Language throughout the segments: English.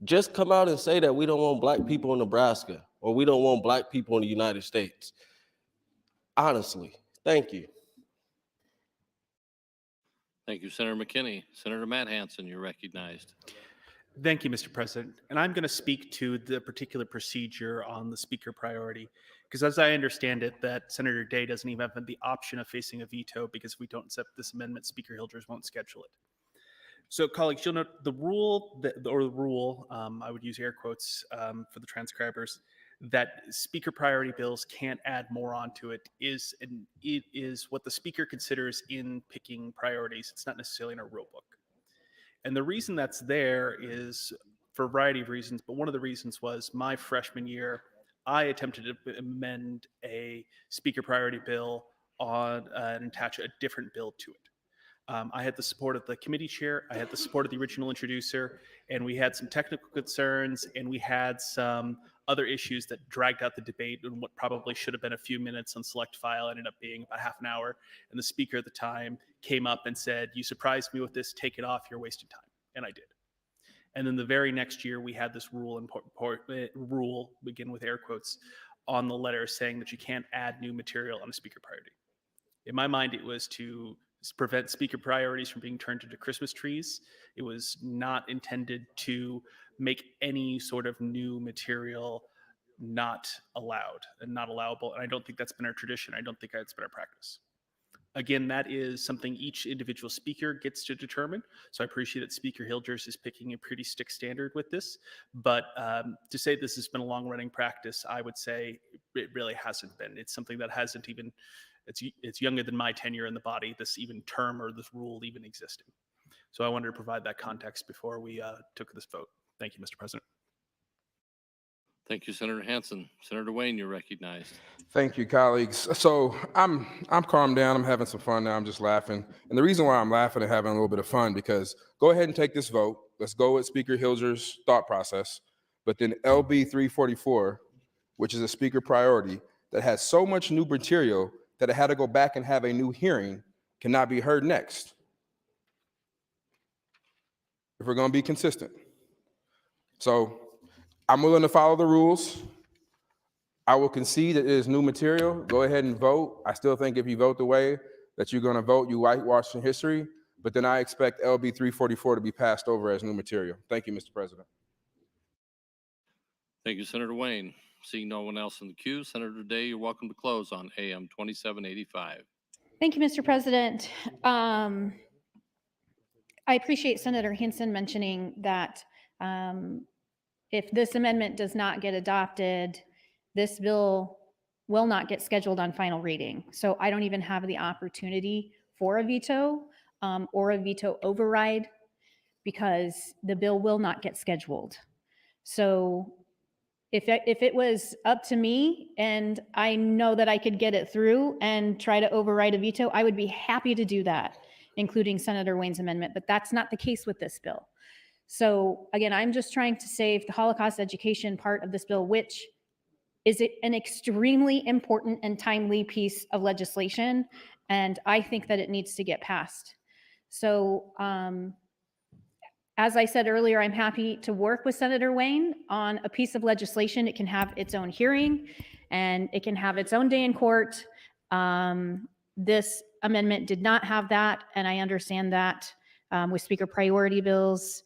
Just come out and say that we don't want black people in Nebraska or we don't want black people in the United States. Honestly, thank you. Thank you, Senator McKinney. Senator Matt Hansen, you're recognized. Thank you, Mr. President. And I'm going to speak to the particular procedure on the speaker priority, because as I understand it, that Senator Day doesn't even have the option of facing a veto because if we don't accept this amendment, Speaker Hildreth won't schedule it. So, colleagues, you'll note the rule, I would use air quotes for the transcribers, that speaker priority bills can't add more onto it is what the speaker considers in picking priorities. It's not necessarily in a rule book. And the reason that's there is for a variety of reasons, but one of the reasons was my freshman year, I attempted to amend a speaker priority bill and attach a different bill to it. I had the support of the committee chair, I had the support of the original introducer, and we had some technical concerns, and we had some other issues that dragged out the debate, and what probably should have been a few minutes on select file ended up being about half an hour. And the speaker at the time came up and said, "You surprised me with this, take it off, you're wasting time." And I did. And then the very next year, we had this rule, begin with air quotes, on the letter saying that you can't add new material on a speaker priority. In my mind, it was to prevent speaker priorities from being turned into Christmas trees. It was not intended to make any sort of new material not allowed and not allowable. And I don't think that's been our tradition. I don't think that's been our practice. Again, that is something each individual speaker gets to determine. So I appreciate that Speaker Hildreth is picking a pretty strict standard with this. But to say this has been a long-running practice, I would say it really hasn't been. It's something that hasn't even, it's younger than my tenure in the body, this even term or this rule even existing. So I wanted to provide that context before we took this vote. Thank you, Mr. President. Thank you, Senator Hansen. Senator Wayne, you're recognized. Thank you, colleagues. So I'm calmed down. I'm having some fun now. I'm just laughing. And the reason why I'm laughing and having a little bit of fun, because go ahead and take this vote. Let's go with Speaker Hildreth's thought process. But then LB 344, which is a speaker priority that has so much new material that it had to go back and have a new hearing, cannot be heard next. If we're going to be consistent. So I'm willing to follow the rules. I will concede that it is new material. Go ahead and vote. I still think if you vote the way that you're going to vote, you whitewash in history. But then I expect LB 344 to be passed over as new material. Thank you, Mr. President. Thank you, Senator Wayne. Seeing no one else in the queue, Senator Day, you're welcome to close on AM 2785. Thank you, Mr. President. I appreciate Senator Hinson mentioning that if this amendment does not get adopted, this bill will not get scheduled on final reading. So I don't even have the opportunity for a veto or a veto override because the bill will not get scheduled. So if it was up to me and I know that I could get it through and try to override a veto, I would be happy to do that, including Senator Wayne's amendment, but that's not the case with this bill. So again, I'm just trying to save the Holocaust education part of this bill, which is an extremely important and timely piece of legislation, and I think that it needs to get passed. So as I said earlier, I'm happy to work with Senator Wayne on a piece of legislation. It can have its own hearing and it can have its own day in court. This amendment did not have that, and I understand that with speaker priority bills,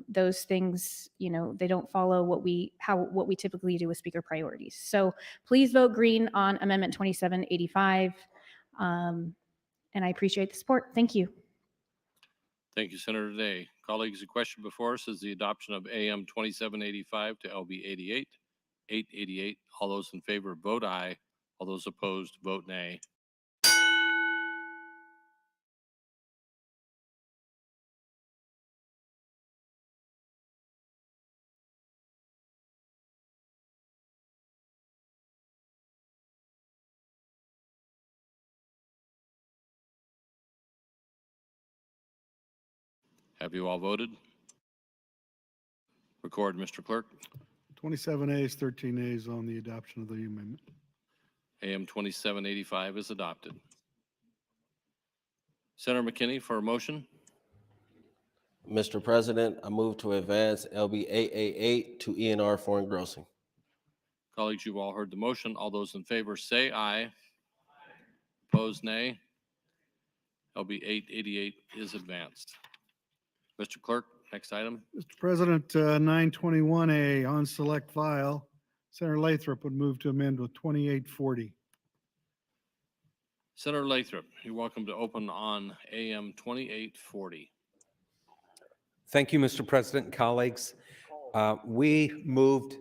those things, they don't follow what we typically do with speaker priorities. So please vote green on Amendment 2785, and I appreciate the support. Thank you. Thank you, Senator Day. Colleagues, the question before us is the adoption of AM 2785 to LB 888. All those in favor vote aye. All those opposed vote nay. Have you all voted? Record, Mr. Clerk. 27 A's, 13 A's on the adoption of the amendment. AM 2785 is adopted. Senator McKinney for a motion. Mr. President, I move to advance LB 888 to ENR for engrossing. Colleagues, you've all heard the motion. All those in favor say aye. Opposed, nay. LB 888 is advanced. Mr. Clerk, next item. Mr. President, 921A on select file, Senator Lathrop would move to amend with 2840. Senator Lathrop, you're welcome to open on AM 2840. Thank you, Mr. President and colleagues. We moved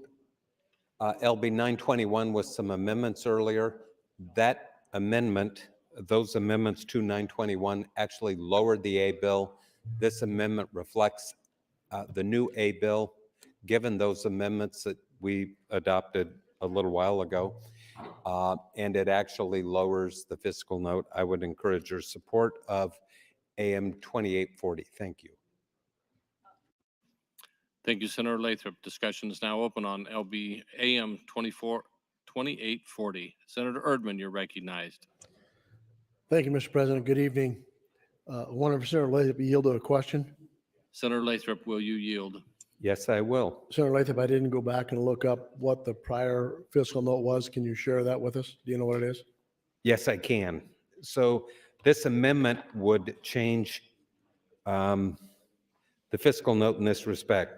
LB 921 with some amendments earlier. That amendment, those amendments to 921 actually lowered the A bill. This amendment reflects the new A bill, given those amendments that we adopted a little while ago. And it actually lowers the fiscal note. I would encourage your support of AM 2840. Thank you. Thank you, Senator Lathrop. Discussion is now open on LB AM 2840. Senator Erdman, you're recognized. Thank you, Mr. President. Good evening. One of Senator Lathrop yielded a question. Senator Lathrop, will you yield? Yes, I will. Senator Lathrop, I didn't go back and look up what the prior fiscal note was. Can you share that with us? Do you know what it is? Yes, I can. So this amendment would change the fiscal note in this respect.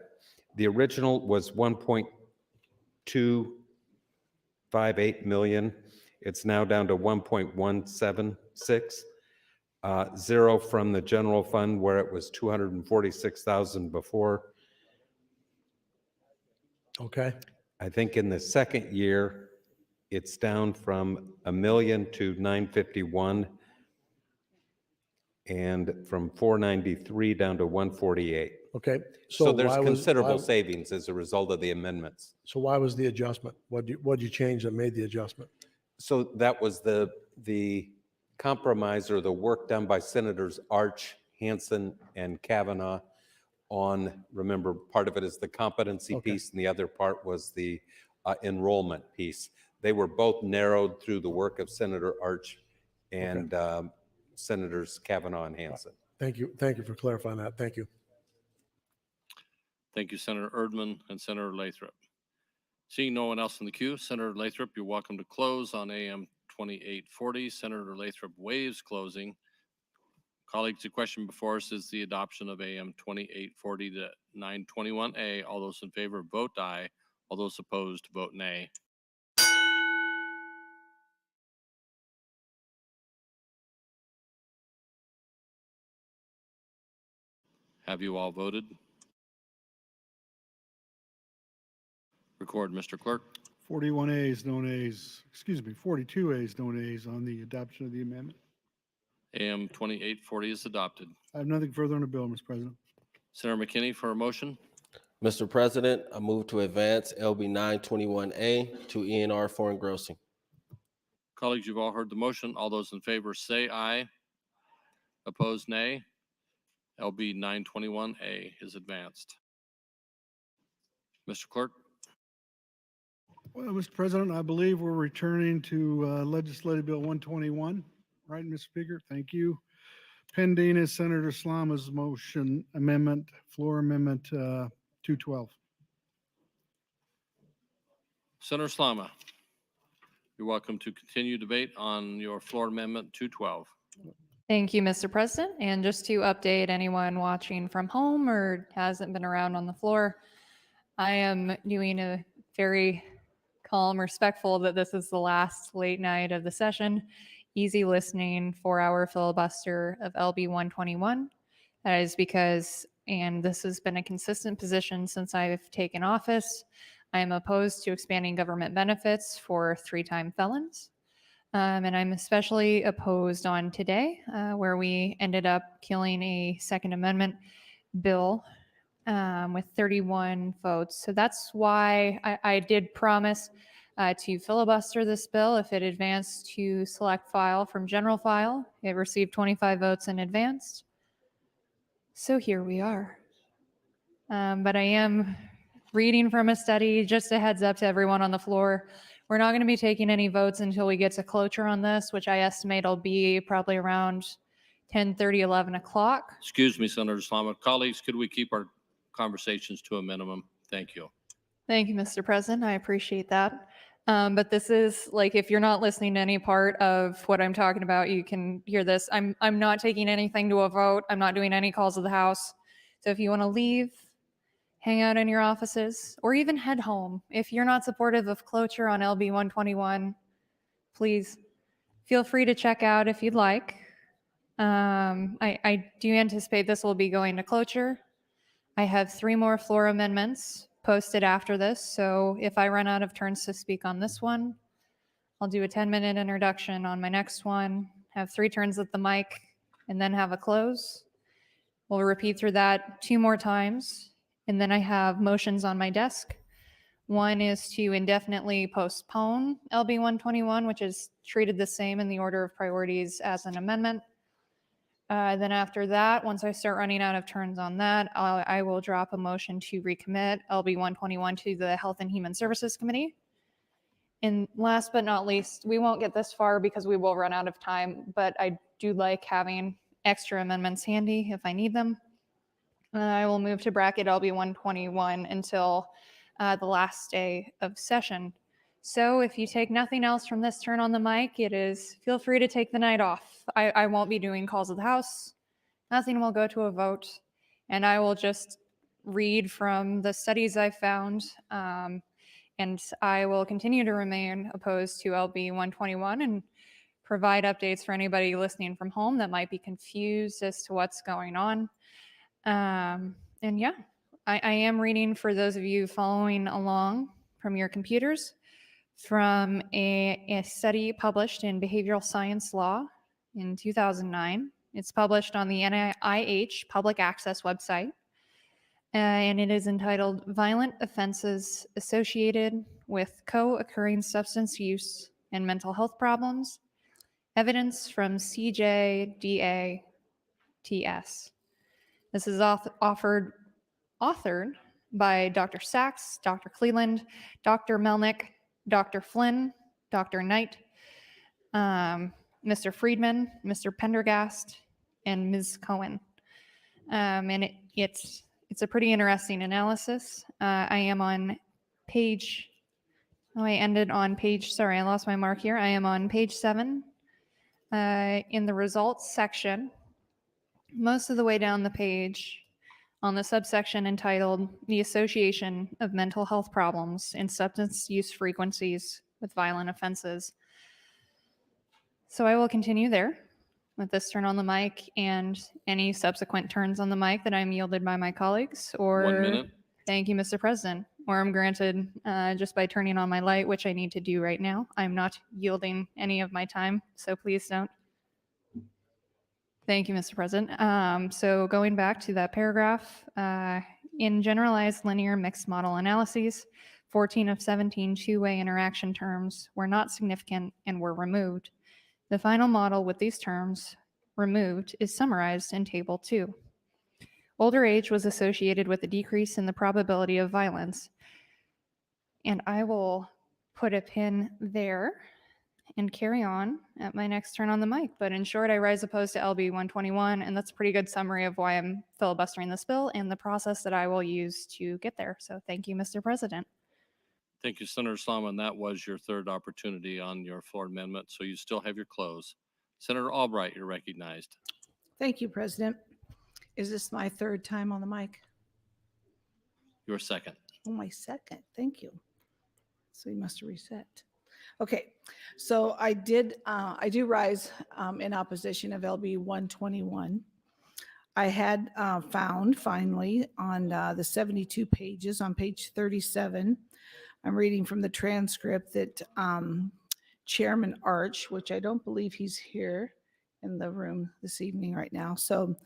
The original was 1.258 million. It's now down to 1.176. Zero from the general fund where it was 246,000 before. Okay. I think in the second year, it's down from 1 million to 951, and from 493 down to 148. Okay. So there's why was- considerable why- savings as a result of the amendments. So why was the adjustment? What'd you change that made the adjustment? So that was the compromise or the work done by Senators Arch, Hansen, and Kavanaugh on, remember, part of it is the competency Okay. piece and the other part was the enrollment piece. They were both narrowed through the work of Senator Arch and Senators Kavanaugh and Hansen. Thank you. Thank you for clarifying that. Thank you. Thank you, Senator Erdman and Senator Lathrop. Seeing no one else in the queue, Senator Lathrop, you're welcome to close on AM 2840. Senator Lathrop waives closing. Colleagues, the question before us is the adoption of AM 2840 to 921A. All those in favor vote aye. All those opposed vote nay. Have you all voted? Record, Mr. Clerk. 41 A's, no nays, 42 A's, no nays on the adoption of the amendment. AM 2840 is adopted. I have nothing further on the bill, Mr. President. Senator McKinney for a motion. Mr. President, I move to advance LB 921A to ENR for engrossing. Colleagues, you've all heard the motion. All those in favor say aye. Opposed, nay. LB 921A is advanced. Mr. Clerk. Well, Mr. President, I believe we're returning to Legislative Bill 121, right, Mr. Speaker? Thank you. Pending is Senator Slama's motion amendment, floor amendment 212. Senator Slama, you're welcome to continue debate on your floor amendment 212. Thank you, Mr. President. And just to update anyone watching from home or hasn't been around on the floor, I am doing a very calm, respectful that this is the last late night of the session. Easy listening 4-hour filibuster of LB 121. That is because, and this has been a consistent position since I've taken office, I am opposed to expanding government benefits for 3-time felons. And I'm especially opposed on today, where we ended up killing a Second Amendment bill with 31 votes. So that's why I did promise to filibuster this bill if it advanced to select file from general file. It received 25 votes and advanced. So here we are. But I am reading from a study, just a heads up to everyone on the floor. We're not going to be taking any votes until we get to cloture on this, which I estimate will be probably around 10:30, 11 o'clock. Excuse me, Senator Slama. Colleagues, could we keep our conversations to a minimum? Thank you. Thank you, Mr. President. I appreciate that. But this is like, if you're not listening to any part of what I'm talking about, you can hear this. I'm not taking anything to a vote. I'm not doing any calls of the House. So if you want to leave, hang out in your offices, or even head home. If you're not supportive of cloture on LB 121, please feel free to check out if you'd like. I do anticipate this will be going to cloture. I have 3 more floor amendments posted after this, so if I run out of turns to speak on this one, I'll do a 10-minute introduction on my next one, have 3 turns at the mic, and then have a close. We'll repeat through that 2 more times, and then I have motions on my desk. One is to indefinitely postpone LB 121, which is treated the same in the order of priorities as an amendment. Then after that, once I start running out of turns on that, I will drop a motion to recommit LB 121 to the Health and Human Services Committee. And last but not least, we won't get this far because we will run out of time, but I do like having extra amendments handy if I need them. I will move to bracket LB 121 until the last day of session. So if you take nothing else from this turn on the mic, it is feel free to take the night off. I won't be doing calls of the House. Nothing will go to a vote. And I will just read from the studies I found. And I will continue to remain opposed to LB 121 and provide updates for anybody listening from home that might be confused as to what's going on. And yeah, I am reading for those of you following along from your computers from a study published in Behavioral Science Law in 2009. It's published on the NIH Public Access website, and it is entitled Violent Offenses Associated with Co-Occurring Substance Use and Mental Health Problems, Evidence from CJDA-TS. This is authored by Dr. Sachs, Dr. Cleland, Dr. Melnick, Dr. Flynn, Dr. Knight, Mr. Friedman, Mr. Pendergast, and Ms. Cohen. And it's a pretty interesting analysis. I am on page, I ended on page, sorry, I lost my mark here. I am on page 7 in the results section. Most of the way down the page on the subsection entitled The Association of Mental Health Problems and Substance Use Frequencies with Violent Offenses. So I will continue there with this turn on the mic and any subsequent turns on the mic that I'm yielded by my colleagues, or 1 minute. Thank you, Mr. President, or I'm granted just by turning on my light, which I need to do right now. I'm not yielding any of my time, so please don't. Thank you, Mr. President. So going back to that paragraph, in generalized linear mixed model analyses, 14 of 17 two-way interaction terms were not significant and were removed. The final model with these terms removed is summarized in Table 2. Older age was associated with a decrease in the probability of violence. And I will put a pin there and carry on at my next turn on the mic. But in short, I rise opposed to LB 121, and that's a pretty good summary of why I'm filibustering this bill and the process that I will use to get there. So thank you, Mr. President. Thank you, Senator Slama. And that was your 3rd opportunity on your floor amendment, so you still have your close. Senator Albright, you're recognized. Thank you, President. Is this my 3rd time on the mic? Your 2nd. Oh, my 2nd. Thank you. So you must have reset. Okay, so I do rise in opposition of LB 121. I had found finally on the 72 pages on page 37, I'm reading from the transcript that Chairman Arch, which I don't believe he's here in the room this evening right now. So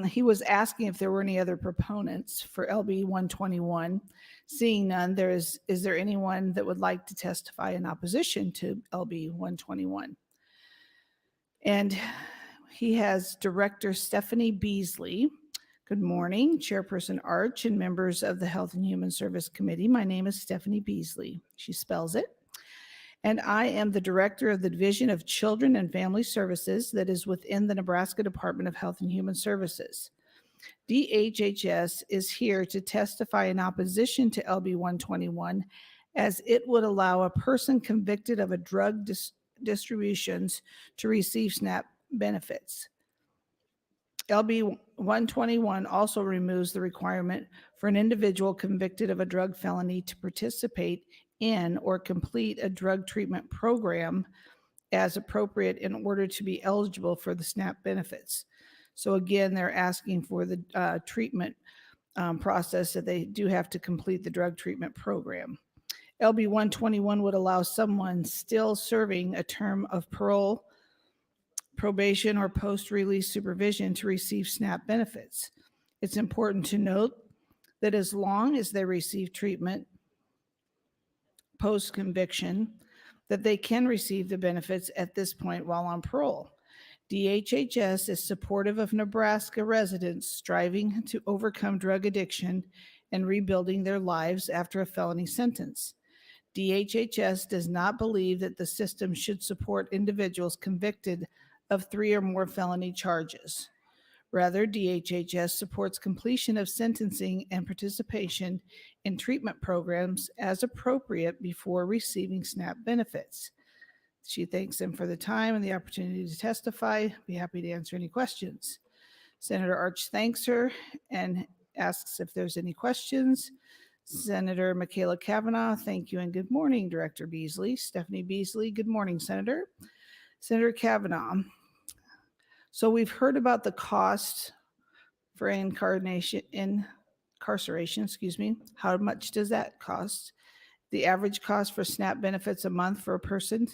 he was asking if there were any other proponents for LB 121. Seeing none, is there anyone that would like to testify in opposition to LB 121? And he has Director Stephanie Beasley. Good morning, Chairperson Arch and members of the Health and Human Service Committee. My name is Stephanie Beasley. She spells it And I am the director of the Division of Children and Family Services that is within the Nebraska Department of Health and Human Services. DHHS is here to testify in opposition to LB 121, as it would allow a person convicted of a drug distributions to receive SNAP benefits. LB 121 also removes the requirement for an individual convicted of a drug felony to participate in or complete a drug treatment program as appropriate in order to be eligible for the SNAP benefits. So again, they're asking for the treatment process that they do have to complete the drug treatment program. LB 121 would allow someone still serving a term of parole, probation, or post-release supervision to receive SNAP benefits. It's important to note that as long as they receive treatment post-conviction, that they can receive the benefits at this point while on parole. DHHS is supportive of Nebraska residents striving to overcome drug addiction and rebuilding their lives after a felony sentence. DHHS does not believe that the system should support individuals convicted of 3 or more felony charges. Rather, DHHS supports completion of sentencing and participation in treatment programs as appropriate before receiving SNAP benefits. She thanks them for the time and the opportunity to testify. Be happy to answer any questions. Senator Arch thanks her and asks if there's any questions. Senator Michaela Kavanaugh, thank you and good morning, Director Beasley. Stephanie Beasley, good morning, Senator. Senator Kavanaugh, so we've heard about the cost for incarceration, How much does that cost? The average cost for SNAP benefits a month for a person?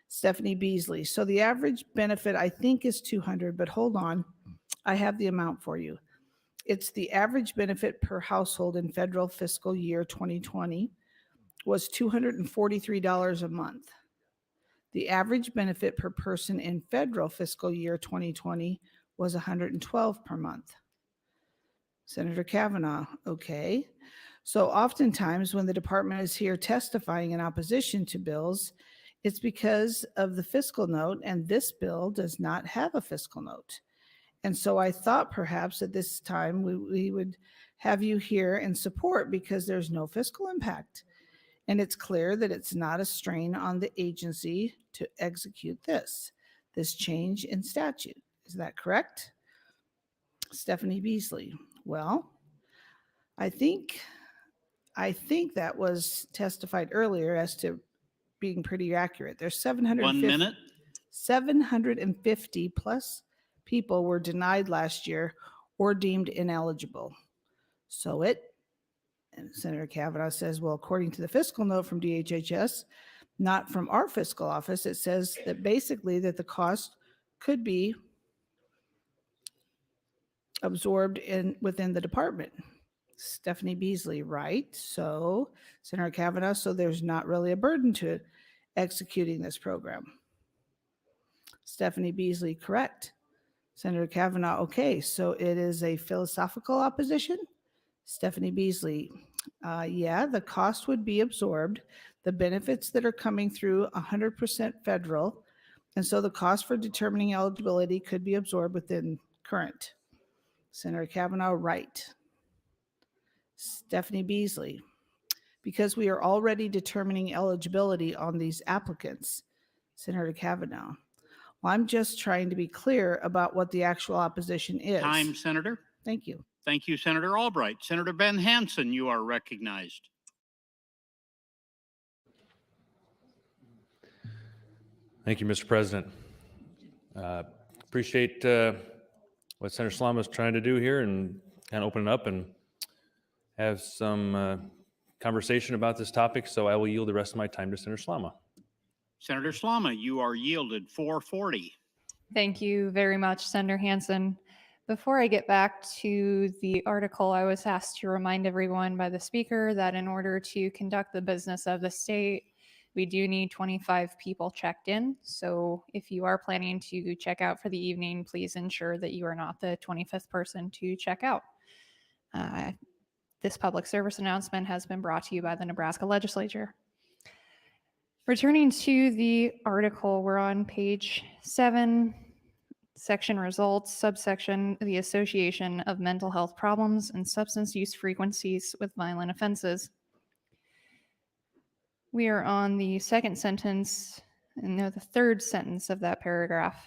Stephanie Beasley. So the average benefit I think is $200, but hold on. I have the amount for you. It's the average benefit per household in federal fiscal year 2020 was $243 a month. The average benefit per person in federal fiscal year 2020 was $112 per month. Senator Kavanaugh, okay. So oftentimes when the department is here testifying in opposition to bills, it's because of the fiscal note, and this bill does not have a fiscal note. And so I thought perhaps at this time we would have you here in support because there's no fiscal impact. And it's clear that it's not a strain on the agency to execute this change in statute. Is that correct? Stephanie Beasley. Well, I think that was testified earlier as to being pretty accurate. There's 750 plus people were denied last year or deemed ineligible. So and Senator Kavanaugh says, well, according to the fiscal note from DHHS, not from our fiscal office, it says that basically that the cost could be absorbed within the department. Stephanie Beasley, right? So Senator Kavanaugh, so there's not really a burden to executing this program. Stephanie Beasley, correct. Senator Kavanaugh, okay, so it is a philosophical opposition? Stephanie Beasley, yeah, the cost would be absorbed. The benefits that are coming through 100% federal, and so the cost for determining eligibility could be absorbed within current. Senator Kavanaugh, right. Stephanie Beasley, because we are already determining eligibility on these applicants. Senator Kavanaugh, well, I'm just trying to be clear about what the actual opposition is. Time, Senator. Thank you. Thank you, Senator Albright. Senator Ben Hansen, you are recognized. Thank you, Mr. President. Appreciate what Senator Slama is trying to do here and kind of open it up and have some conversation about this topic. So I will yield the rest of my time to Senator Slama. Senator Slama, you are yielded 440. Thank you very much, Senator Hansen. Before I get back to the article, I was asked to remind everyone by the speaker that in order to conduct the business of the state, we do need 25 people checked in. So if you are planning to check out for the evening, please ensure that you are not the 25th person to check out. This public service announcement has been brought to you by the Nebraska Legislature. Returning to the article, we're on page 7, section results, subsection the association of mental health problems and substance use frequencies with violent offenses. We are on the second sentence, no, the third sentence of that paragraph.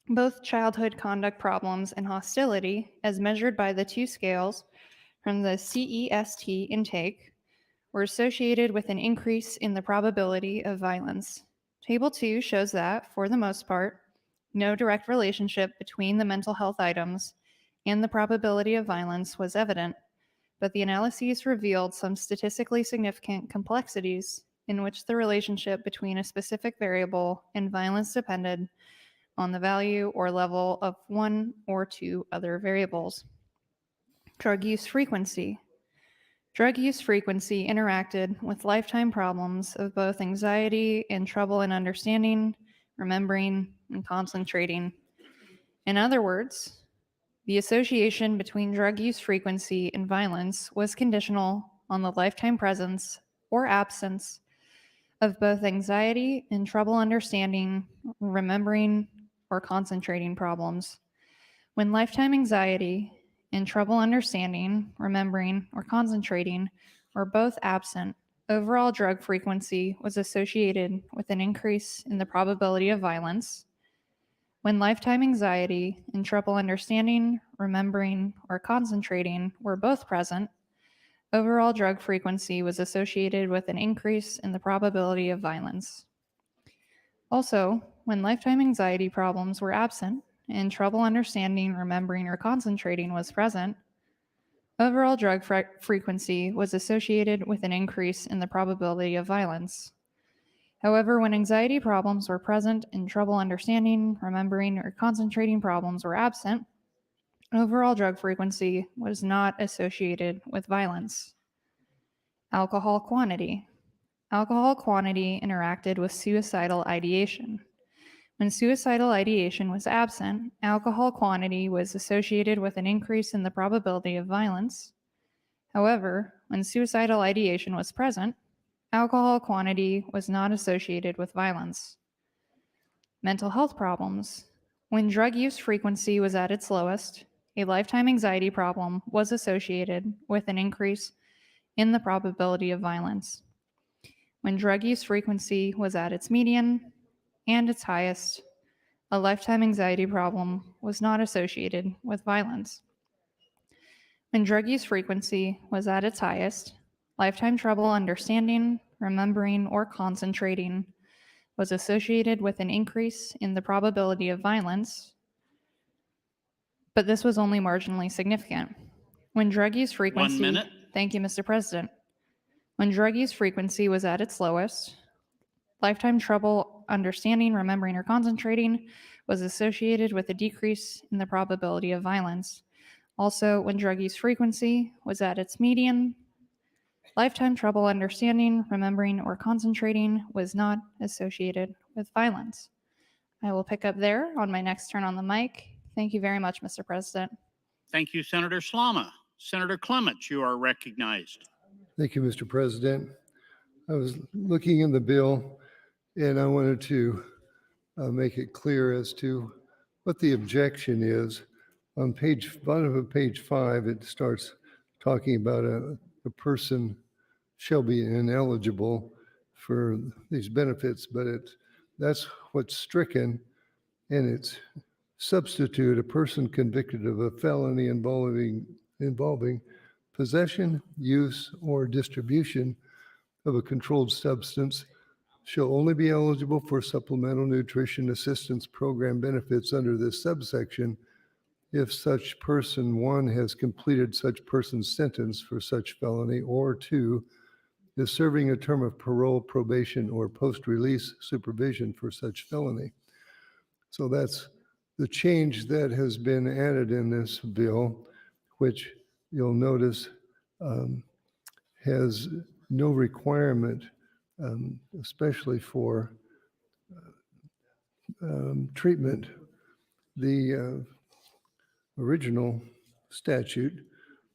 Both childhood conduct problems and hostility, as measured by the 2 scales from the CEST intake, were associated with an increase in the probability of violence. Table 2 shows that, for the most part, no direct relationship between the mental health items and the probability of violence was evident, but the analyses revealed some statistically significant complexities in which the relationship between a specific variable and violence depended on the value or level of 1 or 2 other variables. Drug use frequency. Drug use frequency interacted with lifetime problems of both anxiety and trouble in understanding, remembering, and concentrating. In other words, the association between drug use frequency and violence was conditional on the lifetime presence or absence of both anxiety and trouble understanding, remembering, or concentrating problems. When lifetime anxiety and trouble understanding, remembering, or concentrating were both absent, overall drug frequency was associated with an increase in the probability of violence. When lifetime anxiety and trouble understanding, remembering, or concentrating were both present, overall drug frequency was associated with an increase in the probability of violence. Also, when lifetime anxiety problems were absent and trouble understanding, remembering, or concentrating was present, overall drug frequency was associated with an increase in the probability of violence. However, when anxiety problems were present and trouble understanding, remembering, or concentrating problems were absent, overall drug frequency was not associated with violence. Alcohol quantity. Alcohol quantity interacted with suicidal ideation. When suicidal ideation was absent, alcohol quantity was associated with an increase in the probability of violence. However, when suicidal ideation was present, alcohol quantity was not associated with violence. Mental health problems. When drug use frequency was at its lowest, a lifetime anxiety problem was associated with an increase in the probability of violence. When drug use frequency was at its median and its highest, a lifetime anxiety problem was not associated with violence. When drug use frequency was at its highest, lifetime trouble understanding, remembering, or concentrating was associated with an increase in the probability of violence, but this was only marginally significant. When drug use frequency... 1 minute. Thank you, Mr. President. When drug use frequency was at its lowest, lifetime trouble understanding, remembering, or concentrating was associated with a decrease in the probability of violence. Also, when drug use frequency was at its median, lifetime trouble understanding, remembering, or concentrating was not associated with violence. I will pick up there on my next turn on the mic. Thank you very much, Mr. President. Thank you, Senator Slama. Senator Clements, you are recognized. Thank you, Mr. President. I was looking in the bill and I wanted to make it clear as to what the objection is. On bottom of page 5, it starts talking about a person shall be ineligible for these benefits, but that's what's stricken, and it's substitute a person convicted of a felony involving possession, use, or distribution of a controlled substance shall only be eligible for supplemental nutrition assistance program benefits under this subsection if such person, 1, has completed such person's sentence for such felony, or 2, is serving a term of parole, probation, or post-release supervision for such felony. So that's the change that has been added in this bill, which you'll notice has no requirement, especially for treatment. The original statute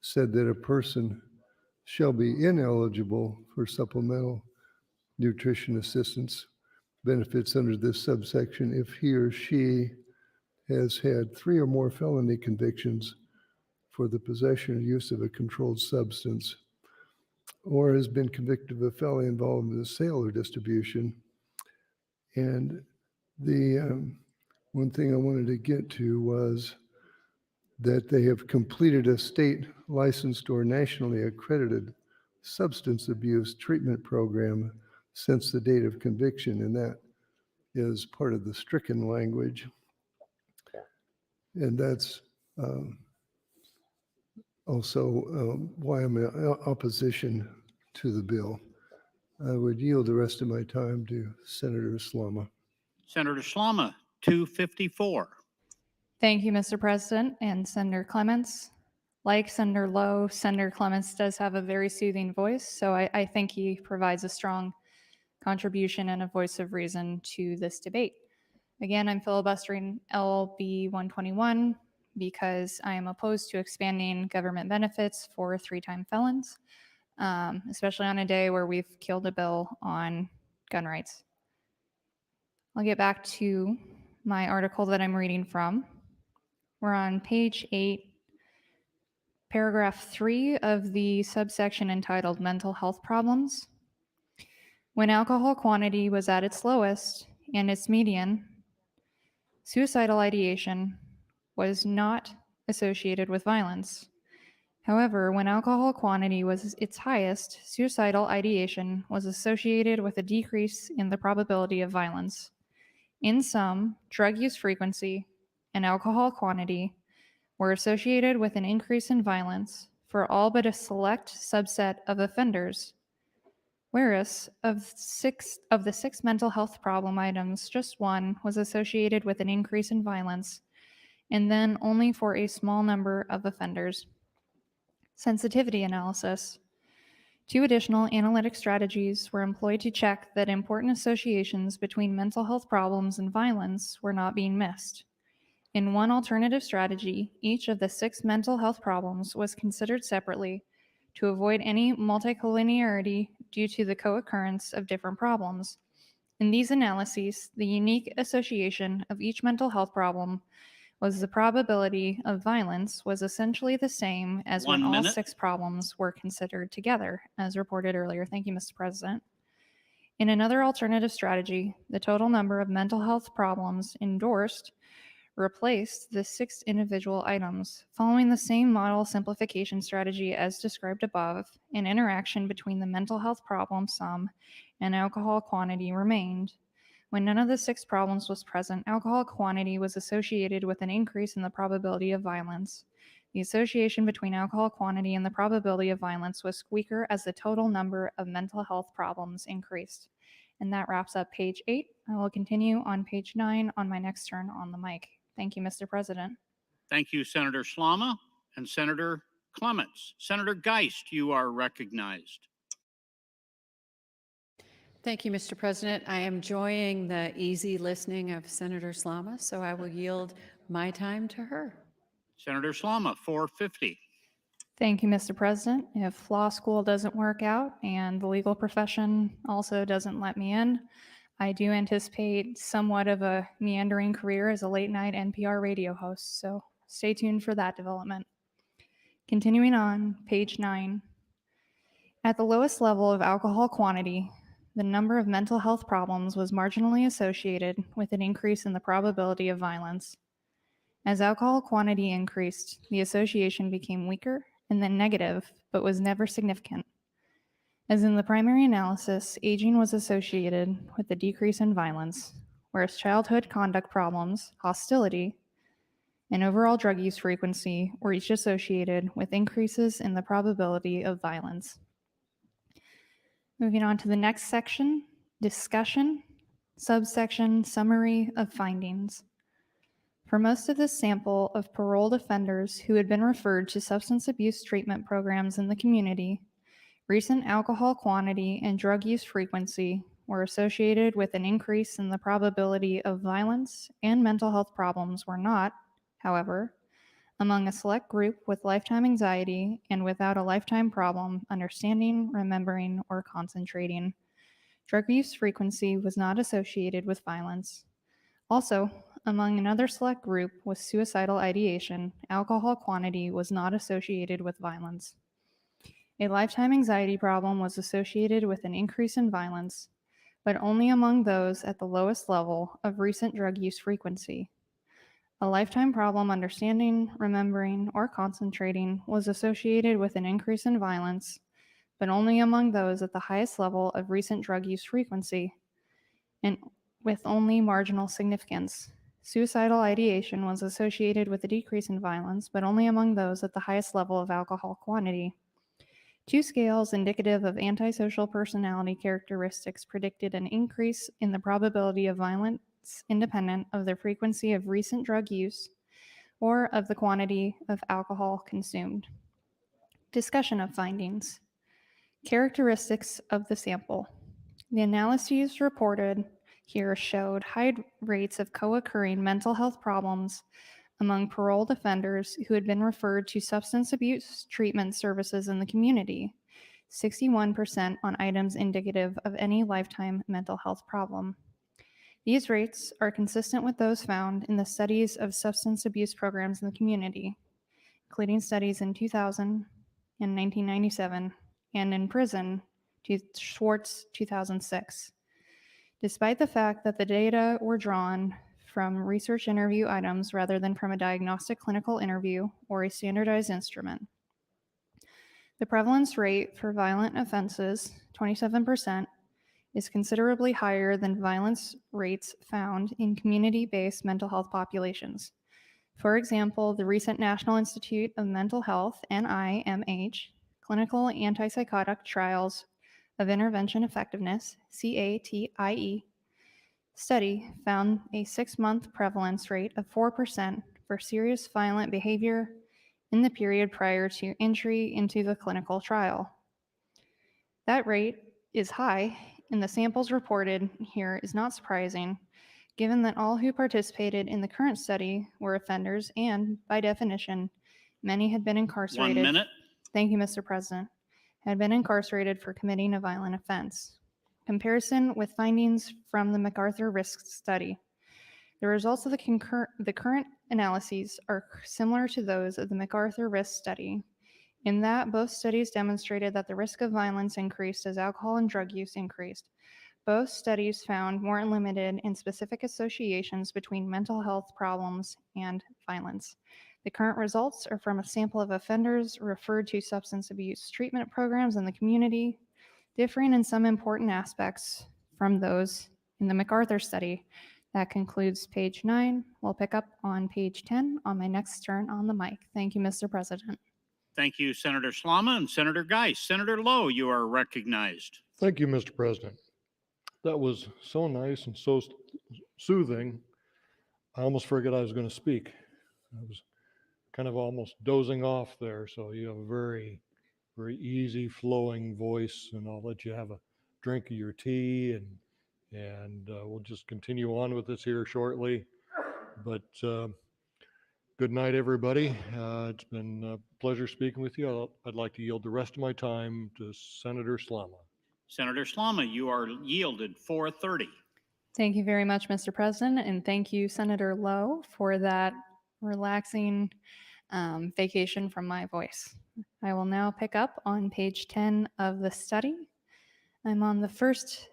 said that a person shall be ineligible for supplemental nutrition assistance benefits under this subsection if he or she has had 3 or more felony convictions for the possession or use of a controlled substance, or has been convicted of a felony involving the sale or distribution. And the one thing I wanted to get to was that they have completed a state licensed or nationally accredited substance abuse treatment program since the date of conviction, and that is part of the stricken language. And that's also why I'm in opposition to the bill. I would yield the rest of my time to Senator Slama. Senator Slama, 254. Thank you, Mr. President, and Senator Clements. Like Senator Lowe, Senator Clements does have a very soothing voice, so I think he provides a strong contribution and a voice of reason to this debate. Again, I'm filibustering LB 121 because I am opposed to expanding government benefits for 3-time felons, especially on a day where we've killed a bill on gun rights. I'll get back to my article that I'm reading from. We're on page 8, paragraph 3 of the subsection entitled Mental Health Problems. When alcohol quantity was at its lowest and its median, suicidal ideation was not associated with violence. However, when alcohol quantity was its highest, suicidal ideation was associated with a decrease in the probability of violence. In sum, drug use frequency and alcohol quantity were associated with an increase in violence for all but a select subset of offenders. Whereas of the six mental health problem items, just one was associated with an increase in violence, and then only for a small number of offenders. Sensitivity analysis. 2 additional analytic strategies were employed to check that important associations between mental health problems and violence were not being missed. In one alternative strategy, each of the 6 mental health problems was considered separately to avoid any multicollinearity due to the co-occurrence of different problems. In these analyses, the unique association of each mental health problem was the probability of violence was essentially the same as when all 6 problems were considered together, as reported earlier. Thank you, Mr. President. In another alternative strategy, the total number of mental health problems endorsed replaced the 6 individual items. Following the same model simplification strategy as described above, an interaction between the mental health problem sum and alcohol quantity remained. When none of the 6 problems was present, alcohol quantity was associated with an increase in the probability of violence. The association between alcohol quantity and the probability of violence was weaker as the total number of mental health problems increased. And that wraps up page 8. I will continue on page 9 on my next turn on the mic. Thank you, Mr. President. Thank you, Senator Slama and Senator Clements. Senator Geist, you are recognized. Thank you, Mr. President. I am enjoying the easy listening of Senator Slama, so I will yield my time to her. Senator Slama, 450. Thank you, Mr. President. If law school doesn't work out and the legal profession also doesn't let me in, I do anticipate somewhat of a meandering career as a late-night NPR radio host, so stay tuned for that development. Continuing on, page 9. At the lowest level of alcohol quantity, the number of mental health problems was marginally associated with an increase in the probability of violence. As alcohol quantity increased, the association became weaker and then negative, but was never significant. As in the primary analysis, aging was associated with a decrease in violence, whereas childhood conduct problems, hostility, and overall drug use frequency were each associated with increases in the probability of violence. Moving on to the next section, discussion, subsection, summary of findings. For most of this sample of paroled offenders who had been referred to substance abuse treatment programs in the community, recent alcohol quantity and drug use frequency were associated with an increase in the probability of violence, and mental health problems were not, however, among a select group with lifetime anxiety and without a lifetime problem understanding, remembering, or concentrating. Drug use frequency was not associated with violence. Also, among another select group with suicidal ideation, alcohol quantity was not associated with violence. A lifetime anxiety problem was associated with an increase in violence, but only among those at the lowest level of recent drug use frequency. A lifetime problem understanding, remembering, or concentrating was associated with an increase in violence, but only among those at the highest level of recent drug use frequency, and with only marginal significance. Suicidal ideation was associated with a decrease in violence, but only among those at the highest level of alcohol quantity. Two scales indicative of antisocial personality characteristics predicted an increase in the probability of violence independent of the frequency of recent drug use or of the quantity of alcohol consumed. Discussion of findings. Characteristics of the sample. The analyses reported here showed high rates of co-occurring mental health problems among paroled offenders who had been referred to substance abuse treatment services in the community, 61% on items indicative of any lifetime mental health problem. These rates are consistent with those found in the studies of substance abuse programs in the community, including studies in 2000 and 1997, and in prison, Schwartz 2006. Despite the fact that the data were drawn from research interview items rather than from a diagnostic clinical interview or a standardized instrument. The prevalence rate for violent offenses, 27%, is considerably higher than violence rates found in community-based mental health populations. For example, the recent National Institute of Mental Health, NIMH, Clinical Antipsychotic Trials of Intervention Effectiveness, CATIE, study found a 6-month prevalence rate of 4% for serious violent behavior in the period prior to entry into the clinical trial. That rate is high, and the samples reported here is not surprising, given that all who participated in the current study were offenders and, by definition, many had been incarcerated. 1 minute. Thank you, Mr. President. Had been incarcerated for committing a violent offense. Comparison with findings from the MacArthur risk study. The results of the current analyses are similar to those of the MacArthur risk study, in that both studies demonstrated that the risk of violence increased as alcohol and drug use increased. Both studies found more limited and specific associations between mental health problems and violence. The current results are from a sample of offenders referred to substance abuse treatment programs in the community, differing in some important aspects from those in the MacArthur study. That concludes page 9. We'll pick up on page 10 on my next turn on the mic. Thank you, Mr. President. Thank you, Senator Slama and Senator Geist. Senator Lowe, you are recognized. Thank you, Mr. President. That was so nice and so soothing. I almost forgot I was going to speak. I was kind of almost dozing off there. So you have a very, very easy flowing voice, and I'll let you have a drink of your tea, and we'll just continue on with this here shortly. But good night, everybody. It's been a pleasure speaking with you. I'd like to yield the rest of my time to Senator Slama. Senator Slama, you are yielded 4:30. Thank you very much, Mr. President, and thank you, Senator Lowe, for that relaxing vacation from my voice. I will now pick up on page 10 of the study. I'm on the first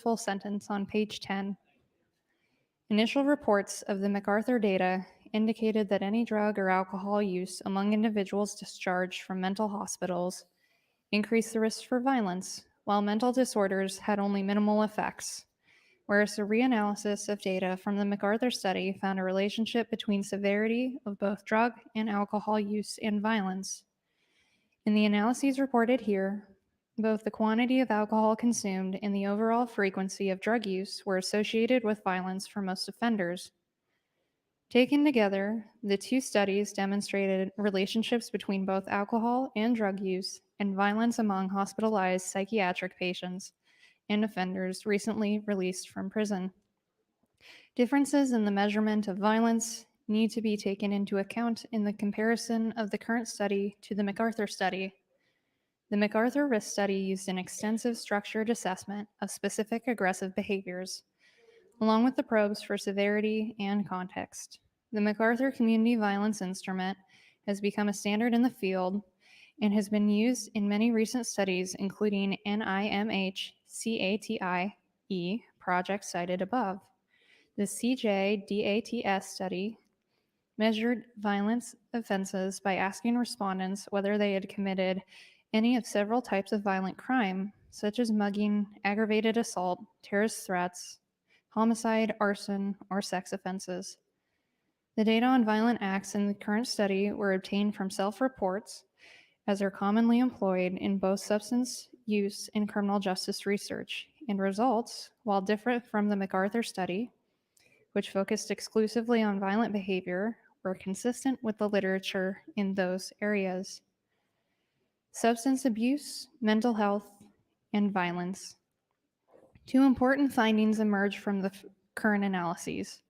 full sentence on page 10. Initial reports of the MacArthur data indicated that any drug or alcohol use among individuals discharged from mental hospitals increased the risk for violence, while mental disorders had only minimal effects, whereas a reanalysis of data from the MacArthur study found a relationship between severity of both drug and alcohol use and violence. In the analyses reported here, both the quantity of alcohol consumed and the overall frequency of drug use were associated with violence for most offenders. Taken together, the two studies demonstrated relationships between both alcohol and drug use and violence among hospitalized psychiatric patients and offenders recently released from prison. Differences in the measurement of violence need to be taken into account in the comparison of the current study to the MacArthur study. The MacArthur risk study used an extensive structured assessment of specific aggressive behaviors, along with the probes for severity and context. The MacArthur Community Violence Instrument has become a standard in the field and has been used in many recent studies, including NIMH CATIE project cited above. The CJDATS study measured violence offenses by asking respondents whether they had committed any of several types of violent crime, such as mugging, aggravated assault, terrorist threats, homicide, arson, or sex offenses. The data on violent acts in the current study were obtained from self-reports, as are commonly employed in both substance use and criminal justice research, and results, while different from the MacArthur study, which focused exclusively on violent behavior, were consistent with the literature in those areas. Substance abuse, mental health, and violence. Two important findings emerged from the current analyses.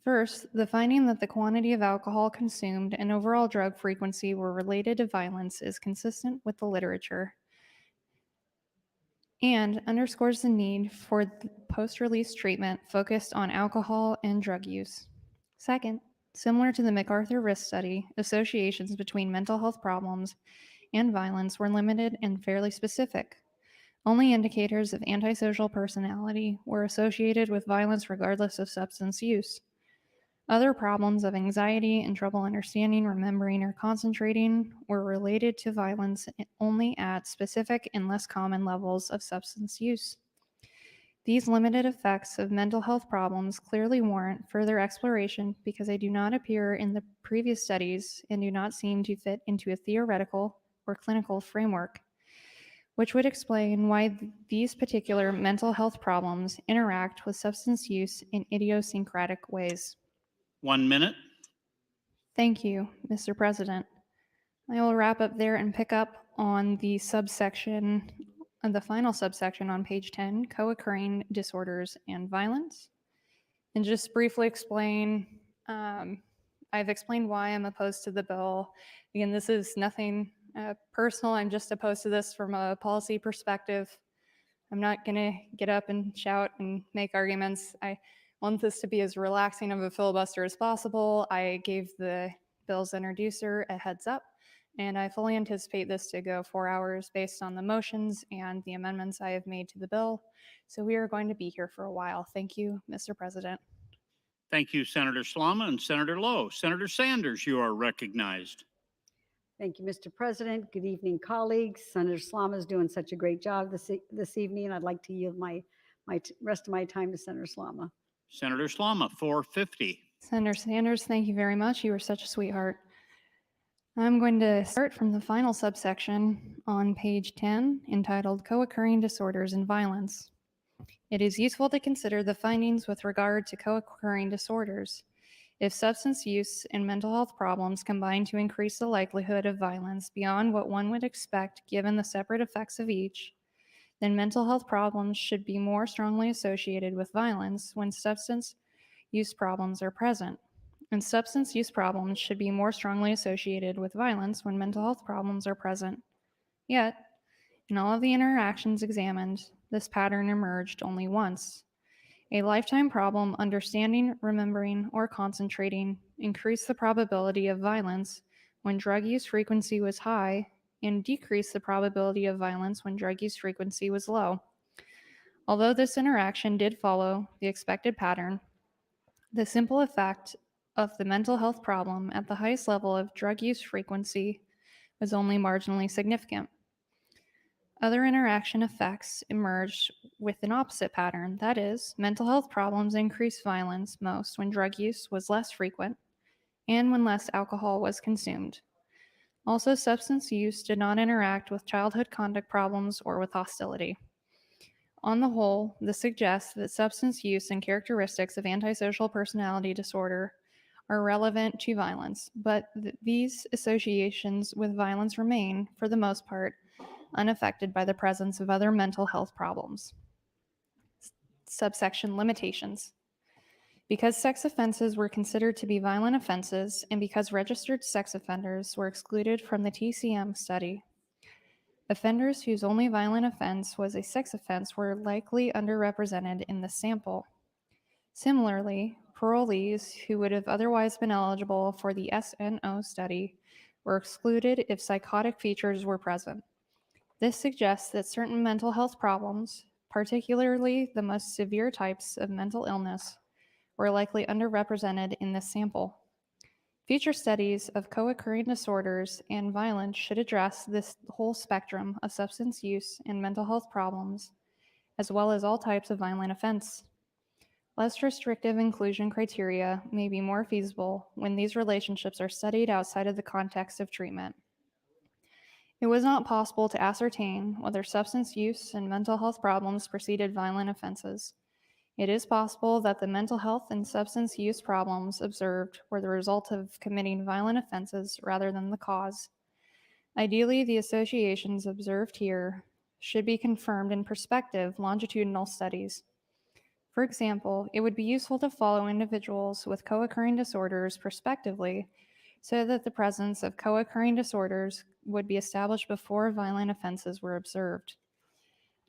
First, the finding that the quantity of alcohol consumed and overall drug frequency were related to violence is consistent with the literature and underscores the need for post-release treatment focused on alcohol and drug use. Second, similar to the MacArthur risk study, associations between mental health problems and violence were limited and fairly specific. Only indicators of antisocial personality were associated with violence regardless of substance use. Other problems of anxiety and trouble understanding, remembering, or concentrating were related to violence only at specific and less common levels of substance use. These limited effects of mental health problems clearly warrant further exploration because they do not appear in the previous studies and do not seem to fit into a theoretical or clinical framework, which would explain why these particular mental health problems interact with substance use in idiosyncratic ways. 1 minute. Thank you, Mr. President. I will wrap up there and pick up on the subsection, the final subsection on page 10, co-occurring disorders and violence. And just briefly explain, I've explained why I'm opposed to the bill. Again, this is nothing personal. I'm just opposed to this from a policy perspective. I'm not going to get up and shout and make arguments. I want this to be as relaxing of a filibuster as possible. I gave the bill's introducer a heads up, and I fully anticipate this to go 4 hours based on the motions and the amendments I have made to the bill. So we are going to be here for a while. Thank you, Mr. President. Thank you, Senator Slama and Senator Lowe. Senator Sanders, you are recognized. Thank you, Mr. President. Good evening, colleagues. Senator Slama is doing such a great job this evening. I'd like to yield my rest of my time to Senator Slama. Senator Slama, 450. Senator Sanders, thank you very much. You are such a sweetheart. I'm going to start from the final subsection on page 10, entitled Co-occurring Disorders and Violence. It is useful to consider the findings with regard to co-occurring disorders. If substance use and mental health problems combine to increase the likelihood of violence beyond what one would expect given the separate effects of each, then mental health problems should be more strongly associated with violence when substance use problems are present. And substance use problems should be more strongly associated with violence when mental health problems are present. Yet, in all of the interactions examined, this pattern emerged only once. A lifetime problem understanding, remembering, or concentrating increased the probability of violence when drug use frequency was high and decreased the probability of violence when drug use frequency was low. Although this interaction did follow the expected pattern, the simple effect of the mental health problem at the highest level of drug use frequency was only marginally significant. Other interaction effects emerged with an opposite pattern. That is, mental health problems increased violence most when drug use was less frequent and when less alcohol was consumed. Also, substance use did not interact with childhood conduct problems or with hostility. On the whole, this suggests that substance use and characteristics of antisocial personality disorder are relevant to violence, but these associations with violence remain, for the most part, unaffected by the presence of other mental health problems. Subsection Limitations. Because sex offenses were considered to be violent offenses and because registered sex offenders were excluded from the TCM study, Offenders whose only violent offense was a sex offense were likely underrepresented in the sample. Similarly, parolees who would have otherwise been eligible for the SNO study were excluded if psychotic features were present. This suggests that certain mental health problems, particularly the most severe types of mental illness, were likely underrepresented in this sample. Future studies of co-occurring disorders and violence should address this whole spectrum of substance use and mental health problems, as well as all types of violent offense. Less restrictive inclusion criteria may be more feasible when these relationships are studied outside of the context of treatment. It was not possible to ascertain whether substance use and mental health problems preceded violent offenses. It is possible that the mental health and substance use problems observed were the result of committing violent offenses rather than the cause. Ideally, the associations observed here should be confirmed in prospective longitudinal studies. For example, it would be useful to follow individuals with co-occurring disorders prospectively so that the presence of co-occurring disorders would be established before violent offenses were observed.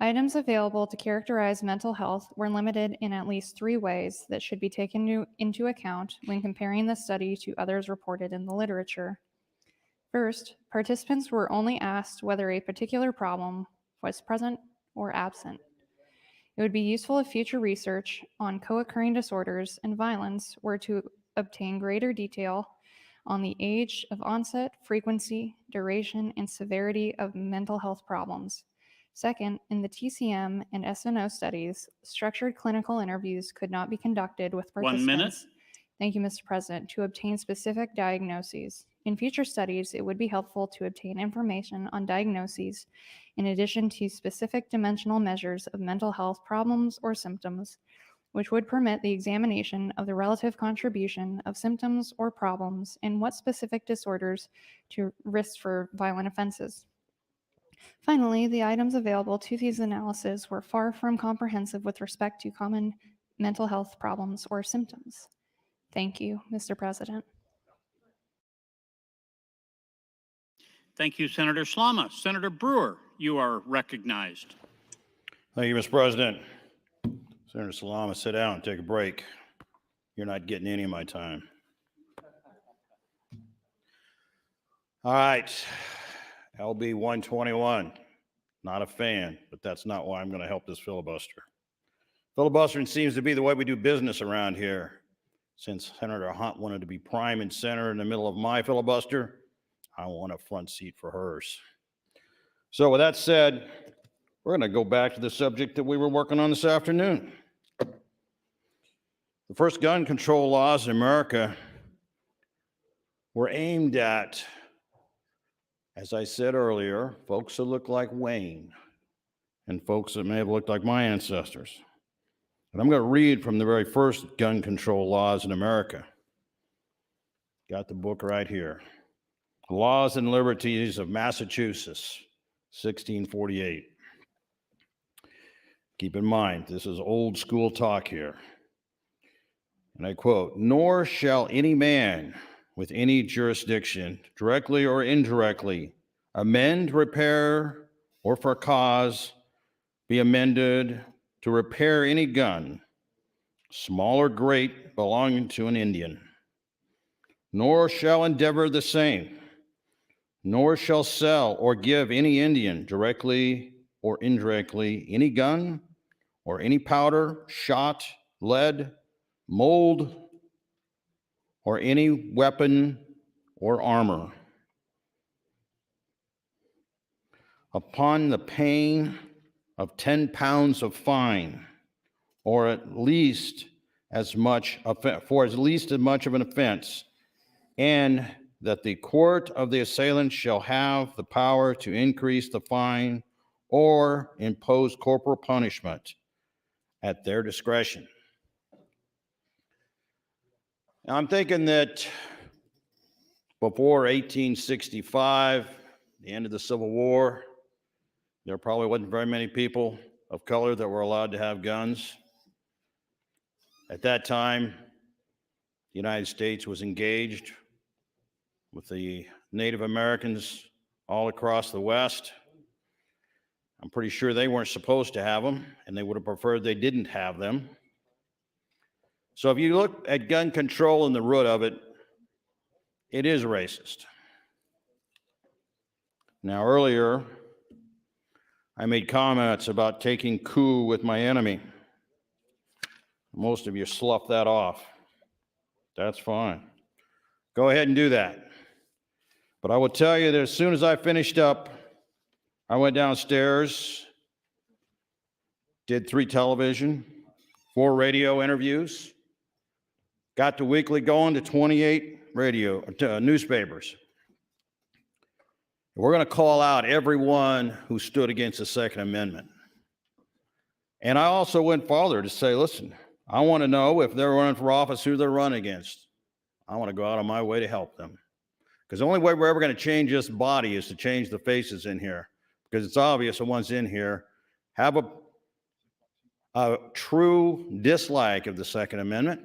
Items available to characterize mental health were limited in at least 3 ways that should be taken into account when comparing the study to others reported in the literature. First, participants were only asked whether a particular problem was present or absent. It would be useful if future research on co-occurring disorders and violence were to obtain greater detail on the age of onset, frequency, duration, and severity of mental health problems. Second, in the TCM and SNO studies, structured clinical interviews could not be conducted with 1 minute. participants. Thank you, Mr. President, to obtain specific diagnoses. In future studies, it would be helpful to obtain information on diagnoses in addition to specific dimensional measures of mental health problems or symptoms, which would permit the examination of the relative contribution of symptoms or problems and what specific disorders to risk for violent offenses. Finally, the items available to these analyses were far from comprehensive with respect to common mental health problems or symptoms. Thank you, Mr. President. Thank you, Senator Slama. Senator Brewer, you are recognized. Thank you, Mr. President. Senator Salama, sit down and take a break. You're not getting any of my time. All right, LB 121. Not a fan, but that's not why I'm going to help this filibuster. Filibustering seems to be the way we do business around here. Since Senator Hunt wanted to be prime and center in the middle of my filibuster, I want a front seat for hers. So with that said, we're going to go back to the subject that we were working on this afternoon. The first gun control laws in America were aimed at, as I said earlier, folks that look like Wayne and folks that may have looked like my ancestors. And I'm going to read from the very first gun control laws in America. Got the book right here. Laws and Liberties of Massachusetts, 1648. Keep in mind, this is old school talk here. And I quote, "Nor shall any man with any jurisdiction, directly or indirectly, amend, repair, or for cause be amended to repair any gun, small or great, belonging to an Indian, nor shall endeavor the same, nor shall sell or give any Indian, directly or indirectly, any gun or any powder, shot, lead, mold, or any weapon or armor, upon the paying of 10 pounds of fine, or at least as much for at least as much of an offense, and that the court of the assailant shall have the power to increase the fine or impose corporal punishment at their discretion." Now, I'm thinking that before 1865, the end of the Civil War, there probably wasn't very many people of color that were allowed to have guns. At that time, the United States was engaged with the Native Americans all across the West. I'm pretty sure they weren't supposed to have them, and they would have preferred they didn't have them. So if you look at gun control and the root of it, it is racist. Now, earlier, I made comments about taking coup with my enemy. Most of you sloughed that off. That's fine. Go ahead and do that. But I will tell you that as soon as I finished up, I went downstairs, did 3 television, 4 radio interviews, got the weekly going to 28 newspapers. We're going to call out everyone who stood against the Second Amendment. And I also went farther to say, listen, I want to know if they're running for office, who they're running against. I want to go out of my way to help them. Because the only way we're ever going to change this body is to change the faces in here. Because it's obvious the ones in here have a true dislike of the Second Amendment.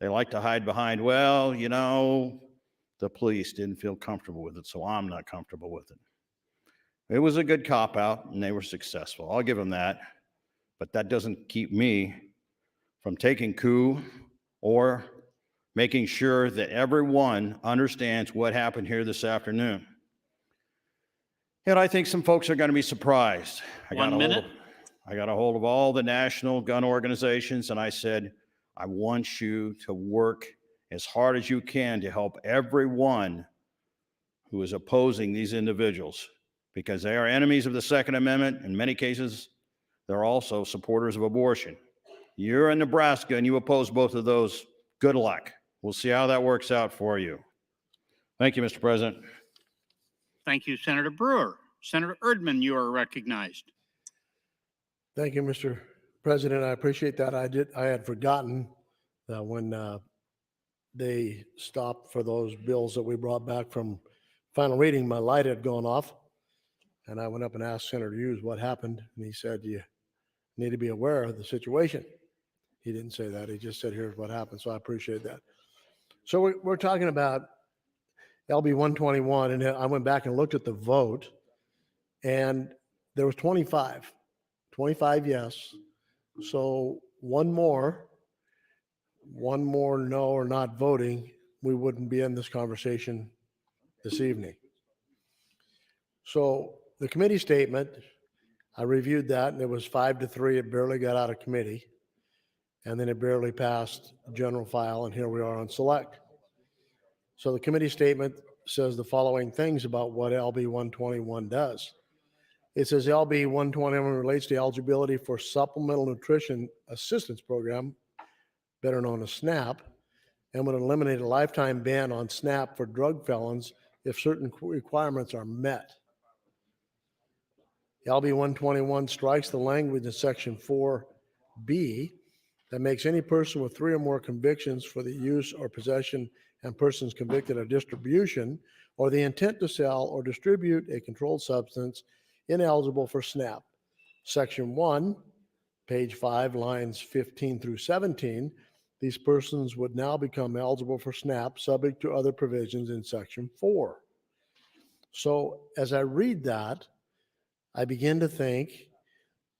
They like to hide behind, well, you know, the police didn't feel comfortable with it, so I'm not comfortable with it. It was a good cop-out, and they were successful. I'll give them that. But that doesn't keep me from taking coup or making sure that everyone understands what happened here this afternoon. And I think some folks are going to be surprised. I got a hold of all the national gun organizations, and I said, I want you to work as hard as you can to help everyone who is opposing these individuals, because they are enemies of the Second Amendment. In many cases, they're also supporters of abortion. You're in Nebraska and you oppose both of those. Good luck. We'll see how that works out for you. Thank you, Mr. President. Thank you, Senator Brewer. Senator Erdman, you are recognized. Thank you, Mr. President. I appreciate that. I had forgotten that when they stopped for those bills that we brought back from final reading, my light had gone off. And I went up and asked Senator Hughes what happened. And he said, you need to be aware of the situation. He didn't say that. He just said, here's what happened. So I appreciate that. So we're talking about LB 121. And I went back and looked at the vote. And there was 25 yes. So one more no or not voting, we wouldn't be in this conversation this evening. So the committee statement, I reviewed that, and it was 5-3. It barely got out of committee. And then it barely passed general file, and here we are on select. So the committee statement says the following things about what LB 121 does. It says LB 121 relates to eligibility for Supplemental Nutrition Assistance Program, better known as SNAP, and would eliminate a lifetime ban on SNAP for drug felons if certain requirements are met. LB 121 strikes the language in Section 4B that makes any person with 3 or more convictions for the use or possession and persons convicted of distribution or the intent to sell or distribute a controlled substance ineligible for SNAP. Section 1, page 5, lines 15 through 17, these persons would now become eligible for SNAP subject to other provisions in Section 4. So as I read that, I begin to think,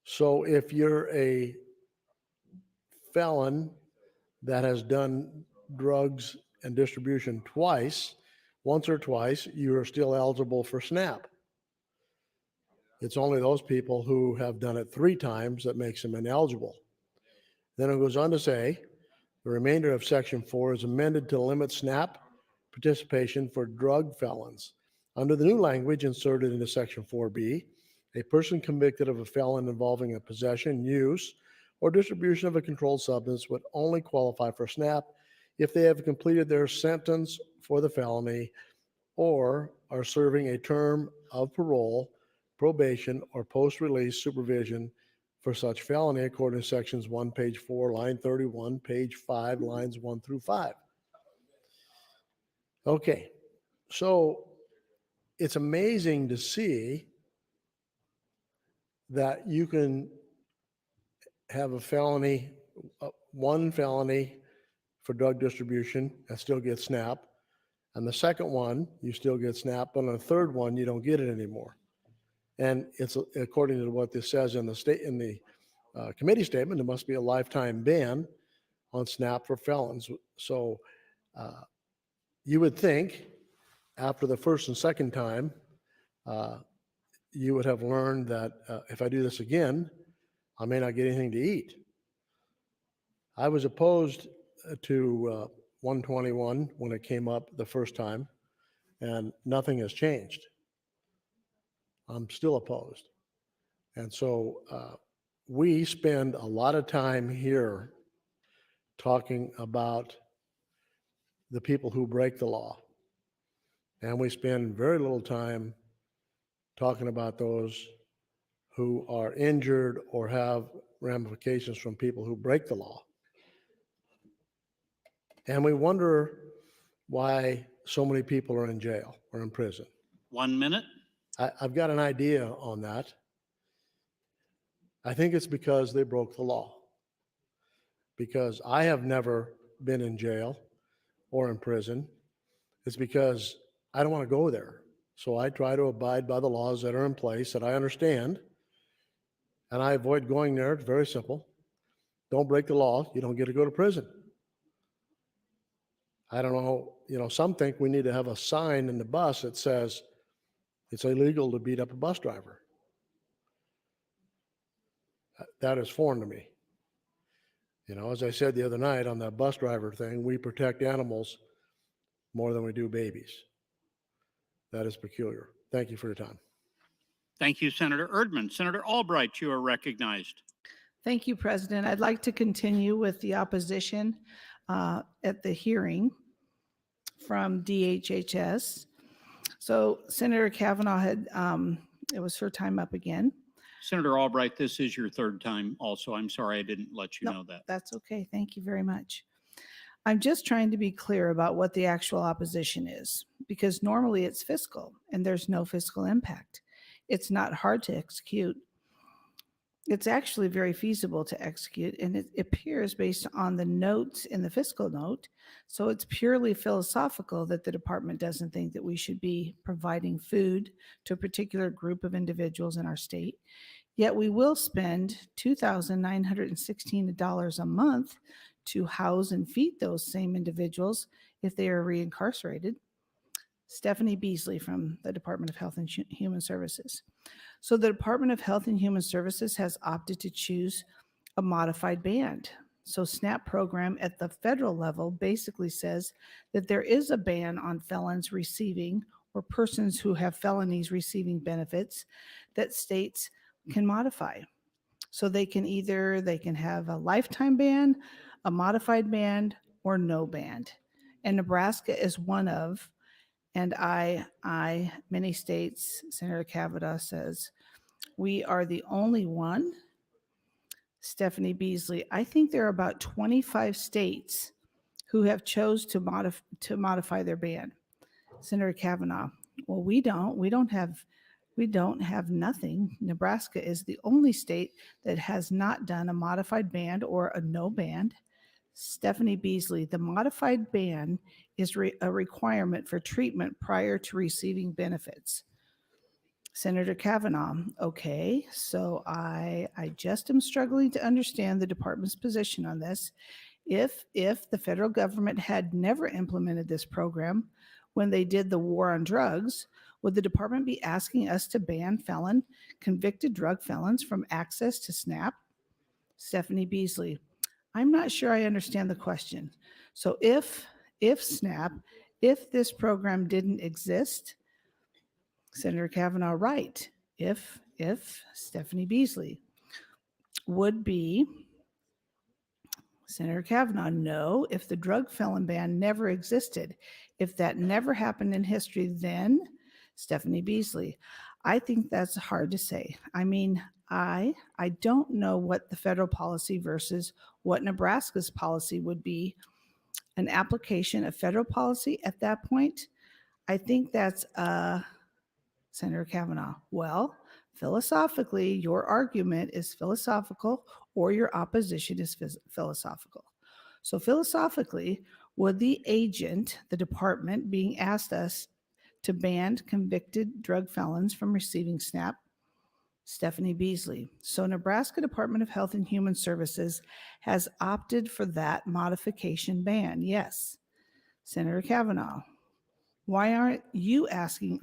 so if you're a felon that has done drugs and distribution once or twice, you are still eligible for SNAP. It's only those people who have done it 3 times that makes them ineligible. Then it goes on to say, the remainder of Section 4 is amended to limit SNAP participation for drug felons. Under the new language inserted into Section 4B, a person convicted of a felon involving a possession, use, or distribution of a controlled substance would only qualify for SNAP if they have completed their sentence for the felony or are serving a term of parole, probation, or post-release supervision for such felony according to Sections 1, page 4, line 31, page 5, lines 1 through 5. Okay, so it's amazing to see that you can have a felony, one felony for drug distribution and still get SNAP. And the second one, you still get SNAP, but on the third one, you don't get it anymore. And it's according to what this says in the committee statement, there must be a lifetime ban on SNAP for felons. So you would think after the first and second time, you would have learned that if I do this again, I may not get anything to eat. I was opposed to 121 when it came up the first time, and nothing has changed. I'm still opposed. And so we spend a lot of time here talking about the people who break the law. And we spend very little time talking about those who are injured or have ramifications from people who break the law. And we wonder why so many people are in jail or in prison. 1 minute. I've got an idea on that. I think it's because they broke the law. Because I have never been in jail or in prison. It's because I don't want to go there. So I try to abide by the laws that are in place that I understand. And I avoid going there. It's very simple. Don't break the law. You don't get to go to prison. I don't know, some think we need to have a sign in the bus that says it's illegal to beat up a bus driver. That is foreign to me. As I said the other night on that bus driver thing, we protect animals more than we do babies. That is peculiar. Thank you for your time. Thank you, Senator Erdman. Senator Albright, you are recognized. Thank you, President. I'd like to continue with the opposition at the hearing from DHHS. So Senator Kavanaugh had, it was her time up again. Senator Albright, this is your third time also. I'm sorry I didn't let you know that. That's okay. Thank you very much. I'm just trying to be clear about what the actual opposition is, because normally it's fiscal and there's no fiscal impact. It's not hard to execute. It's actually very feasible to execute, and it appears based on the notes in the fiscal note. So it's purely philosophical that the department doesn't think that we should be providing food to a particular group of individuals in our state. Yet we will spend $2,916 a month to house and feed those same individuals if they are reincarcerated. Stephanie Beasley from the Department of Health and Human Services. So the Department of Health and Human Services has opted to choose a modified band. So SNAP program at the federal level basically says that there is a ban on felons receiving or persons who have felonies receiving benefits that states can modify. So they can have a lifetime ban, a modified band, or no band. And Nebraska is one of, and many states, Senator Kavanaugh says, we are the only one. Stephanie Beasley, I think there are about 25 states who have chose to modify their ban. Senator Kavanaugh, well, we don't have nothing. Nebraska is the only state that has not done a modified band or a no band. Stephanie Beasley, the modified ban is a requirement for treatment prior to receiving benefits. Senator Kavanaugh, okay, so I just am struggling to understand the department's position on this. If the federal government had never implemented this program when they did the war on drugs, would the department be asking us to ban convicted drug felons from access to SNAP? Stephanie Beasley, I'm not sure I understand the question. So if this program didn't exist, Senator Kavanaugh, right, if Stephanie Beasley would be, Senator Kavanaugh, no, if the drug felon ban never existed, if that never happened in history, then Stephanie Beasley, I think that's hard to say. I mean, I don't know what the federal policy versus what Nebraska's policy would be. An application of federal policy at that point, I think that's Senator Kavanaugh. Well, philosophically, your argument is philosophical or your opposition is philosophical. So philosophically, would the agent, the department, being asked us to ban convicted drug felons from receiving SNAP, Stephanie Beasley. So Nebraska Department of Health and Human Services has opted for that modification ban. Yes. Senator Kavanaugh, why aren't you asking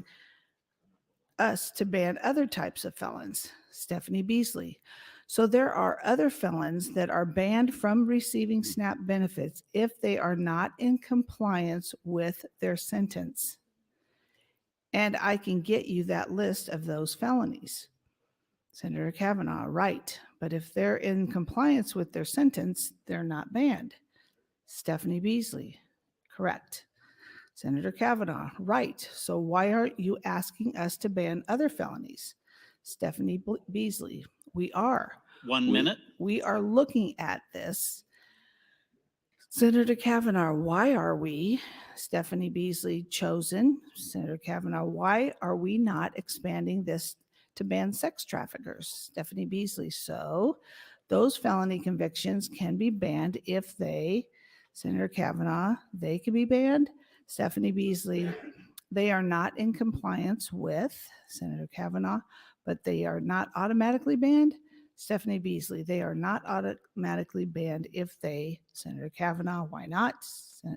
us to ban other types of felons? Stephanie Beasley. So there are other felons that are banned from receiving SNAP benefits if they are not in compliance with their sentence. And I can get you that list of those felonies. Senator Kavanaugh, right. But if they're in compliance with their sentence, they're not banned. Stephanie Beasley, correct. Senator Kavanaugh, right. So why aren't you asking us to ban other felonies? Stephanie Beasley, we are. 1 minute. We are looking at this. Senator Kavanaugh, why are we? Stephanie Beasley, chosen. Senator Kavanaugh, why are we not expanding this to ban sex traffickers? Stephanie Beasley, so those felony convictions can be banned if they, Senator Kavanaugh, they can be banned. Stephanie Beasley, they are not in compliance with, Senator Kavanaugh, but they are not automatically banned. Stephanie Beasley, they are not automatically banned if they, Senator Kavanaugh, why not?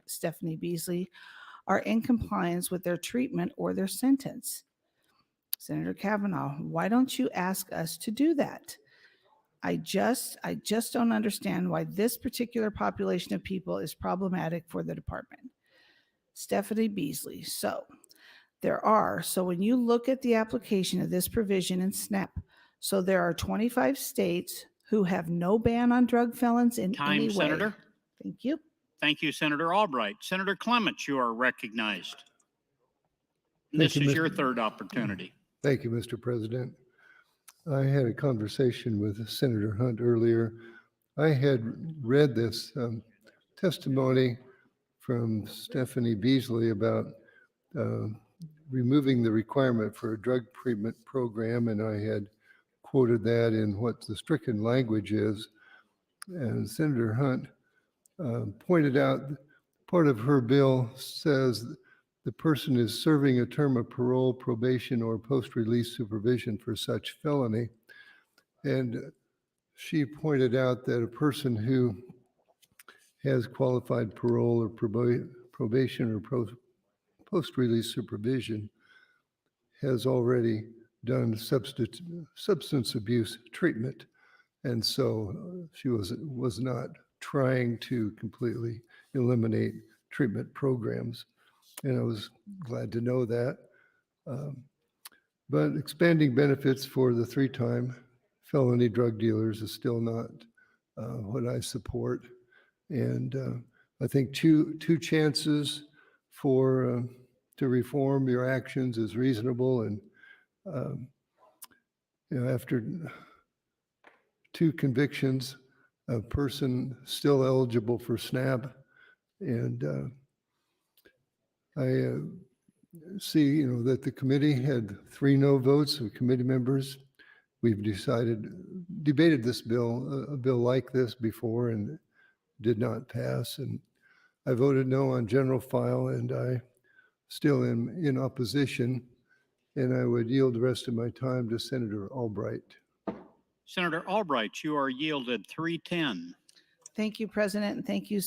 Stephanie Beasley, are in compliance with their treatment or their sentence. Senator Kavanaugh, why don't you ask us to do that? I just don't understand why this particular population of people is problematic for the department. Stephanie Beasley, so when you look at the application of this provision in SNAP, so there are 25 states who have no ban on drug felons in any way. Time, Senator. Thank you. Thank you, Senator Albright. Senator Clements, you are recognized. Thank This you, is your Mr. third opportunity. Thank you, Mr. President. I had a conversation with Senator Hunt earlier. I had read this testimony from Stephanie Beasley about removing the requirement for a drug treatment program, and I had quoted that in what the stricken language is. And Senator Hunt pointed out part of her bill says the person is serving a term of parole, probation, or post-release supervision for such felony. And she pointed out that a person who has qualified parole or probation or post-release supervision has already done substance abuse treatment. And so she was not trying to completely eliminate treatment programs. And I was glad to know that. But expanding benefits for the 3-time felony drug dealers is still not what I support. And I think two chances to reform your actions is reasonable. And after 2 convictions, a person still eligible for SNAP, and I see, that the committee had 3 no votes of committee members. We've debated this bill, a bill like this before, and did not pass. And I voted no on general file, and I still am in opposition. And I would yield the rest of my time to Senator Albright. Senator Albright, you are yielded 3:10. Thank you, President, and thank you,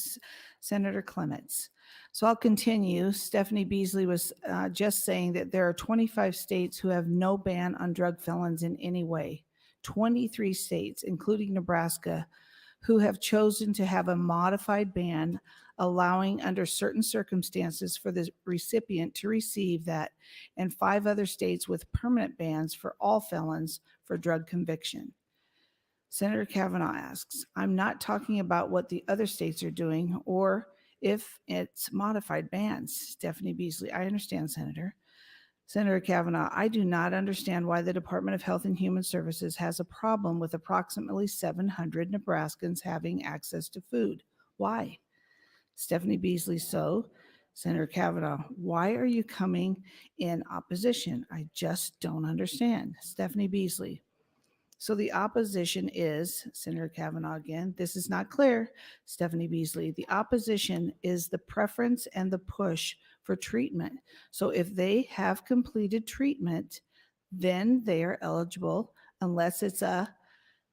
Senator Clements. So I'll continue. Stephanie Beasley was just saying that there are 25 states who have no ban on drug felons in any way. 23 states, including Nebraska, who have chosen to have a modified ban, allowing under certain circumstances for the recipient to receive that, and 5 other states with permanent bans for all felons for drug conviction. Senator Kavanaugh asks, I'm not talking about what the other states are doing or if it's modified bans. Stephanie Beasley, I understand, Senator. Senator Kavanaugh, I do not understand why the Department of Health and Human Services has a problem with approximately 700 Nebraskans having access to food. Why? Stephanie Beasley, so. Senator Kavanaugh, why are you coming in opposition? I just don't understand. Stephanie Beasley, so the opposition is, Senator Kavanaugh again, this is not clear. Stephanie Beasley, the opposition is the preference and the push for treatment. So if they have completed treatment, then they are eligible unless it's a,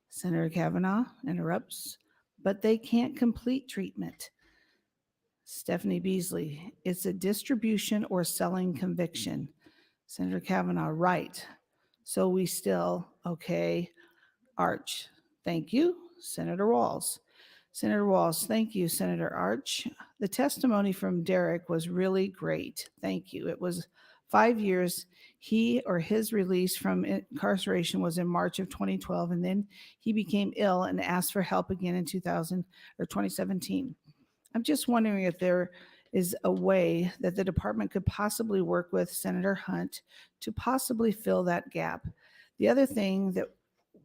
Senator Kavanaugh interrupts, but they can't complete treatment. Stephanie Beasley, it's a distribution or selling conviction. Senator Kavanaugh, right. So we still, okay. Arch, thank you. Senator Walls. Senator Walls, thank you, Senator Arch. The testimony from Derek was really great. Thank you. It was 5 years. He or his release from incarceration was in March of 2012, and then he became ill and asked for help again in 2017. I'm just wondering if there is a way that the department could possibly work with Senator Hunt to possibly fill that gap. The other thing that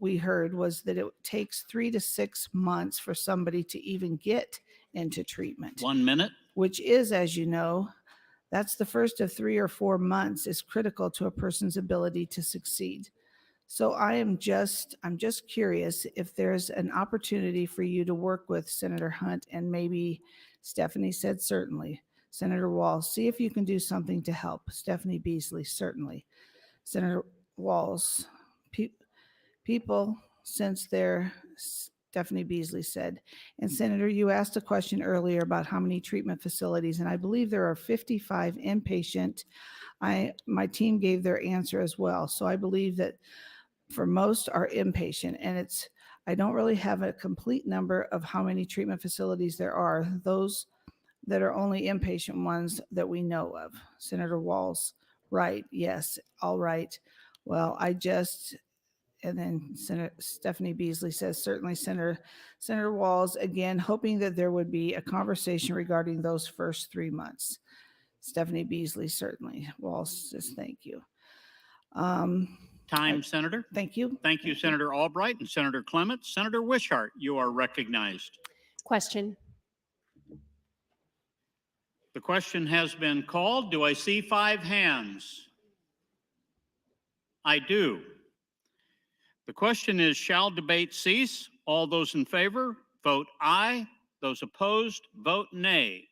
we heard was that it takes 3 to 6 months for somebody to even get into treatment. 1 minute. Which is, as you know, that's the first of 3 or 4 months is critical to a person's ability to succeed. So I'm just curious if there's an opportunity for you to work with Senator Hunt, and maybe Stephanie said certainly. Senator Walls, see if you can do something to help. Stephanie Beasley, certainly. Senator Walls, people, since they're, Stephanie Beasley said. And Senator, you asked a question earlier about how many treatment facilities, and I believe there are 55 inpatient. My team gave their answer as well. So I believe that for most are inpatient, and I don't really have a complete number of how many treatment facilities there are. Those that are only inpatient ones that we know of. Senator Walls, right, yes, all right. Well, and then Senator Stephanie Beasley says, certainly Senator Walls, again, hoping that there would be a conversation regarding those first 3 months. Stephanie Beasley, certainly. Walls says, thank you. Time, Senator. Thank you. Thank you, Senator Albright and Senator Clements. Senator Wishart, you are recognized. Question. The question has been called. Do I see 5 hands? I do. The question is, shall debate cease? All those in favor, vote aye. Those opposed, vote nay.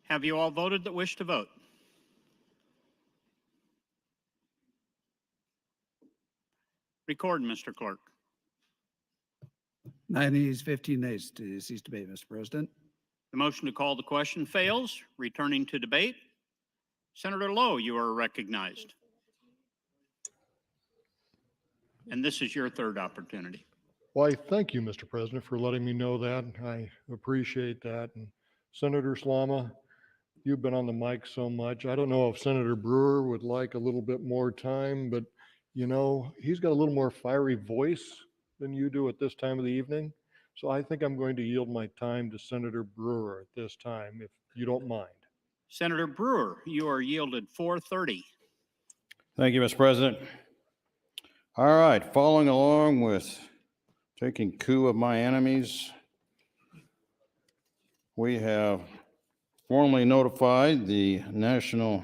Have you all voted that wish to vote? Record, Mr. Clerk. 9 ayes, 15 nays to cease debate, Mr. President. The motion to call the question fails. Returning to debate. Senator Lowe, you are recognized. And this is your third opportunity. Why, thank you, Mr. President, for letting me know that. I appreciate that. And Senator Slama, you've been on the mic so much. I don't know if Senator Brewer would like a little bit more time, but you know, he's got a little more fiery voice than you do at this time of the evening. So I think I'm going to yield my time to Senator Brewer at this time, if you don't mind. Senator Brewer, you are yielded 4:30. Thank you, Mr. President. All right, following along with taking coup of my enemies, we have formally notified the National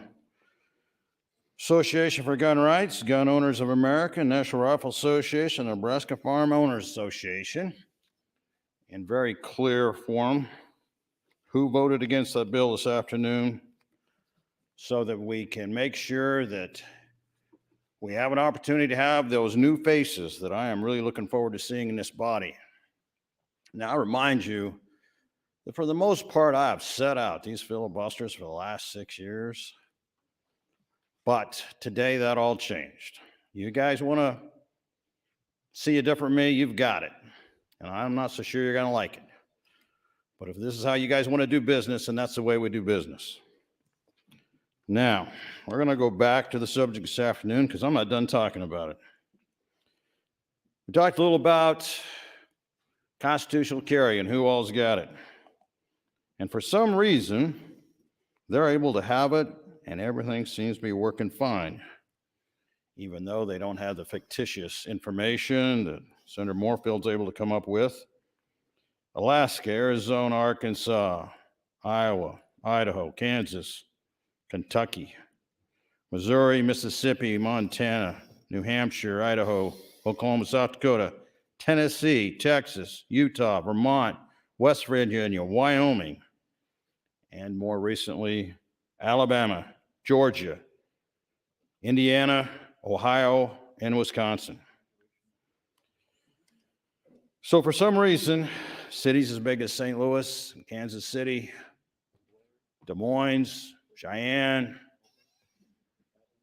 Association for Gun Rights, Gun Owners of America, National Rifle Association, Nebraska Farm Owners Association, in very clear form, who voted against that bill this afternoon, so that we can make sure that we have an opportunity to have those new faces that I am really looking forward to seeing in this body. Now, I remind you that for the most part, I have set out these filibusters for the last 6 years. But today that all changed. You guys want to see a different me, you've got it. And I'm not so sure you're going to like it. But if this is how you guys want to do business, then that's the way we do business. Now, we're going to go back to the subject this afternoon because I'm not done talking about it. We talked a little about constitutional carry and who all's got it. And for some reason, they're able to have it and everything seems to be working fine, even though they don't have the fictitious information that Senator Moorfield's able to come up with. Alaska, Arizona, Arkansas, Iowa, Idaho, Kansas, Kentucky, Missouri, Mississippi, Montana, New Hampshire, Idaho, Oklahoma, South Dakota, Tennessee, Texas, Utah, Vermont, West Virginia, Wyoming, and more recently, Alabama, Georgia, Indiana, Ohio, and Wisconsin. So for some reason, cities as big as St. Louis, Kansas City, Des Moines, Cheyenne,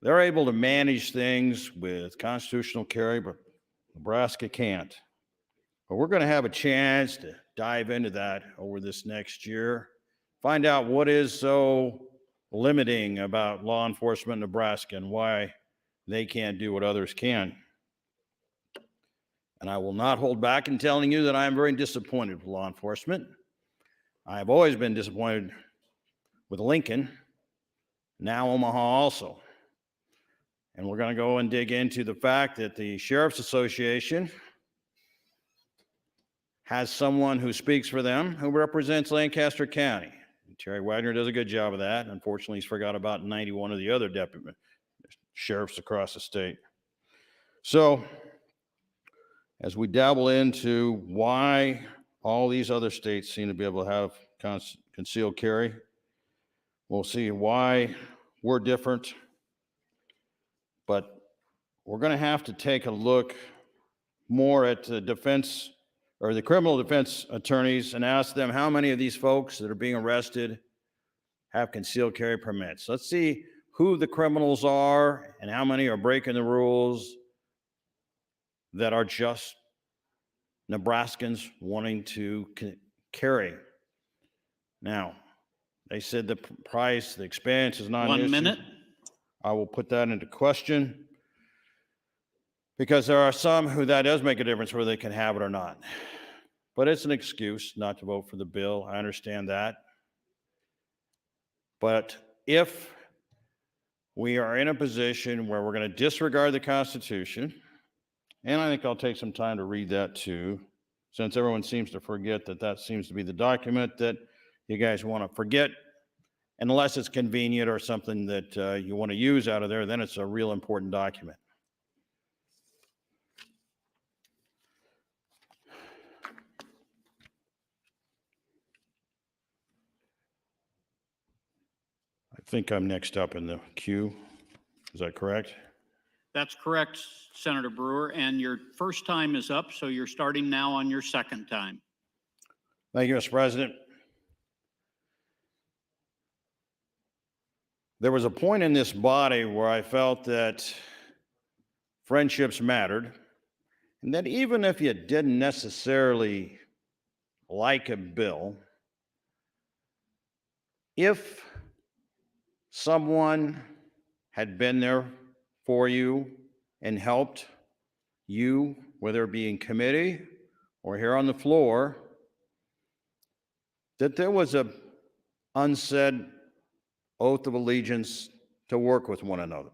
they're able to manage things with constitutional carry, but Nebraska can't. But we're going to have a chance to dive into that over this next year, find out what is so limiting about law enforcement in Nebraska and why they can't do what others can. And I will not hold back in telling you that I am very disappointed with law enforcement. I have always been disappointed with Lincoln, now Omaha also. And we're going to go and dig into the fact that the Sheriff's Association has someone who speaks for them who represents Lancaster County. Terry Wagner does a good job of that. Unfortunately, he's forgot about 91 of the other deputy sheriffs across the state. So, as we dabble into why all these other states seem to be able to have concealed carry, we'll see why we're different. But we're going to have to take a look more at the defense or the criminal defense attorneys and ask them how many of these folks that are being arrested have concealed carry permits. Let's see who the criminals are and how many are breaking the rules that are just Nebraskans wanting to carry. Now, they said the price, the expense is not an issue. 1 minute. I will put that into question because there are some who that does make a difference whether they can have it or not. But it's an excuse not to vote for the bill. I understand that. But if we are in a position where we're going to disregard the Constitution, and I think I'll take some time to read that too, since everyone seems to forget that that seems to be the document that you guys want to forget. Unless it's convenient or something that you want to use out of there, then it's a real important document. I think I'm next up in the queue. Is that correct? That's correct, Senator Brewer. And your first time is up, so you're starting now on your second time. Thank you, Mr. President. There was a point in this body where I felt that friendships mattered, and that even if you didn't necessarily like a bill, if someone had been there for you and helped you, whether it be in committee or here on the floor, that there was a unsaid oath of allegiance to work with one another.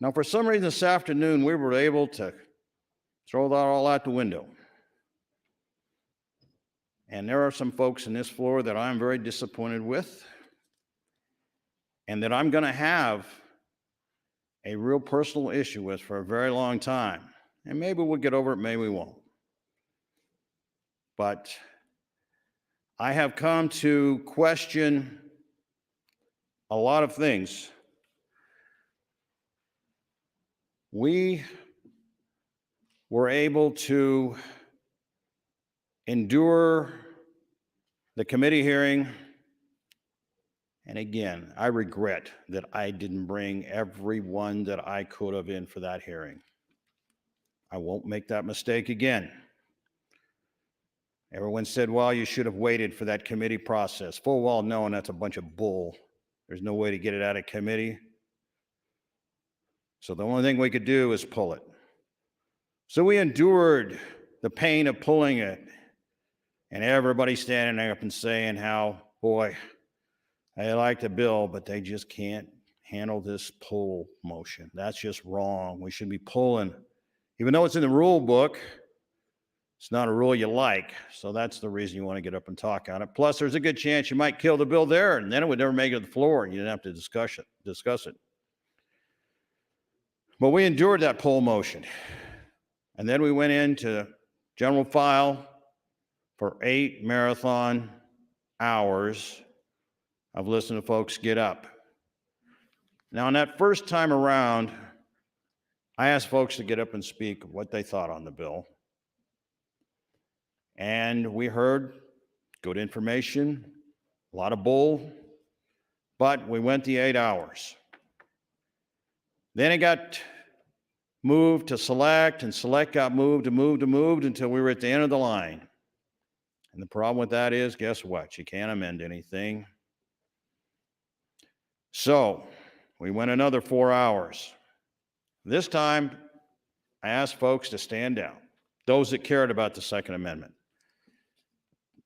Now, for some reason this afternoon, we were able to throw that all out the window. And there are some folks in this floor that I'm very disappointed with, and that I'm going to have a real personal issue with for a very long time. And maybe we'll get over it, maybe we won't. But I have come to question a lot of things. We were able to endure the committee hearing. And again, I regret that I didn't bring everyone that I could have in for that hearing. I won't make that mistake again. Everyone said, well, you should have waited for that committee process. Full well knowing that's a bunch of bull. There's no way to get it out of committee. So the only thing we could do is pull it. So we endured the pain of pulling it. And everybody standing up and saying how, boy, I like the bill, but they just can't handle this pull motion. That's just wrong. We should be pulling. Even though it's in the rule book, It's not a rule you like, so that's the reason you want to get up and talk on it. Plus, there's a good chance you might kill the bill there, and then it would never make it to the floor, and you didn't have to discuss it. But we endured that poll motion. And then we went into general file for 8 marathon hours of listening to folks get up. Now, on that first time around, I asked folks to get up and speak what they thought on the bill. And we heard good information, a lot of bull, but we went the 8 hours. Then it got moved to select, and select got moved until we were at the end of the line. And the problem with that is, guess what? You can't amend anything. So we went another 4 hours. This time, I asked folks to stand down, those that cared about the Second Amendment.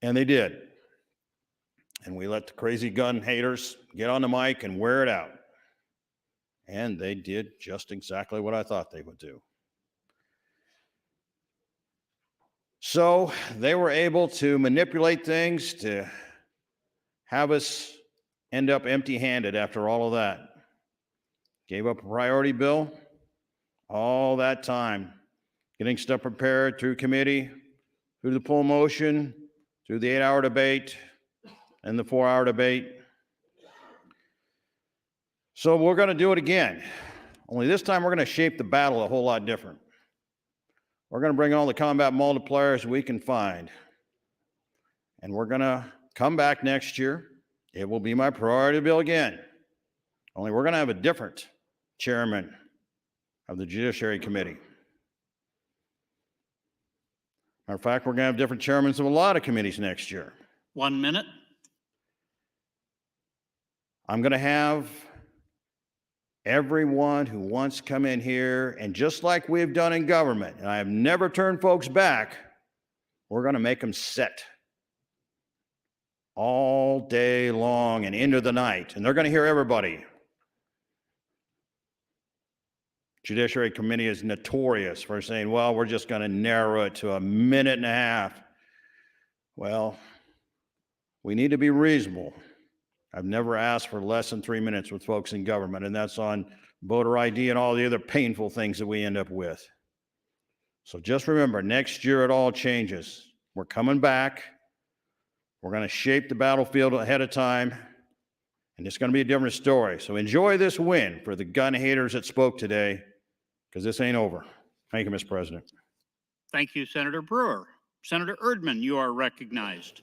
And they did. And we let the crazy gun haters get on the mic and wear it out. And they did just exactly what I thought they would do. So they were able to manipulate things to have us end up empty-handed after all of that. Gave up a priority bill, all that time, getting stuff prepared through committee, through the poll motion, through the 8-hour debate, and the 4-hour debate. So we're going to do it again. Only this time we're going to shape the battle a whole lot different. We're going to bring all the combat multipliers we can find. And we're going to come back next year. It will be my priority bill again. Only we're going to have a different chairman of the Judiciary Committee. Matter of fact, we're going to have different chairmen of a lot of committees next year. 1 minute. I'm going to have everyone who wants to come in here, and just like we've done in government, and I have never turned folks back, we're going to make them sit all day long and into the night, and they're going to hear everybody. Judiciary Committee is notorious for saying, well, we're just going to narrow it to a minute and a half. Well, we need to be reasonable. I've never asked for less than 3 minutes with folks in government, and that's on voter ID and all the other painful things that we end up with. So just remember, next year it all changes. We're coming back. We're going to shape the battlefield ahead of time, and it's going to be a different story. So enjoy this win for the gun haters that spoke today, because this ain't over. Thank you, Mr. President. Thank you, Senator Brewer. Senator Erdman, you are recognized.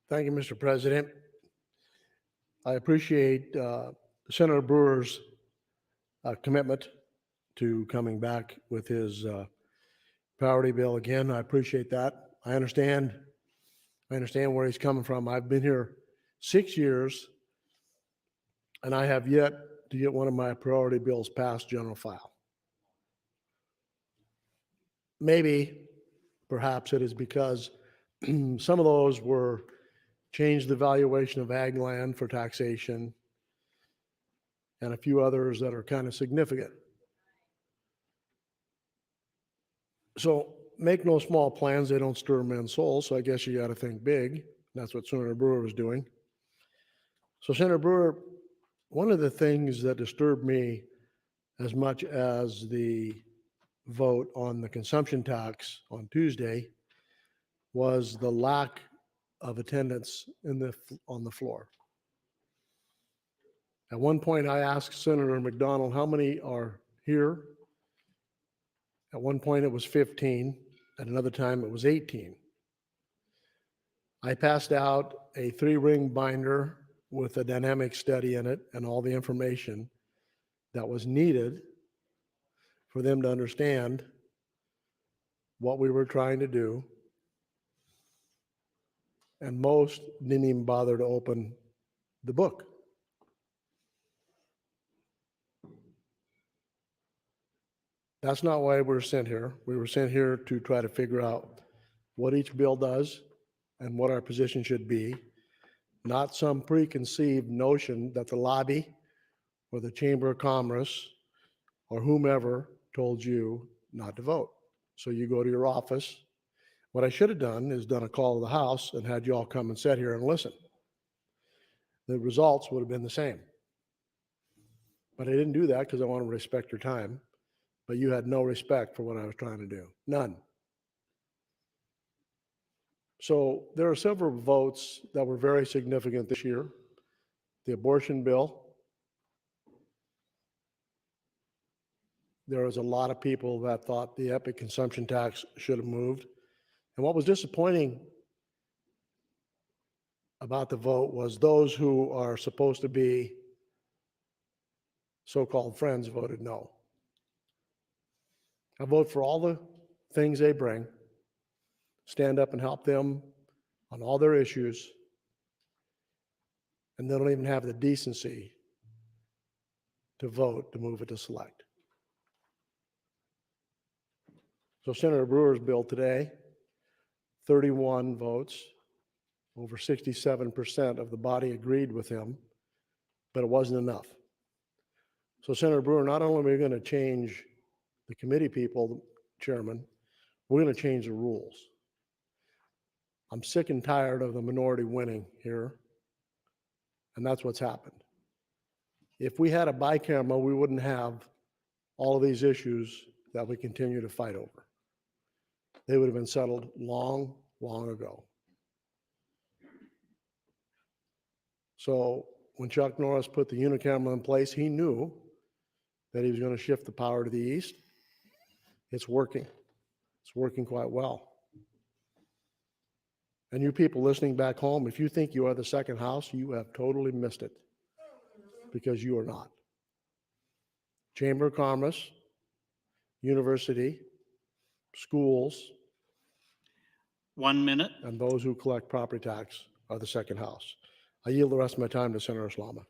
Thank you, Mr. President. I appreciate Senator Brewer's commitment to coming back with his priority bill again. I appreciate that. I understand where he's coming from. I've been here 6 years, and I have yet to get one of my priority bills past general file. Perhaps it is because some of those were changed the valuation of ag land for taxation, and a few others that are kind of significant. So make no small plans, they don't stir men's souls, so I guess you got to think big. That's what Senator Brewer was doing. So Senator Brewer, one of the things that disturbed me as much as the vote on the consumption tax on Tuesday was the lack of attendance on the floor. At one point, I asked Senator McDonald, how many are here? At one point, it was 15. At another time, it was 18. I passed out a 3-ring binder with a dynamic study in it and all the information that was needed for them to understand what we were trying to do. And most didn't even bother to open the book. That's not why we were sent here. We were sent here to try to figure out what each bill does and what our position should be, not some preconceived notion that the lobby or the Chamber of Commerce or whomever told you not to vote. So you go to your office. What I should have done is done a call to the House and had you all come and sit here and listen. The results would have been the same. But I didn't do that because I want to respect your time. But you had no respect for what I was trying to do. None. So there are several votes that were very significant this year. The abortion bill. There was a lot of people that thought the epic consumption tax should have moved. And what was disappointing about the vote was those who are supposed to be so-called friends voted no. I vote for all the things they bring, stand up and help them on all their issues, and they don't even have the decency to vote to move it to select. So Senator Brewer's bill today, 31 votes, over 67% of the body agreed with him, but it wasn't enough. So Senator Brewer, not only are we going to change the committee people, Chairman, we're going to change the rules. I'm sick and tired of the minority winning here, and that's what's happened. If we had a bicameral, we wouldn't have all of these issues that we continue to fight over. They would have been settled long, long ago. So when Chuck Norris put the unicameral in place, he knew that he was going to shift the power to the east. It's working. It's working quite well. And you people listening back home, if you think you are the second house, you have totally missed it, because you are not. Chamber of Commerce, university, schools, 1 minute. and those who collect property tax are the second house. I yield the rest of my time to Senator Slama.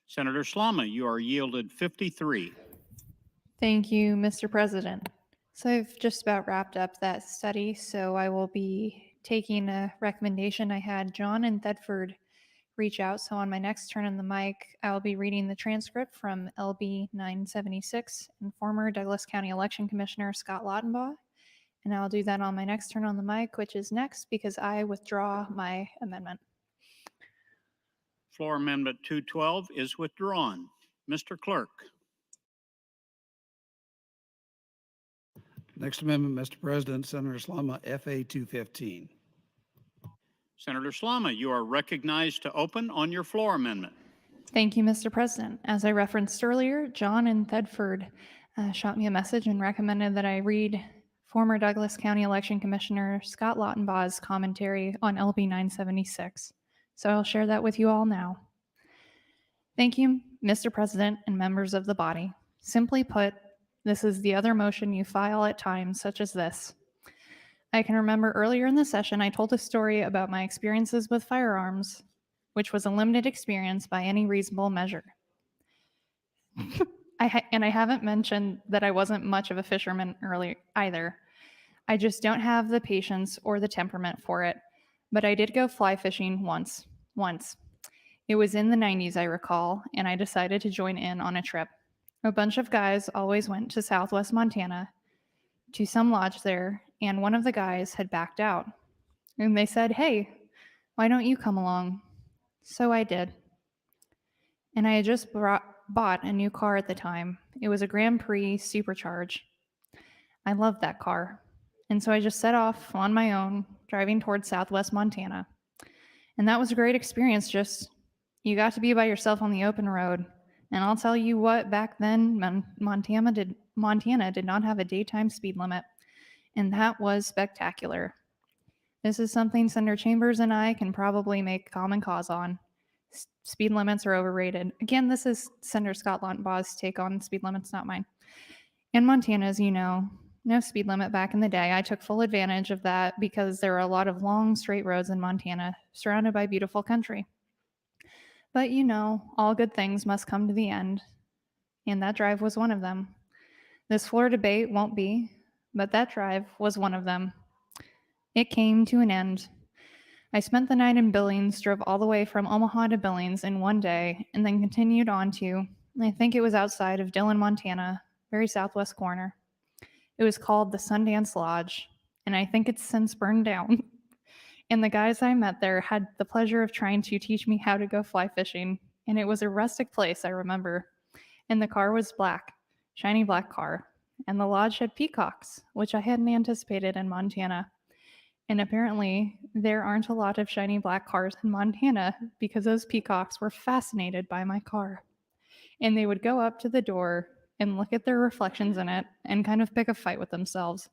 Senator Slama, you are yielded 53. Thank you, Mr. President. So I've just about wrapped up that study, so I will be taking a recommendation. I had John and Thedford reach out, so on my next turn on the mic, I'll be reading the transcript from LB 976 and former Douglas County Election Commissioner Scott Lautenbaugh, and I'll do that on my next turn on the mic, which is next because I withdraw my amendment. Floor Amendment 212 is withdrawn. Mr. Clerk. Next amendment, Mr. President, Senator Slama, FA 215. Senator Slama, you are recognized to open on your floor amendment. Thank you, Mr. President. As I referenced earlier, John and Thedford shot me a message and recommended that I read former Douglas County Election Commissioner Scott Lautenbaugh's commentary on LB 976. So I'll share that with you all now. Thank you, Mr. President and members of the body. Simply put, this is the other motion you file at times such as this. I can remember earlier in the session, I told a story about my experiences with firearms, which was a limited experience by any reasonable measure. And I haven't mentioned that I wasn't much of a fisherman earlier either. I just don't have the patience or the temperament for it. But I did go fly fishing once. It was in the 90s, I recall, and I decided to join in on a trip. A bunch of guys always went to Southwest Montana, to some lodge there, and one of the guys had backed out. And they said, "Hey, why don't you come along?" So I did. And I had just bought a new car at the time. It was a Grand Prix Supercharge. I loved that car. And so I just set off on my own, driving towards Southwest Montana. And that was a great experience. Just, you got to be by yourself on the open road. And I'll tell you what, back then, Montana did not have a daytime speed limit. And that was spectacular. This is something Senator Chambers and I can probably make common cause on. Speed limits are overrated. Again, this is Senator Scott Lautenbaugh's take on speed limits, not mine. In Montana, as you know, no speed limit back in the day. I took full advantage of that because there are a lot of long, straight roads in Montana, surrounded by beautiful country. But you know, all good things must come to the end, and that drive was one of them. This floor debate won't be, but that drive was one of them. It came to an end. I spent the night in Billings, drove all the way from Omaha to Billings in one day, and then continued on to, I think it was outside of Dillon, Montana, very southwest corner. It was called the Sundance Lodge, and I think it's since burned down. And the guys I met there had the pleasure of trying to teach me how to go fly fishing, and it was a rustic place, I remember. And the car was black, shiny black car, and the lodge had peacocks, which I hadn't anticipated in Montana. And apparently, there aren't a lot of shiny black cars in Montana because those peacocks were fascinated by my car. And they would go up to the door and look at their reflections in it and kind of pick a fight with themselves.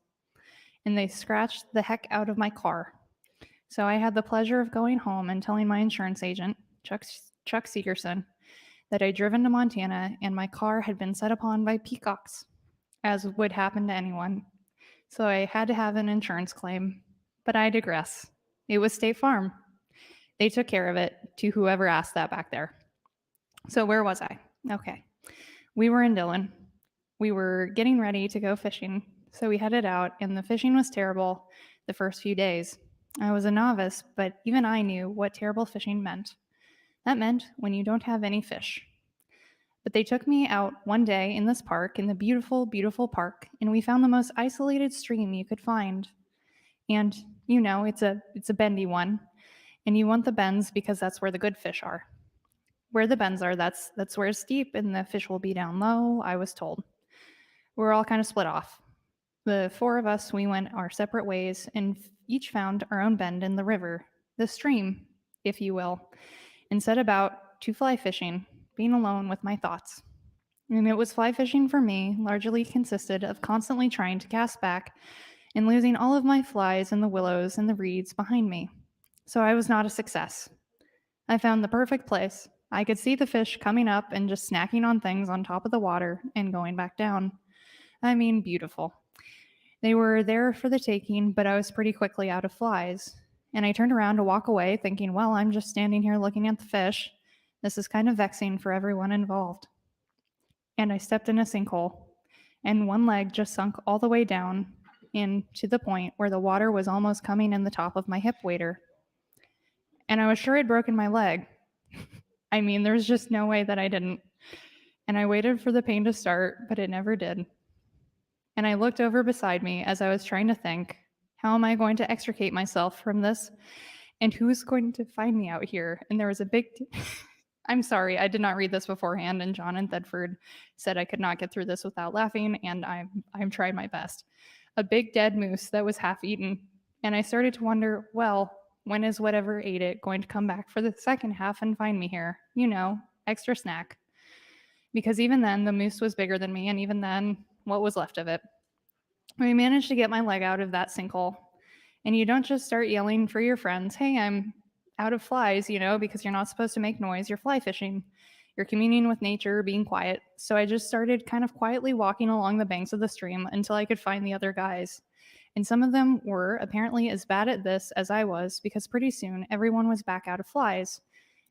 And they scratched the heck out of my car. So I had the pleasure of going home and telling my insurance agent, Chuck Segerson, that I'd driven to Montana and my car had been set upon by peacocks, as would happen to anyone. So I had to have an insurance claim, but I digress. It was State Farm. They took care of it, to whoever asked that back there. So where was I? Okay. We were in Dillon. We were getting ready to go fishing, so we headed out, and the fishing was terrible the first few days. I was a novice, but even I knew what terrible fishing meant. That meant when you don't have any fish. But they took me out one day in this park, in the beautiful, beautiful park, and we found the most isolated stream you could find. And, you know, it's a bendy one, and you want the bends because that's where the good fish are. Where the bends are, that's where it's deep, and the fish will be down low, I was told. We're all kind of split off. The four of us, we went our separate ways and each found our own bend in the river, the stream, if you will, and set about to fly fishing, being alone with my thoughts. And it was fly fishing for me largely consisted of constantly trying to cast back and losing all of my flies in the willows and the reeds behind me. So I was not a success. I found the perfect place. I could see the fish coming up and just snacking on things on top of the water and going back down. I mean, beautiful. They were there for the taking, but I was pretty quickly out of flies. And I turned around to walk away thinking, well, I'm just standing here looking at the fish. This is kind of vexing for everyone involved. And I stepped in a sinkhole, and one leg just sunk all the way down in to the point where the water was almost coming in the top of my hip waiter. And I was sure I'd broken my leg. I mean, there's just no way that I didn't. And I waited for the pain to start, but it never did. And I looked over beside me as I was trying to think, how am I going to extricate myself from this? And who's going to find me out here? And there was a big, I'm sorry, I did not read this beforehand, and John and Thedford said I could not get through this without laughing, and I'm trying my best. A big dead moose that was half eaten. And I started to wonder, well, when is whatever ate it going to come back for the second half and find me here? You know, extra snack. Because even then, the moose was bigger than me, and even then, what was left of it. We managed to get my leg out of that sinkhole. And you don't just start yelling for your friends, hey, I'm out of flies, you know, because you're not supposed to make noise. You're fly fishing. You're communing with nature, being quiet. So I just started kind of quietly walking along the banks of the stream until I could find the other guys. And some of them were apparently as bad at this as I was, because pretty soon everyone was back out of flies.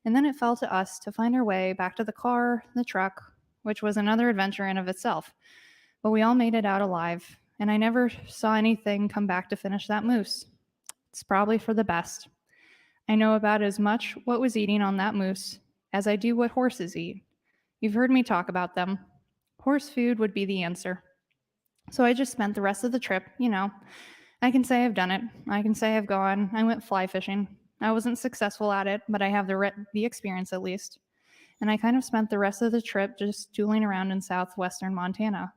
And then it fell to us to find our way back to the car, the truck, which was another adventure in of itself. But we all made it out alive, and I never saw anything come back to finish that moose. It's probably for the best. I know about as much what was eating on that moose as I do what horses eat. You've heard me talk about them. Horse food would be the answer. So I just spent the rest of the trip, you know. I can say I've done it. I can say I've gone. I went fly fishing. I wasn't successful at it, but I have the experience at least. And I kind of spent the rest of the trip just tooling around in southwestern Montana.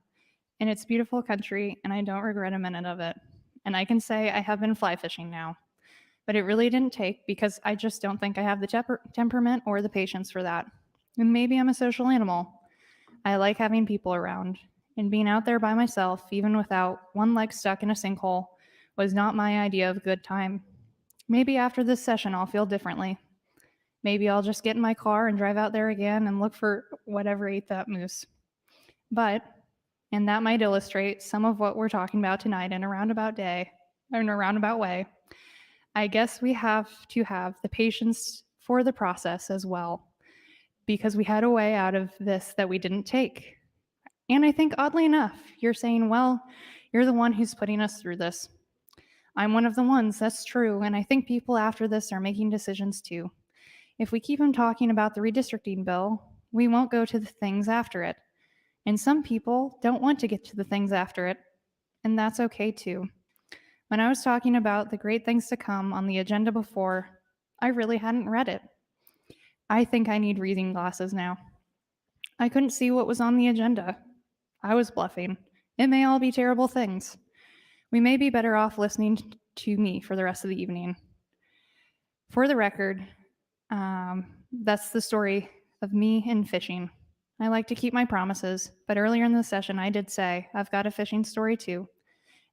And it's beautiful country, and I don't regret a minute of it. And I can say I have been fly fishing now. But it really didn't take, because I just don't think I have the temperament or the patience for that. And maybe I'm a social animal. I like having people around. And being out there by myself, even without one leg stuck in a sinkhole, was not my idea of a good time. Maybe after this session I'll feel differently. Maybe I'll just get in my car and drive out there again and look for whatever ate that moose. But, and that might illustrate some of what we're talking about tonight in a roundabout way, I guess we have to have the patience for the process as well, because we had a way out of this that we didn't take. And I think oddly enough, you're saying, well, you're the one who's putting us through this. I'm one of the ones, that's true, and I think people after this are making decisions too. If we keep on talking about the redistricting bill, we won't go to the things after it. And some people don't want to get to the things after it. and that's okay too. When I was talking about the great things to come on the agenda before, I really hadn't read it. I think I need reading glasses now. I couldn't see what was on the agenda. I was bluffing. It may all be terrible things. We may be better off listening to me for the rest of the evening. For the record, that's the story of me and fishing. I like to keep my promises, but earlier in the session I did say I've got a fishing story too.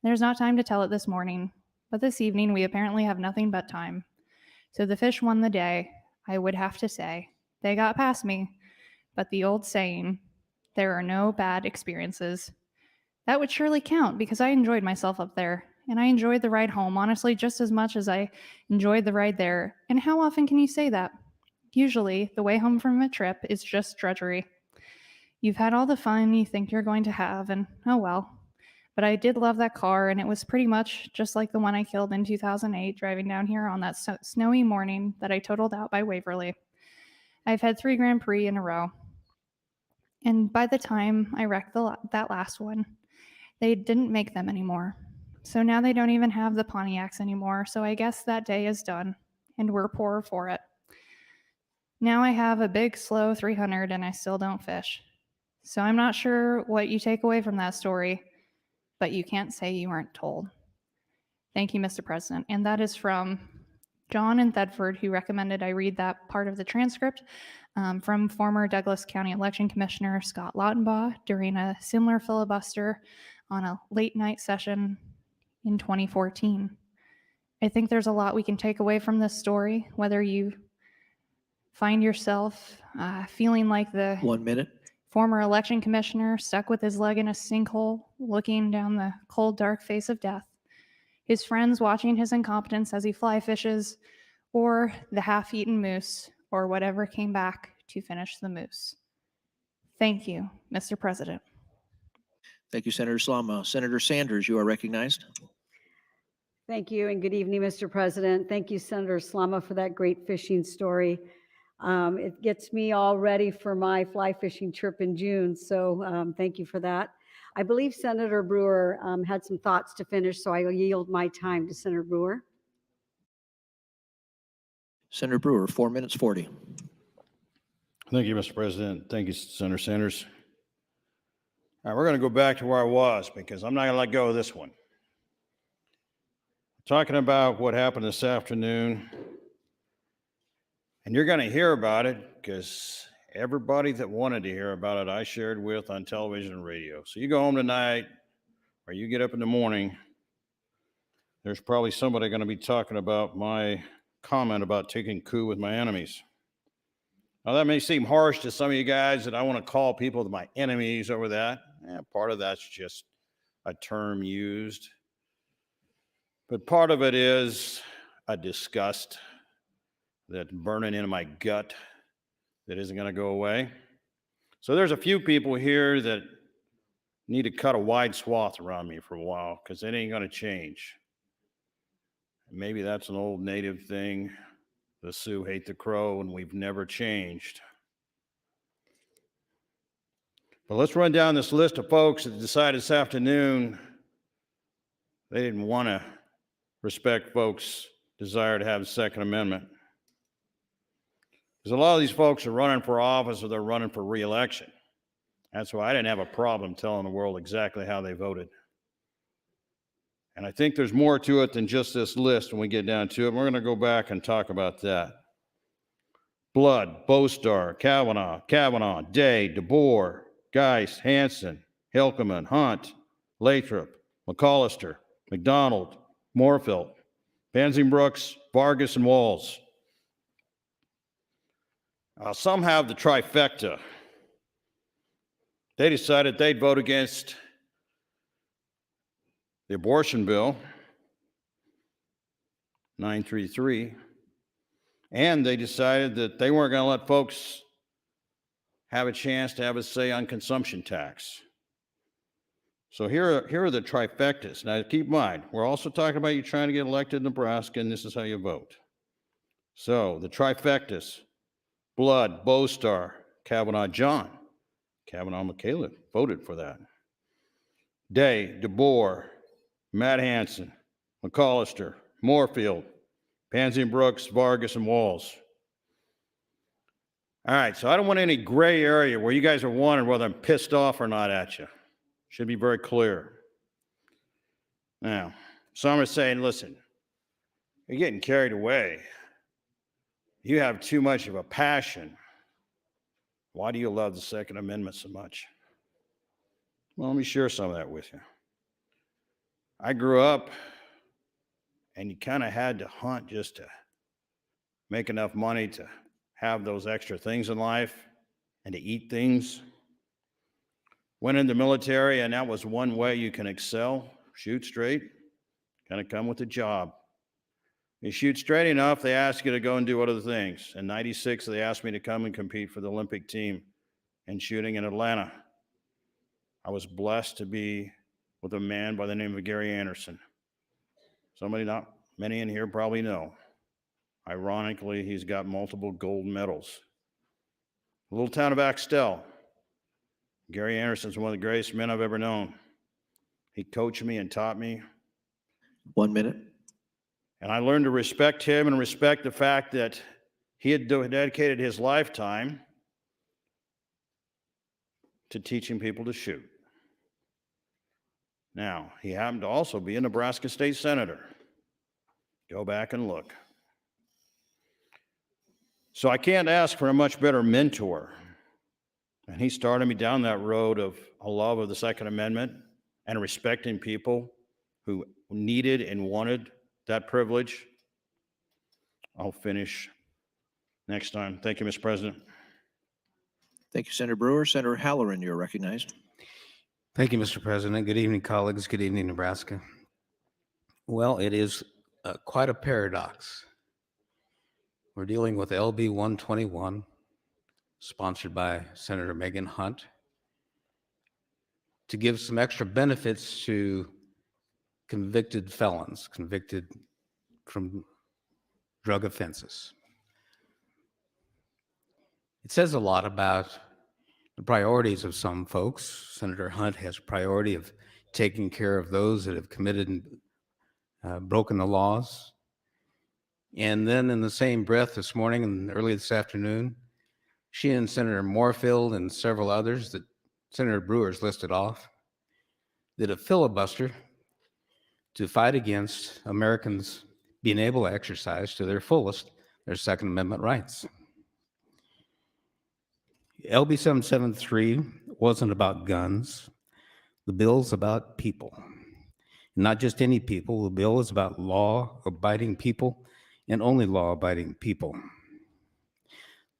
There's not time to tell it this morning, but this evening we apparently have nothing but time. So the fish won the day, I would have to say. They got past me, but the old saying, there are no bad experiences, that would surely count because I enjoyed myself up there, and I enjoyed the ride home, honestly, just as much as I enjoyed the ride there. And how often can you say that? Usually, the way home from a trip is just drudgery. You've had all the fun you think you're going to have, and oh well. But I did love that car, and it was pretty much just like the one I killed in 2008 driving down here on that snowy morning that I totaled out by Waverly. I've had 3 Grand Prix in a row. And by the time I wrecked that last one, they didn't make them anymore. So now they don't even have the Pontiacs anymore, so I guess that day is done, and we're poorer for it. Now I have a big, slow 300, and I still don't fish. So I'm not sure what you take away from that story, but you can't say you weren't told. Thank you, Mr. President. And that is from John in Thedford, who recommended I read that part of the transcript from former Douglas County Election Commissioner Scott Lautenbaugh during a similar filibuster on a late night session in 2014. I think there's a lot we can take away from this story, whether you find yourself feeling like the 1 minute. former election commissioner stuck with his leg in a sinkhole, looking down the cold, dark face of death, his friends watching his incompetence as he fly fishes, or the half-eaten moose, or whatever came back to finish the moose. Thank you, Mr. President. Thank you, Senator Slama. Senator Sanders, you are recognized. Thank you, and good evening, Mr. President. Thank you, Senator Slama, for that great fishing story. It gets me all ready for my fly fishing trip in June, so thank you for that. I believe Senator Brewer had some thoughts to finish, so I will yield my time to Senator Brewer. Senator Brewer, 4 minutes 40. Thank you, Mr. President. Thank you, Senator Sanders. All right, we're going to go back to where I was because I'm not going to let go of this one. Talking about what happened this afternoon, and you're going to hear about it because everybody that wanted to hear about it, I shared with on television and radio. So you go home tonight or you get up in the morning, there's probably somebody going to be talking about my comment about taking coup with my enemies. Now, that may seem harsh to some of you guys that I want to call people my enemies over that. Part of that's just a term used. But part of it is a disgust that's burning into my gut that isn't going to go away. So there's a few people here that need to cut a wide swath around me for a while because it ain't going to change. Maybe that's an old native thing. The Sioux hate the crow, and we've never changed. But let's run down this list of folks that decided this afternoon they didn't want to respect folks' desire to have a Second Amendment. Because a lot of these folks are running for office or they're running for re-election. That's why I didn't have a problem telling the world exactly how they voted. And I think there's more to it than just this list when we get down to it. We're going to go back and talk about that. Blood, Bostar, Kavanaugh, Day, DeBoer, Geis, Hansen, Hilkeman, Hunt, Lathrop, McCollister, McDonald, Moorfield, Banzing-Brooks, Vargas, and Walls. Some have the trifecta. They decided they'd vote against the abortion bill, 933, and they decided that they weren't going to let folks have a chance to have a say on consumption tax. So here are the trifectas. Now keep in mind, we're also talking about you trying to get elected in Nebraska, and this is how you vote. So the trifectas: Blood, Bostar, Kavanaugh, John. Kavanaugh, Michaela voted for that. Day, DeBoer, Matt Hanson, McCollister, Moorfield, Pansy and Brooks, Vargas, and Walls. All right, so I don't want any gray area where you guys are wondering whether I'm pissed off or not at you. Should be very clear. Now, some are saying, listen, you're getting carried away. You have too much of a passion. Why do you love the Second Amendment so much? Well, let me share some of that with you. I grew up, and you kind of had to hunt just to make enough money to have those extra things in life and to eat things. Went in the military, and that was one way you can excel. Shoot straight, kind of come with a job. You shoot straight enough, they ask you to go and do other things. In '96, they asked me to come and compete for the Olympic team in shooting in Atlanta. I was blessed to be with a man by the name of Gary Anderson. Somebody not many in here probably know. Ironically, he's got multiple gold medals. The little town of Axtell. Gary Anderson's one of the greatest men I've ever known. He coached me and taught me. 1 minute. And I learned to respect him and respect the fact that he had dedicated his lifetime to teaching people to shoot. Now, he happened to also be a Nebraska state senator. Go back and look. So I can't ask for a much better mentor. And he started me down that road of a love of the Second Amendment and respecting people who needed and wanted that privilege. I'll finish next time. Thank you, Mr. President. Thank you, Senator Brewer. Senator Halloran, you're recognized. Thank you, Mr. President. Good evening, colleagues. Good evening, Nebraska. Well, it is quite a paradox. We're dealing with LB 121, sponsored by Senator Megan Hunt, to give some extra benefits to convicted felons, convicted from drug offenses. It says a lot about the priorities of some folks. Senator Hunt has a priority of taking care of those that have committed and broken the laws. And then in the same breath this morning and early this afternoon, she and Senator Moorfield and several others that Senator Brewer's listed off did a filibuster to fight against Americans being able to exercise to their fullest their Second Amendment rights. LB 773 wasn't about guns. The bill's about people. Not just any people. The bill is about law-abiding people and only law-abiding people.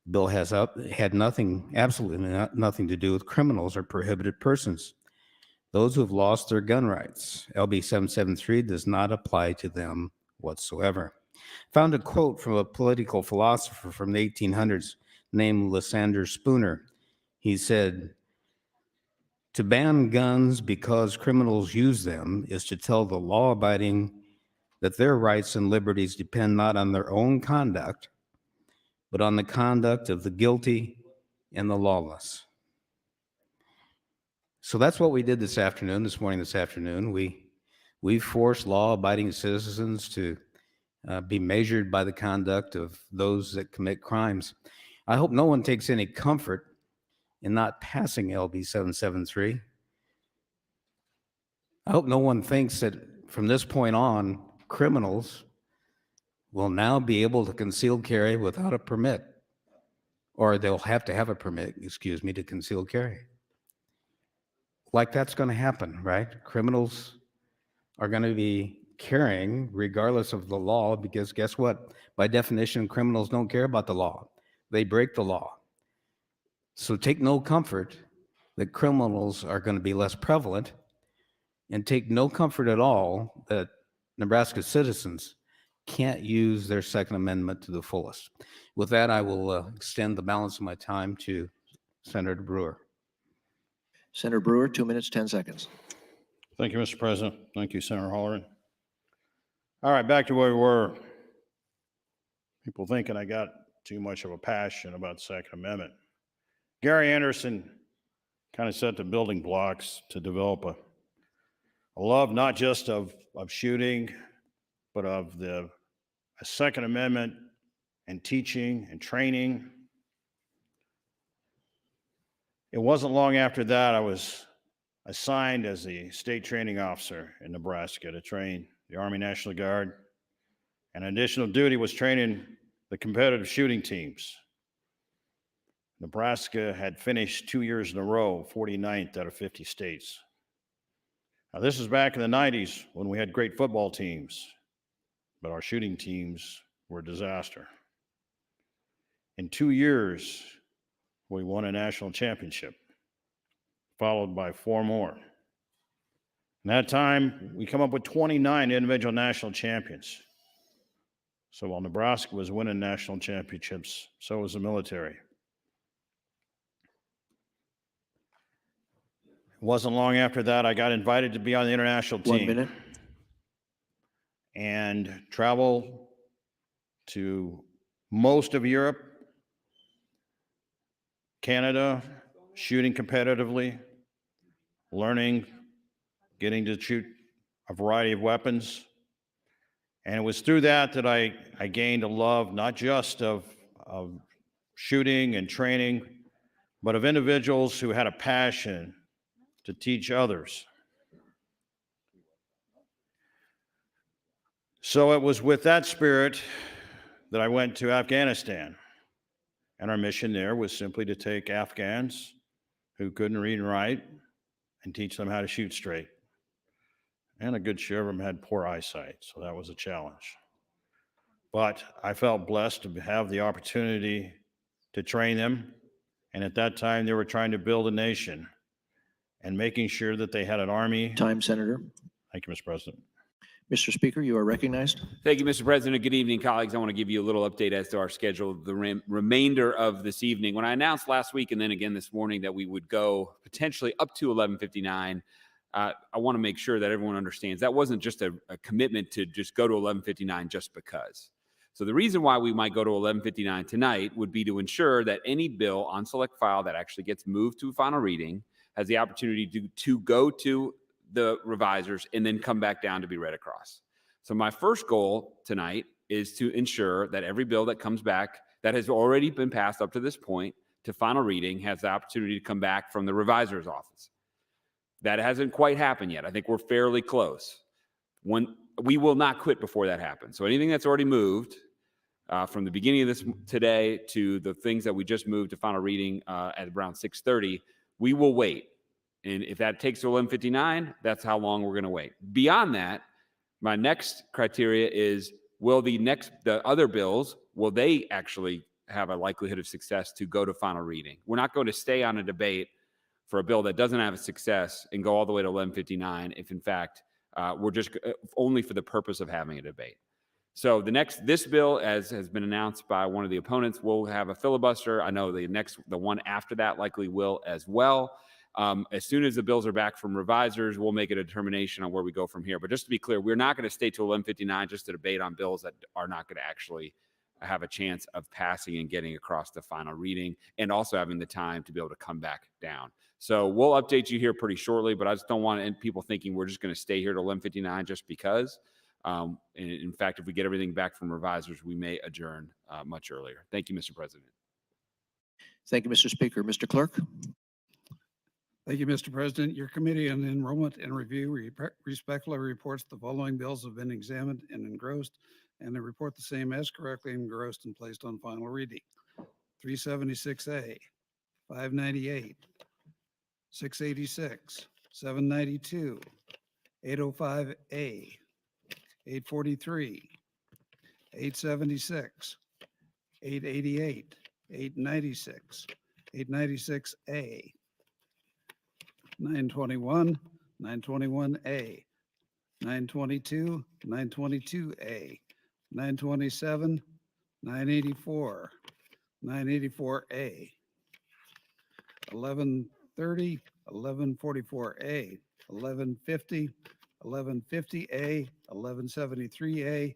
The bill had absolutely nothing to do with criminals or prohibited persons. Those who have lost their gun rights. LB 773 does not apply to them whatsoever. Found a quote from a political philosopher from the 1800s named Lysander Spooner. He said, "To ban guns because criminals use them is to tell the law-abiding that their rights and liberties depend not on their own conduct, but on the conduct of the guilty and the lawless." So that's what we did this morning. We forced law-abiding citizens to be measured by the conduct of those that commit crimes. I hope no one takes any comfort in not passing LB 773. I hope no one thinks that from this point on, criminals will now be able to conceal carry without a permit, or they'll have to have a permit, to conceal carry. Like that's going to happen, right? Criminals are going to be carrying regardless of the law, because guess what? By definition, criminals don't care about the law. They break the law. So take no comfort that criminals are going to be less prevalent, and take no comfort at all that Nebraska citizens can't use their Second Amendment to the fullest. With that, I will extend the balance of my time to Senator Brewer. Senator Brewer, 2 minutes, 10 seconds. Thank you, Mr. President. Thank you, Senator Halloran. All right, back to where we were. People thinking I got too much of a passion about the Second Amendment. Gary Anderson kind of set the building blocks to develop a a love not just of shooting, but of the Second Amendment and teaching and training. It wasn't long after that I was assigned as the state training officer in Nebraska to train the Army National Guard. And additional duty was training the competitive shooting teams. Nebraska had finished 2 years in a row, 49th out of 50 states. Now, this is back in the 90s when we had great football teams, but our shooting teams were a disaster. In 2 years, we won a national championship, followed by 4 more. In that time, we come up with 29 individual national champions. So while Nebraska was winning national championships, so was the military. It wasn't long after that I got invited to be on the international team. 1 minute. And travel to most of Europe, Canada, shooting competitively, learning, getting to shoot a variety of weapons. And it was through that that I gained a love, not just of shooting and training, but of individuals who had a passion to teach others. So it was with that spirit that I went to Afghanistan. And our mission there was simply to take Afghans who couldn't read and write and teach them how to shoot straight. And a good share of them had poor eyesight, so that was a challenge. But I felt blessed to have the opportunity to train them. And at that time, they were trying to build a nation and making sure that they had an army. Time, Senator. Thank you, Mr. President. Mr. Speaker, you are recognized. Thank you, Mr. President. Good evening, colleagues. I want to give you a little update as to our schedule the remainder of this evening. When I announced last week and then again this morning that we would go potentially up to 11:59, I want to make sure that everyone understands that wasn't just a commitment to just go to 11:59 just because. So the reason why we might go to 11:59 tonight would be to ensure that any bill on select file that actually gets moved to final reading has the opportunity to go to the revisers and then come back down to be read across. So my first goal tonight is to ensure that every bill that comes back that has already been passed up to this point to final reading has the opportunity to come back from the reviser's office. That hasn't quite happened yet. I think we're fairly close. We will not quit before that happens. So anything that's already moved from the beginning of this today to the things that we just moved to final reading at around 6:30, we will wait. And if that takes to 11:59, that's how long we're going to wait. Beyond that, my next criteria is, will the other bills, will they actually have a likelihood of success to go to final reading? We're not going to stay on a debate for a bill that doesn't have a success and go all the way to 11:59 if in fact we're just only for the purpose of having a debate. So this bill, as has been announced by one of the opponents, will have a filibuster. I know the one after that likely will as well. As soon as the bills are back from revisers, we'll make a determination on where we go from here. But just to be clear, we're not going to stay till 11:59 just to debate on bills that are not going to actually have a chance of passing and getting across the final reading, and also having the time to be able to come back down. So we'll update you here pretty shortly, but I just don't want people thinking we're just going to stay here till 11:59 just because. In fact, if we get everything back from revisers, we may adjourn much earlier. Thank you, Mr. President. Thank you, Mr. Speaker. Mr. Clerk. Thank you, Mr. President. Your Committee on Enrollment and Review respectfully reports the following bills have been examined and engrossed, and they report the same as correctly engrossed and placed on final reading. 376A, 598, 686, 792, 805A, 843, 876, 888, 896, 896A, 921, 921A, 922, 922A, 927, 984, 984A, 1130, 1144A, 1150, 1150A, 1173A,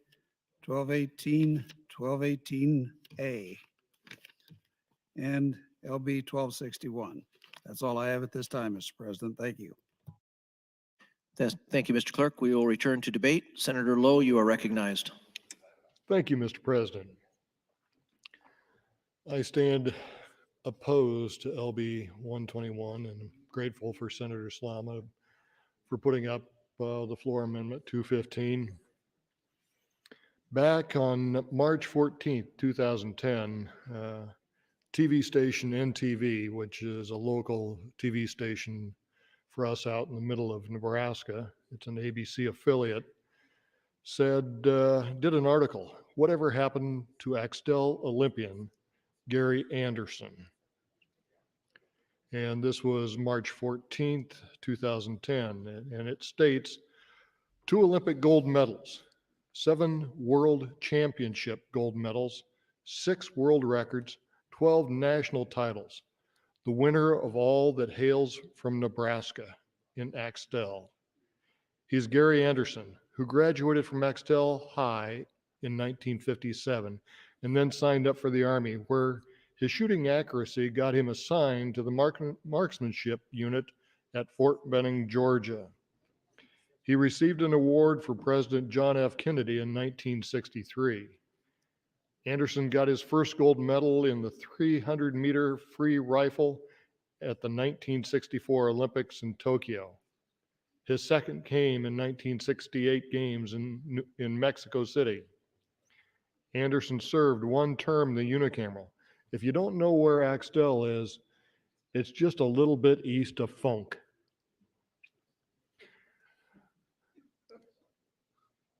1218, 1218A, and LB 1261. That's all I have at this time, Mr. President. Thank you. Thank you, Mr. Clerk. We will return to debate. Senator Lowe, you are recognized. Thank you, Mr. President. I stand opposed to LB 121 and grateful for Senator Slama for putting up the floor amendment 215. Back on March 14th, 2010, TV station NTV, which is a local TV station for us out in the middle of Nebraska, it's an ABC affiliate, did an article, Whatever Happened to Axtell Olympian Gary Anderson? And this was March 14th, 2010. And it states 2 Olympic gold medals, 7 world championship gold medals, 6 world records, 12 national titles. The winner of all that hails from Nebraska in Axtell. He's Gary Anderson, who graduated from Axtell High in 1957 and then signed up for the Army, where his shooting accuracy got him assigned to the marksmanship unit at Fort Benning, Georgia. He received an award for President John F. Kennedy in 1963. Anderson got his first gold medal in the 300-meter free rifle at the 1964 Olympics in Tokyo. His second came in 1968 games in Mexico City. Anderson served 1 term in the unicameral. If you don't know where Axtell is, it's just a little bit east of Funk.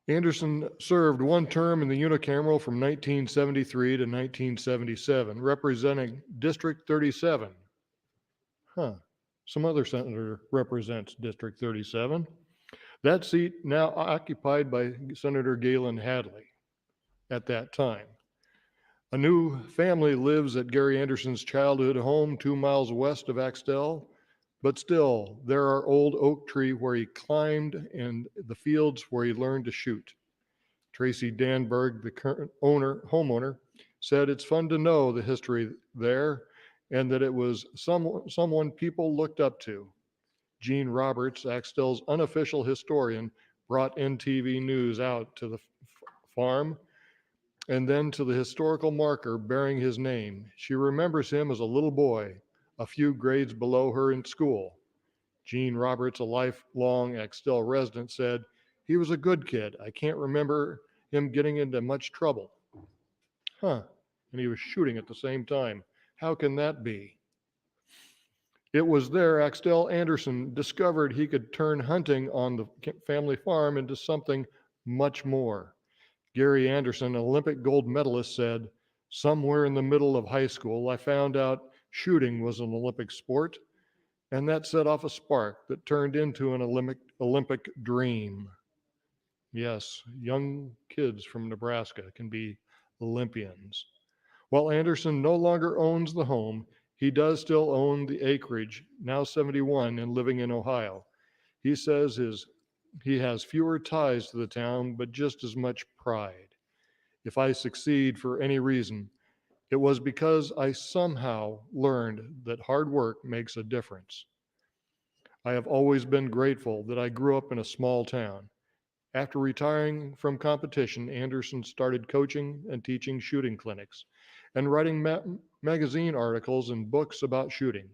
Anderson served 1 term in the unicameral from 1973 to 1977, representing District 37. Some other senator represents District 37. That seat now occupied by Senator Galen Hadley at that time. A new family lives at Gary Anderson's childhood home 2 miles west of Axtell, but still there are old oak tree where he climbed and the fields where he learned to shoot. Tracy Danberg, the current homeowner, said it's fun to know the history there and that it was someone people looked up to. Gene Roberts, Axtell's unofficial historian, brought NTV News out to the farm and then to the historical marker bearing his name. She remembers him as a little boy, a few grades below her in school. Gene Roberts, a lifelong Axtell resident, said, "He was a good kid. I can't remember him getting into much trouble." And he was shooting at the same time. How can that be? It was there Axtell Anderson discovered he could turn hunting on the family farm into something much more. Gary Anderson, an Olympic gold medalist, said, "Somewhere in the middle of high school, I found out shooting was an Olympic sport, and that set off a spark that turned into an Olympic dream." Yes, young kids from Nebraska can be Olympians. While Anderson no longer owns the home, he does still own the acreage, now 71 and living in Ohio. He says he has fewer ties to the town, but just as much pride. If I succeed for any reason, it was because I somehow learned that hard work makes a difference. I have always been grateful that I grew up in a small town. After retiring from competition, Anderson started coaching and teaching shooting clinics and writing magazine articles and books about shooting.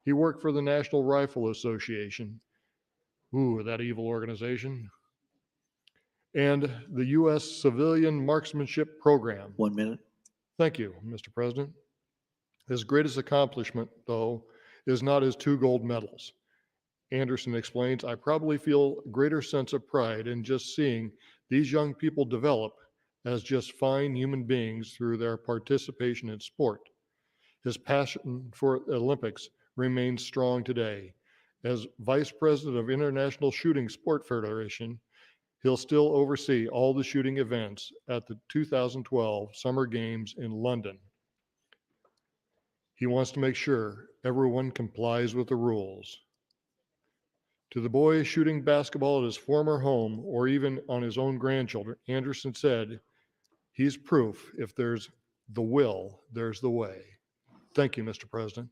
He worked for the National Rifle Association, that evil organization, and the U.S. Civilian Marksmanship Program. 1 minute. Thank you, Mr. President. His greatest accomplishment, though, is not his 2 gold medals. Anderson explains, "I probably feel a greater sense of pride in just seeing these young people develop as just fine human beings through their participation in sport. His passion for Olympics remains strong today. As Vice President of International Shooting Sport Federation, he'll still oversee all the shooting events at the 2012 Summer Games in London. He wants to make sure everyone complies with the rules." To the boy shooting basketball at his former home or even on his own grandchildren, Anderson said, "He's proof if there's the will, there's the way." Thank you, Mr. President.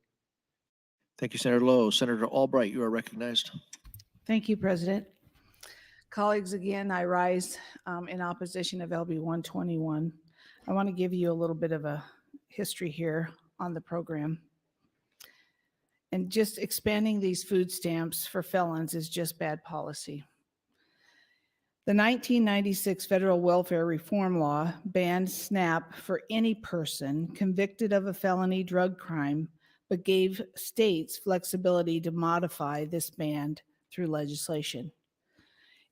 Thank you, Senator Lowe. Senator Albright, you are recognized. Thank you, President. Colleagues, again, I rise in opposition of LB 121. I want to give you a little bit of a history here on the program. And just expanding these food stamps for felons is just bad policy. The 1996 Federal Welfare Reform Law banned SNAP for any person convicted of a felony drug crime, but gave states flexibility to modify this ban through legislation.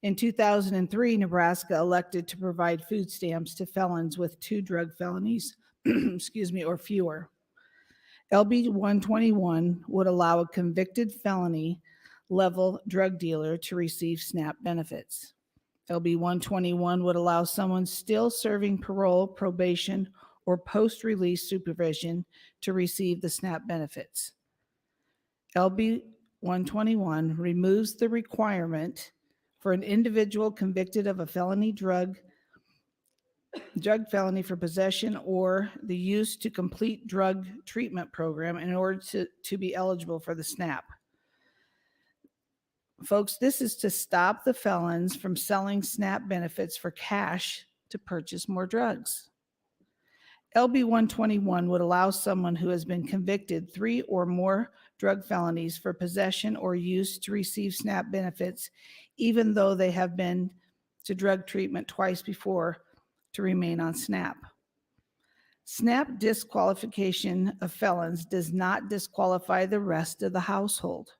In 2003, Nebraska elected to provide food stamps to felons with 2 drug felonies, or fewer. LB 121 would allow a convicted felony level drug dealer to receive SNAP benefits. LB 121 would allow someone still serving parole, probation, or post-release supervision to receive the SNAP benefits. LB 121 removes the requirement for an individual convicted of a felony drug felony for possession or the use to complete drug treatment program in order to be eligible for the SNAP. Folks, this is to stop the felons from selling SNAP benefits for cash to purchase more drugs. LB 121 would allow someone who has been convicted 3 or more drug felonies for possession or use to receive SNAP benefits, even though they have been to drug treatment twice before, to remain on SNAP. SNAP disqualification of felons does not disqualify the rest of the household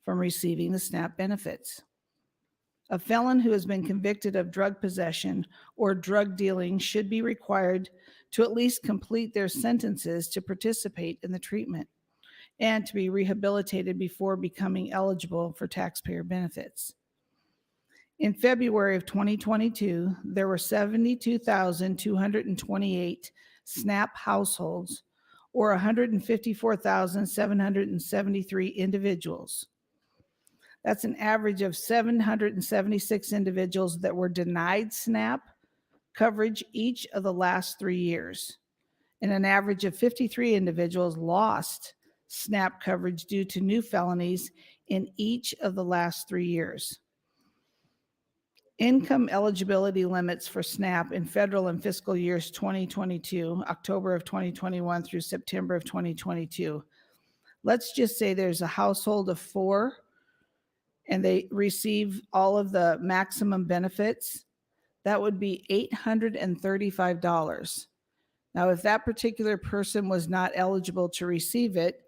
from receiving the SNAP benefits. A felon who has been convicted of drug possession or drug dealing should be required to at least complete their sentences to participate in the treatment and to be rehabilitated before becoming eligible for taxpayer benefits. In February of 2022, there were 72,228 SNAP households, or 154,773 individuals. That's an average of 776 individuals that were denied SNAP coverage each of the last 3 years, and an average of 53 individuals lost SNAP coverage due to new felonies in each of the last 3 years. Income eligibility limits for SNAP in federal and fiscal years 2022, October of 2021 through September of 2022. Let's just say there's a household of 4 and they receive all of the maximum benefits. That would be $835. Now, if that particular person was not eligible to receive it,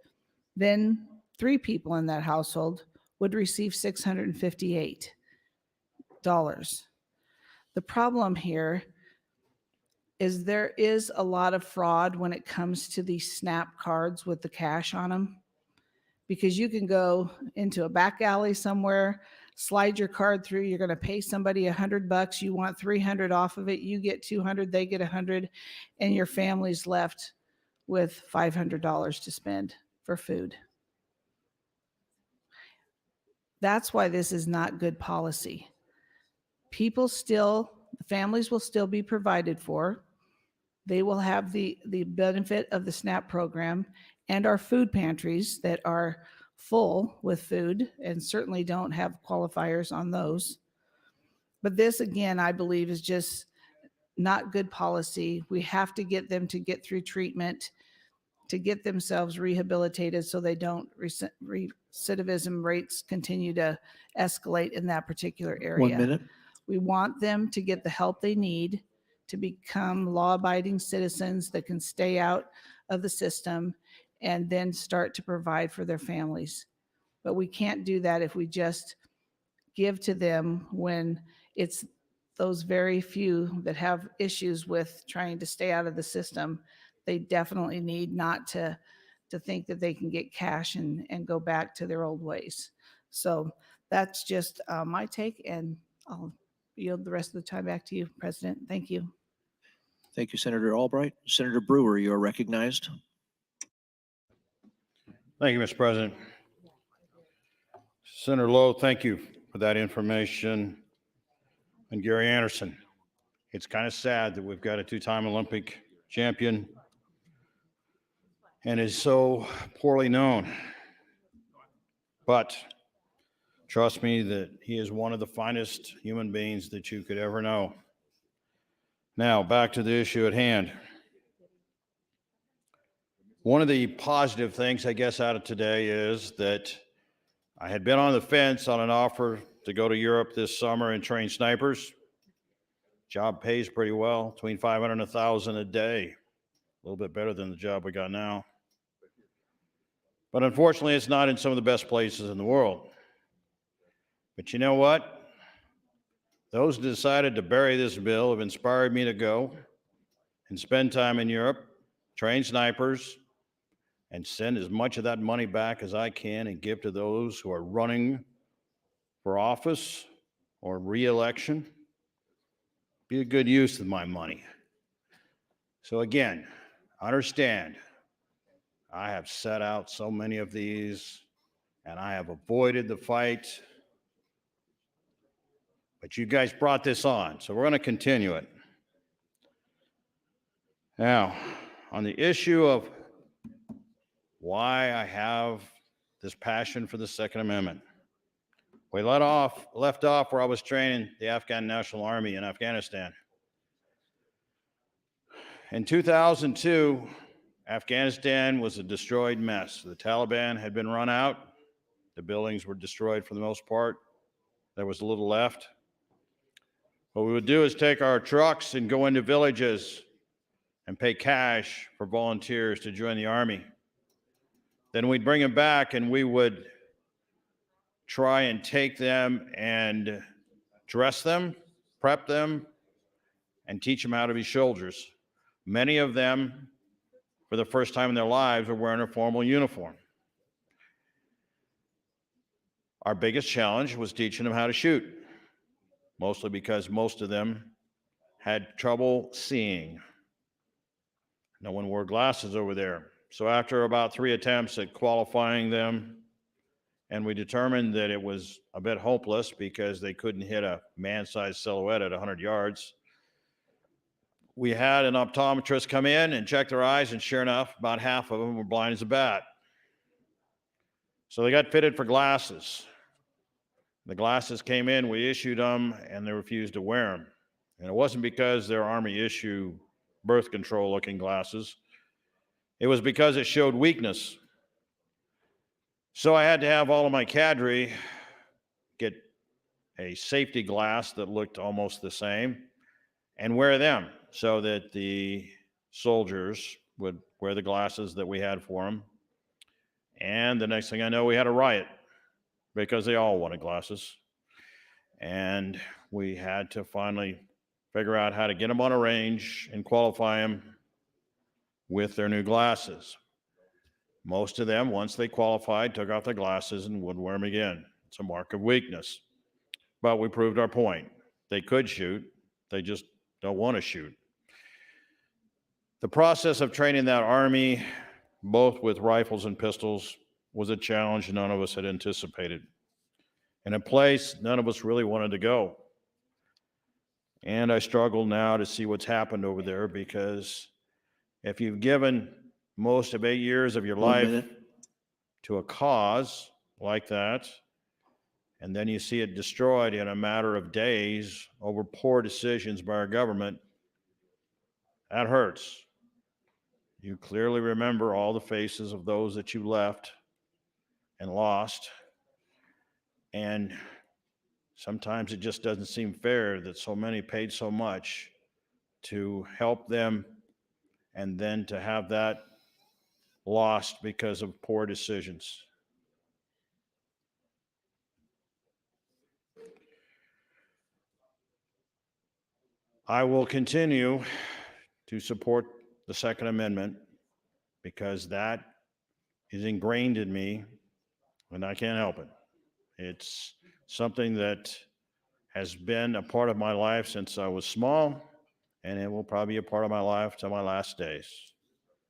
then 3 people in that household would receive $658. The problem here is there is a lot of fraud when it comes to these SNAP cards with the cash on them, because you can go into a back alley somewhere, slide your card through, you're going to pay somebody $100, you want 300 off of it, you get 200, they get 100, and your family's left with $500 to spend for food. That's why this is not good policy. Families will still be provided for. They will have the benefit of the SNAP program and our food pantries that are full with food and certainly don't have qualifiers on those. But this, again, I believe is just not good policy. We have to get them to get through treatment, to get themselves rehabilitated so they don't recidivism rates continue to escalate in that particular area. 1 minute. We want them to get the help they need to become law-abiding citizens that can stay out of the system and then start to provide for their families. But we can't do that if we just give to them when it's those very few that have issues with trying to stay out of the system. They definitely need not to think that they can get cash and go back to their old ways. So that's just my take, and I'll yield the rest of the time back to you, President. Thank you. Thank you, Senator Albright. Senator Brewer, you are recognized. Thank you, Mr. President. Senator Lowe, thank you for that information. And Gary Anderson, it's kind of sad that we've got a 2-time Olympic champion and is so poorly known. But Trust me that he is one of the finest human beings that you could ever know. Now, back to the issue at hand. One of the positive things, I guess, out of today is that I had been on the fence on an offer to go to Europe this summer and train snipers. Job pays pretty well, between $500 and $1,000 a day. A little bit better than the job we got now. But unfortunately, it's not in some of the best places in the world. But you know what? Those who decided to bury this bill have inspired me to go and spend time in Europe, train snipers, and send as much of that money back as I can and give to those who are running for office or re-election. Be a good use of my money. So again, understand, I have set out so many of these and I have avoided the fight. But you guys brought this on, so we're going to continue it. Now, on the issue of why I have this passion for the Second Amendment, we left off where I was training the Afghan National Army in Afghanistan. In 2002, Afghanistan was a destroyed mess. The Taliban had been run out. The buildings were destroyed for the most part. There was a little left. What we would do is take our trucks and go into villages and pay cash for volunteers to join the army. Then we'd bring them back and we would try and take them and dress them, prep them, and teach them how to be soldiers. Many of them, for the first time in their lives, are wearing a formal uniform. Our biggest challenge was teaching them how to shoot, mostly because most of them had trouble seeing. No one wore glasses over there. So after about 3 attempts at qualifying them, and we determined that it was a bit hopeless because they couldn't hit a man-sized silhouette at 100 yards, we had an optometrist come in and check their eyes, and sure enough, about half of them were blind as a bat. So they got fitted for glasses. The glasses came in, we issued them, and they refused to wear them. And it wasn't because they're Army issue birth control looking glasses. It was because it showed weakness. So I had to have all of my cadre get a safety glass that looked almost the same and wear them so that the soldiers would wear the glasses that we had for them. And the next thing I know, we had a riot because they all wanted glasses. And we had to finally figure out how to get them on a range and qualify them with their new glasses. Most of them, once they qualified, took off their glasses and wouldn't wear them again. It's a mark of weakness. But we proved our point. They could shoot, they just don't want to shoot. The process of training that Army, both with rifles and pistols, was a challenge none of us had anticipated. And a place none of us really wanted to go. And I struggle now to see what's happened over there, because if you've given most of 8 years of your life to a cause like that, and then you see it destroyed in a matter of days over poor decisions by our government, that hurts. You clearly remember all the faces of those that you left and lost. And sometimes it just doesn't seem fair that so many paid so much to help them and then to have that lost because of poor decisions. I will continue to support the Second Amendment because that is ingrained in me and I can't help it. It's something that has been a part of my life since I was small, and it will probably be a part of my life till my last days.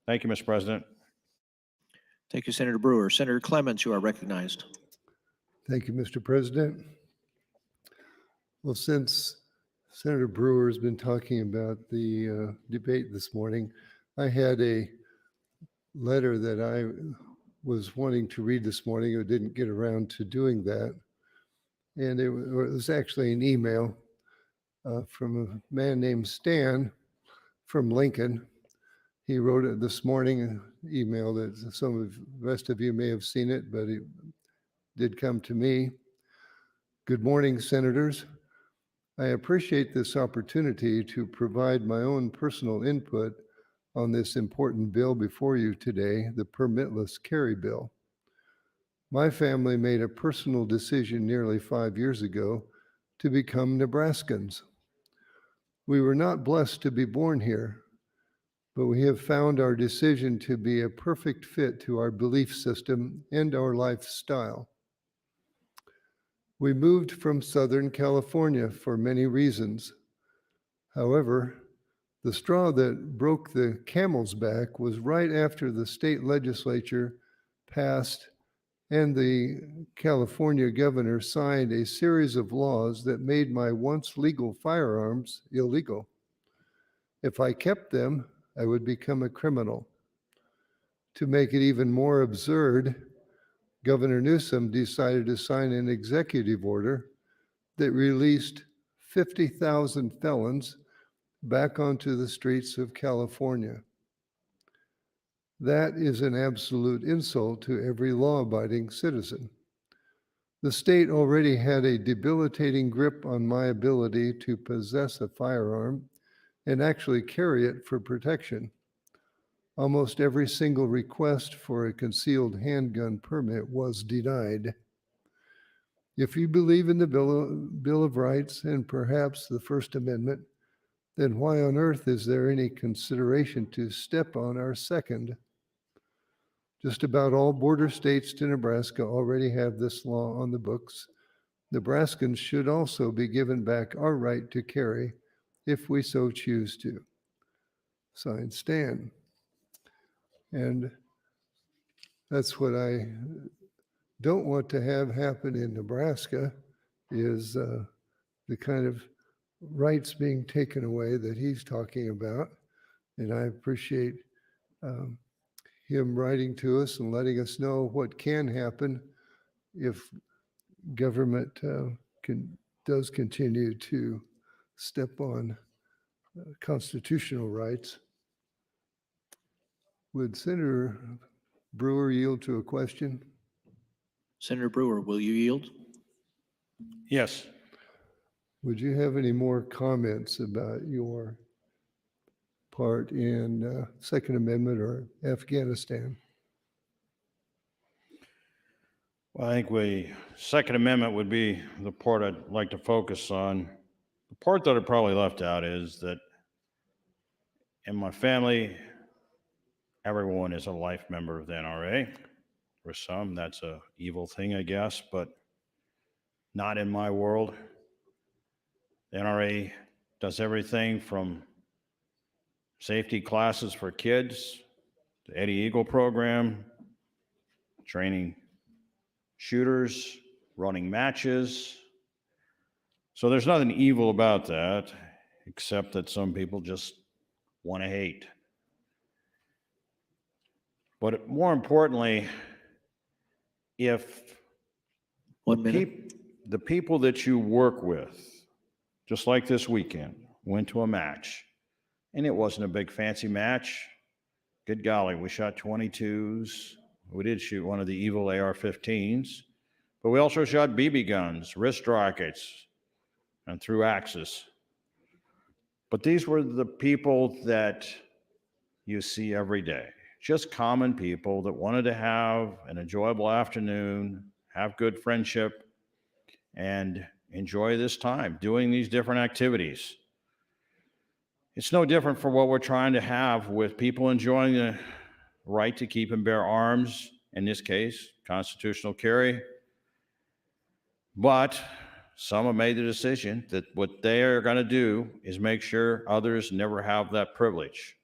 Thank you, Mr. President. Thank you, Senator Brewer. Senator Clements, you are recognized. Thank you, Mr. President. Well, since Senator Brewer has been talking about the debate this morning, I had a letter that I was wanting to read this morning. I didn't get around to doing that. And it was actually an email from a man named Stan from Lincoln. He wrote it this morning, an email that some of the rest of you may have seen it, but it did come to me. Good morning, Senators. I appreciate this opportunity to provide my own personal input on this important bill before you today, the permitless carry bill. My family made a personal decision nearly 5 years ago to become Nebraskans. We were not blessed to be born here, but we have found our decision to be a perfect fit to our belief system and our lifestyle. We moved from Southern California for many reasons. However, the straw that broke the camel's back was right after the state legislature passed and the California governor signed a series of laws that made my once legal firearms illegal. If I kept them, I would become a criminal. To make it even more absurd, Governor Newsom decided to sign an executive order that released 50,000 felons back onto the streets of California. That is an absolute insult to every law-abiding citizen. The state already had a debilitating grip on my ability to possess a firearm and actually carry it for protection. Almost every single request for a concealed handgun permit was denied. If you believe in the Bill of Rights and perhaps the First Amendment, then why on earth is there any consideration to step on our second? Just about all border states to Nebraska already have this law on the books. Nebraskans should also be given back our right to carry if we so choose to. Signed, Stan. And that's what I don't want to have happen in Nebraska is the kind of rights being taken away that he's talking about. And I appreciate him writing to us and letting us know what can happen if government does continue to step on constitutional rights. Would Senator Brewer yield to a question? Senator Brewer, will you yield? Yes. Would you have any more comments about your part in Second Amendment or Afghanistan? Well, I think Second Amendment would be the part I'd like to focus on. The part that I probably left out is that in my family, everyone is a life member of the NRA. For some, that's an evil thing, I guess, but not in my world. The NRA does everything from safety classes for kids, the Eddie Eagle program, training shooters, running matches. So there's nothing evil about that, except that some people just want to hate. But more importantly, if the people that you work with, just like this weekend, went to a match, and it wasn't a big fancy match. Good golly, we shot 22s. We did shoot one of the evil AR-15s, but we also shot BB guns, wrist rockets, and threw axes. But these were the people that you see every day. Just common people that wanted to have an enjoyable afternoon, have good friendship, and enjoy this time doing these different activities. It's no different for what we're trying to have with people enjoying the right to keep and bear arms, in this case, constitutional carry. But some have made the decision that what they are going to do is make sure others never have that privilege.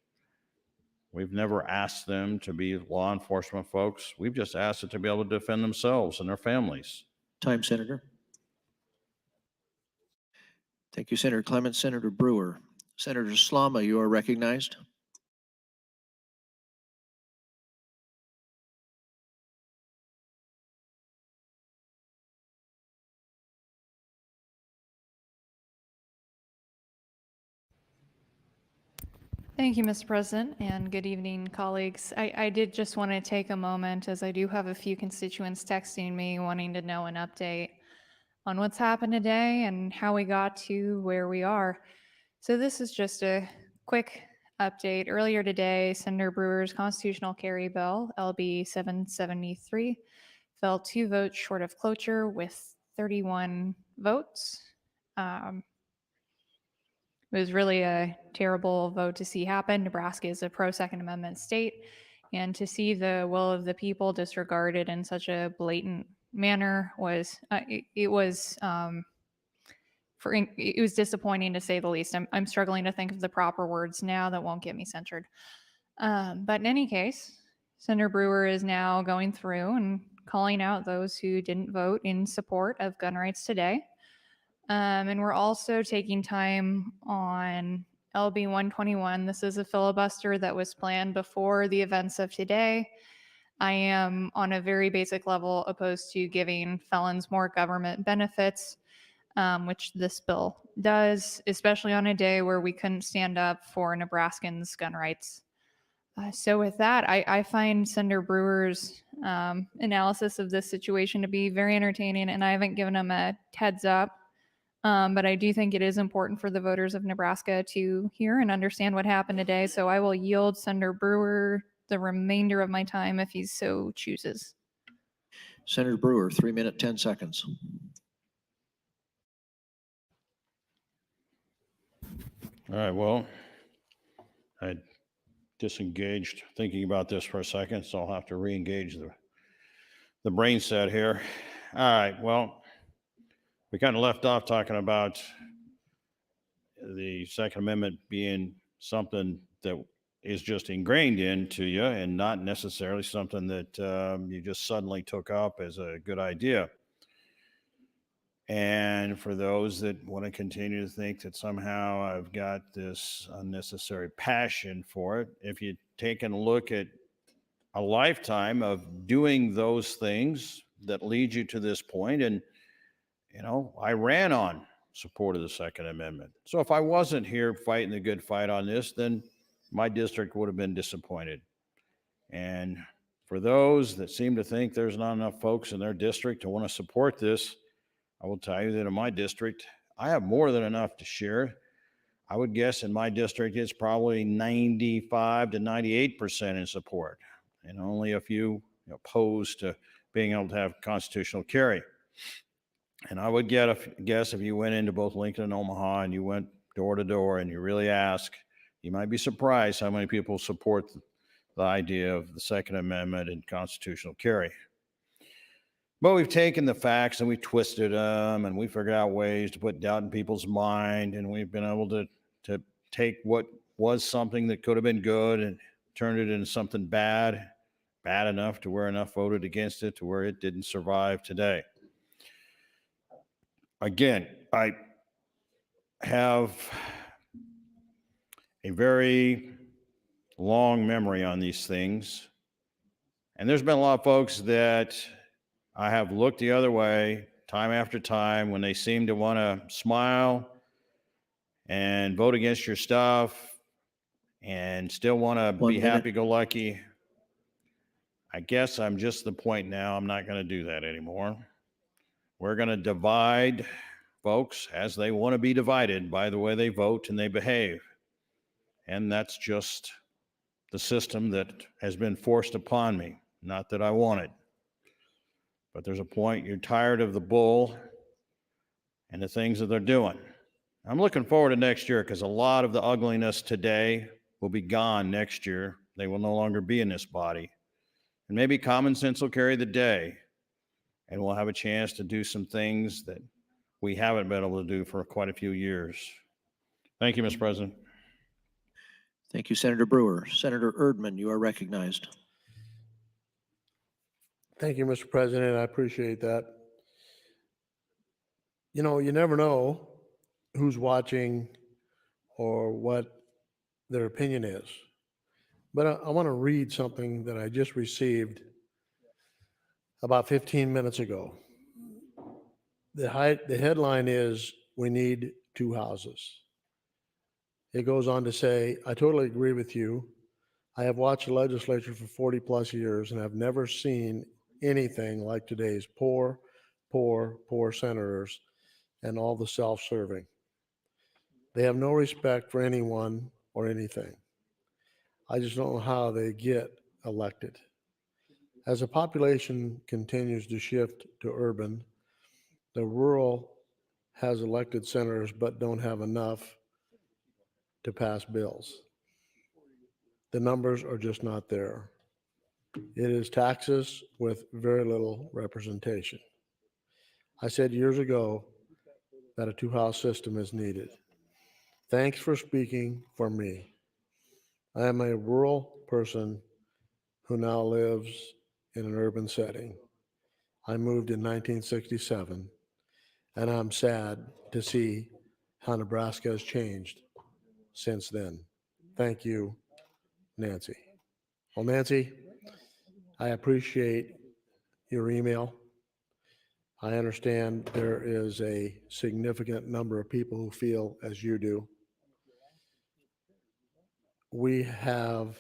We've never asked them to be law enforcement folks. We've just asked them to be able to defend themselves and their families. Time, Senator. Thank you, Senator Clements. Senator Brewer. Senator Slama, you are recognized. Thank you, Mr. President, and good evening, colleagues. I did just want to take a moment, as I do have a few constituents texting me wanting to know an update on what's happened today and how we got to where we are. So this is just a quick update. Earlier today, Senator Brewer's constitutional carry bill, LB 773, fell 2 votes short of cloture with 31 votes. It was really a terrible vote to see happen. Nebraska is a pro-Second Amendment state, and to see the will of the people disregarded in such a blatant manner was it was disappointing, to say the least. I'm struggling to think of the proper words now that won't get me censured. But in any case, Senator Brewer is now going through and calling out those who didn't vote in support of gun rights today. And we're also taking time on LB 121. This is a filibuster that was planned before the events of today. I am, on a very basic level, opposed to giving felons more government benefits, which this bill does, especially on a day where we couldn't stand up for Nebraskans' gun rights. So with that, I find Senator Brewer's analysis of this situation to be very entertaining, and I haven't given him a heads up. But I do think it is important for the voters of Nebraska to hear and understand what happened today. So I will yield Senator Brewer the remainder of my time if he so chooses. Senator Brewer, 3 minutes, 10 seconds. All right, well, I disengaged thinking about this for a second, so I'll have to re-engage the brain set here. All right, well, we kind of left off talking about the Second Amendment being something that is just ingrained into you and not necessarily something that you just suddenly took up as a good idea. And for those that want to continue to think that somehow I've got this unnecessary passion for it, if you take a look at a lifetime of doing those things that lead you to this point, and I ran on support of the Second Amendment. So if I wasn't here fighting the good fight on this, then my district would have been disappointed. And for those that seem to think there's not enough folks in their district to want to support this, I will tell you that in my district, I have more than enough to share. I would guess in my district, it's probably 95 to 98% in support, and only a few opposed to being able to have constitutional carry. And I would guess if you went into both Lincoln and Omaha and you went door to door and you really ask, you might be surprised how many people support the idea of the Second Amendment and constitutional carry. But we've taken the facts and we've twisted them, and we figured out ways to put doubt in people's mind, and we've been able to take what was something that could have been good and turn it into something bad enough to where enough voted against it to where it didn't survive today. Again, I have a very long memory on these things, and there's been a lot of folks that I have looked the other way time after time when they seem to want to smile and vote against your stuff and still want to be happy-go-lucky. I guess I'm just the point now. I'm not going to do that anymore. We're going to divide folks as they want to be divided by the way they vote and they behave. And that's just the system that has been forced upon me. Not that I want it. But there's a point you're tired of the bull and the things that they're doing. I'm looking forward to next year because a lot of the ugliness today will be gone next year. They will no longer be in this body. And maybe common sense will carry the day, and we'll have a chance to do some things that we haven't been able to do for quite a few years. Thank you, Mr. President. Thank you, Senator Brewer. Senator Erdman, you are recognized. Thank you, Mr. President. I appreciate that. You never know who's watching or what their opinion is. But I want to read something that I just received about 15 minutes ago. The headline is, "We need two houses." It goes on to say, I totally agree with you. I have watched the legislature for 40 plus years and have never seen anything like today's poor senators and all the self-serving. They have no respect for anyone or anything. I just don't know how they get elected. As the population continues to shift to urban, the rural has elected senators but don't have enough to pass bills. The numbers are just not there. It is taxes with very little representation. I said years ago that a two-house system is needed. Thanks for speaking for me. I am a rural person who now lives in an urban setting. I moved in 1967, and I'm sad to see how Nebraska has changed since then. Thank you, Nancy. Well, Nancy, I appreciate your email. I understand there is a significant number of people who feel as you do. We have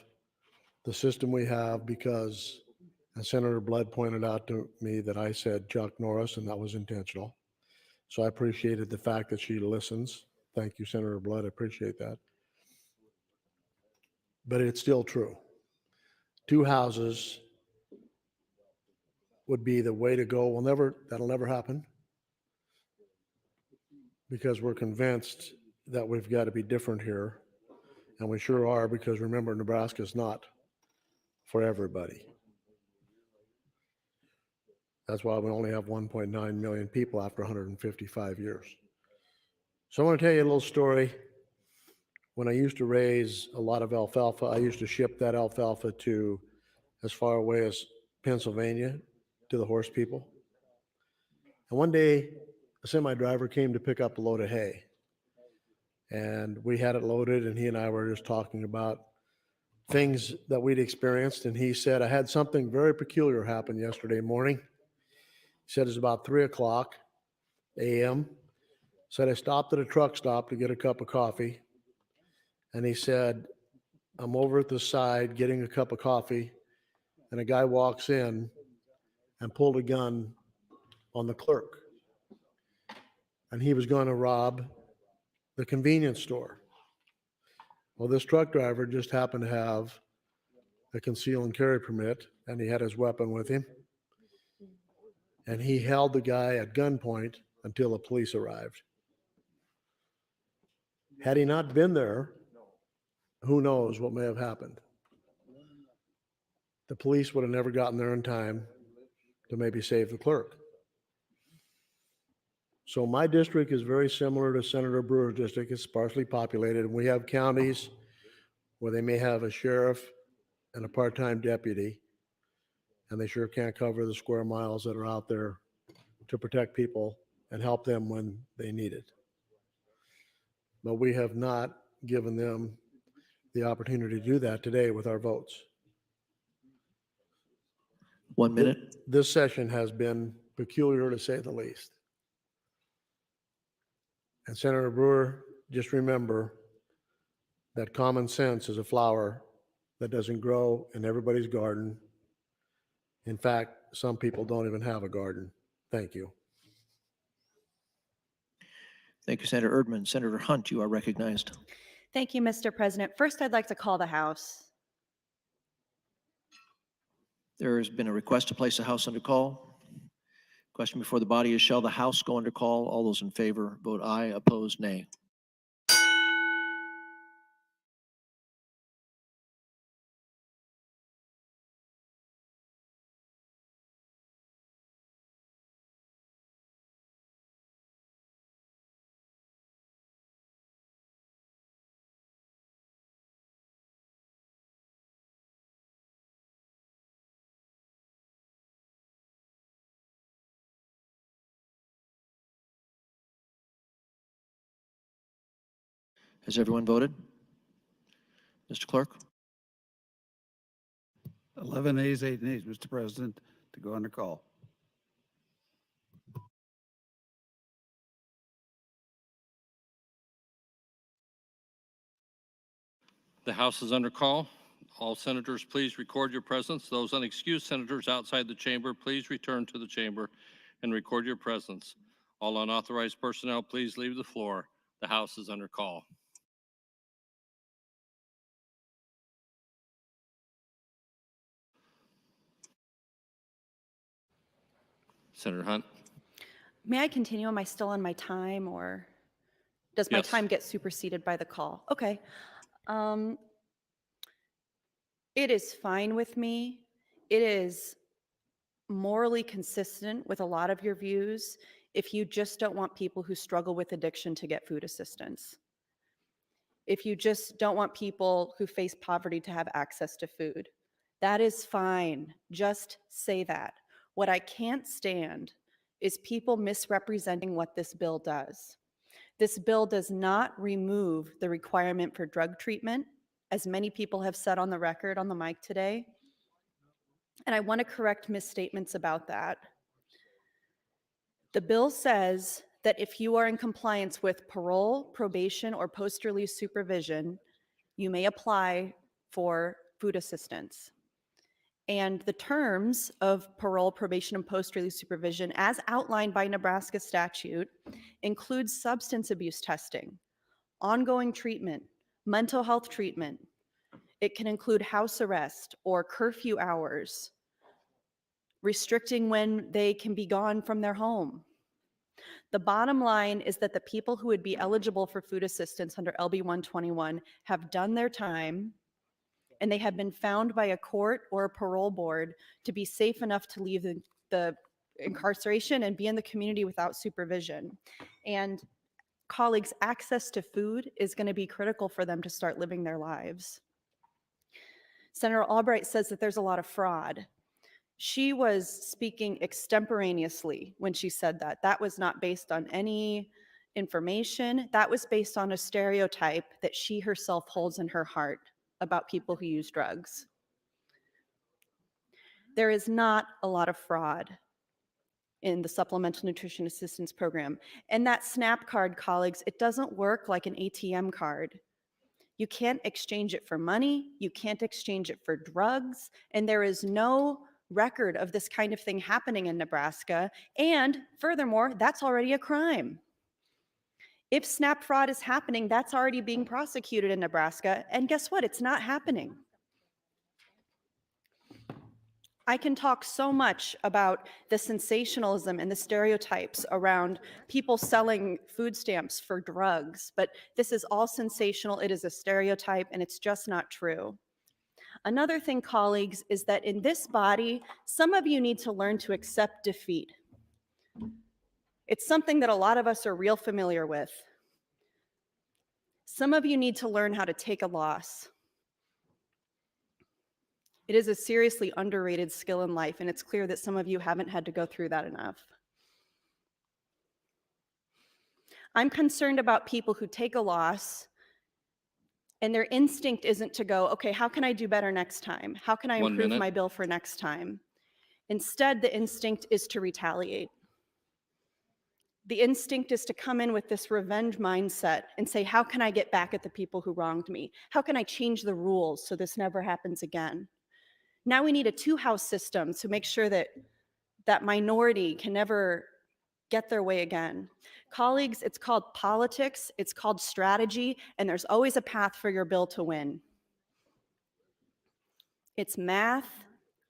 the system we have because, as Senator Blood pointed out to me, that I said Chuck Norris, and that was intentional. So I appreciated the fact that she listens. Thank you, Senator Blood. I appreciate that. But it's still true. Two houses would be the way to go. That'll never happen, because we're convinced that we've got to be different here. And we sure are, because remember, Nebraska is not for everybody. That's why we only have 1.9 million people after 155 years. So I want to tell you a little story. When I used to raise a lot of alfalfa, I used to ship that alfalfa to as far away as Pennsylvania to the horse people. And one day, a semi driver came to pick up a load of hay. And we had it loaded, and he and I were just talking about things that we'd experienced. And he said, I had something very peculiar happen yesterday morning. He said, it's about 3:00 a.m. Said, I stopped at a truck stop to get a cup of coffee. And he said, I'm over at the side getting a cup of coffee, and a guy walks in and pulled a gun on the clerk. And he was going to rob the convenience store. Well, this truck driver just happened to have a conceal and carry permit, and he had his weapon with him. And he held the guy at gunpoint until the police arrived. Had he not been there, who knows what may have happened. The police would have never gotten there in time to maybe save the clerk. So my district is very similar to Senator Brewer's district. It's sparsely populated, and we have counties where they may have a sheriff and a part-time deputy, and they sure can't cover the square miles that are out there to protect people and help them when they need it. But we have not given them the opportunity to do that today with our votes. 1 minute. This session has been peculiar, to say the least. And Senator Brewer, just remember that common sense is a flower that doesn't grow in everybody's garden. In fact, some people don't even have a garden. Thank you. Thank you, Senator Erdman. Senator Hunt, you are recognized. Thank you, Mr. President. First, I'd like to call the House. There has been a request to place the House under call. Question before the body is, shall the House go under call? All those in favor, vote aye. Opposed, nay. Has everyone voted? Mr. Clerk? 11 ayes, 8 nays, Mr. President, to go under call. The House is under call. All senators, please record your presence. Those unexcused senators outside the chamber, please return to the chamber and record your presence. All unauthorized personnel, please leave the floor. The House is under call. Senator Hunt. May I continue? Am I still on my time, or does my Yes. time get superseded by the call? Okay. It is fine with me. It is morally consistent with a lot of your views if you just don't want people who struggle with addiction to get food assistance. If you just don't want people who face poverty to have access to food. That is fine. Just say that. What I can't stand is people misrepresenting what this bill does. This bill does not remove the requirement for drug treatment, as many people have said on the record on the mic today. And I want to correct misstatements about that. The bill says that if you are in compliance with parole, probation, or post-release supervision, you may apply for food assistance. And the terms of parole, probation, and post-release supervision, as outlined by Nebraska statute, include substance abuse testing, ongoing treatment, mental health treatment. It can include house arrest or curfew hours, restricting when they can be gone from their home. The bottom line is that the people who would be eligible for food assistance under LB 121 have done their time, and they have been found by a court or a parole board to be safe enough to leave the incarceration and be in the community without supervision. And colleagues, access to food is going to be critical for them to start living their lives. Senator Albright says that there's a lot of fraud. She was speaking extemporaneously when she said that. That was not based on any information. That was based on a stereotype that she herself holds in her heart about people who use drugs. There is not a lot of fraud in the Supplemental Nutrition Assistance Program. And that SNAP card, colleagues, it doesn't work like an ATM card. You can't exchange it for money, you can't exchange it for drugs, and there is no record of this kind of thing happening in Nebraska. And furthermore, that's already a crime. If SNAP fraud is happening, that's already being prosecuted in Nebraska. And guess what? It's not happening. I can talk so much about the sensationalism and the stereotypes around people selling food stamps for drugs, but this is all sensational. It is a stereotype, and it's just not true. Another thing, colleagues, is that in this body, some of you need to learn to accept defeat. It's something that a lot of us are real familiar with. Some of you need to learn how to take a loss. It is a seriously underrated skill in life, and it's clear that some of you haven't had to go through that enough. I'm concerned about people who take a loss and their instinct isn't to go, okay, how can I do better next time? How can I 1 improve minute. my bill for next time? Instead, the instinct is to retaliate. The instinct is to come in with this revenge mindset and say, how can I get back at the people who wronged me? How can I change the rules so this never happens again? Now we need a two-house system to make sure that that minority can never get their way again. Colleagues, it's called politics, it's called strategy, and there's always a path for your bill to win. It's math,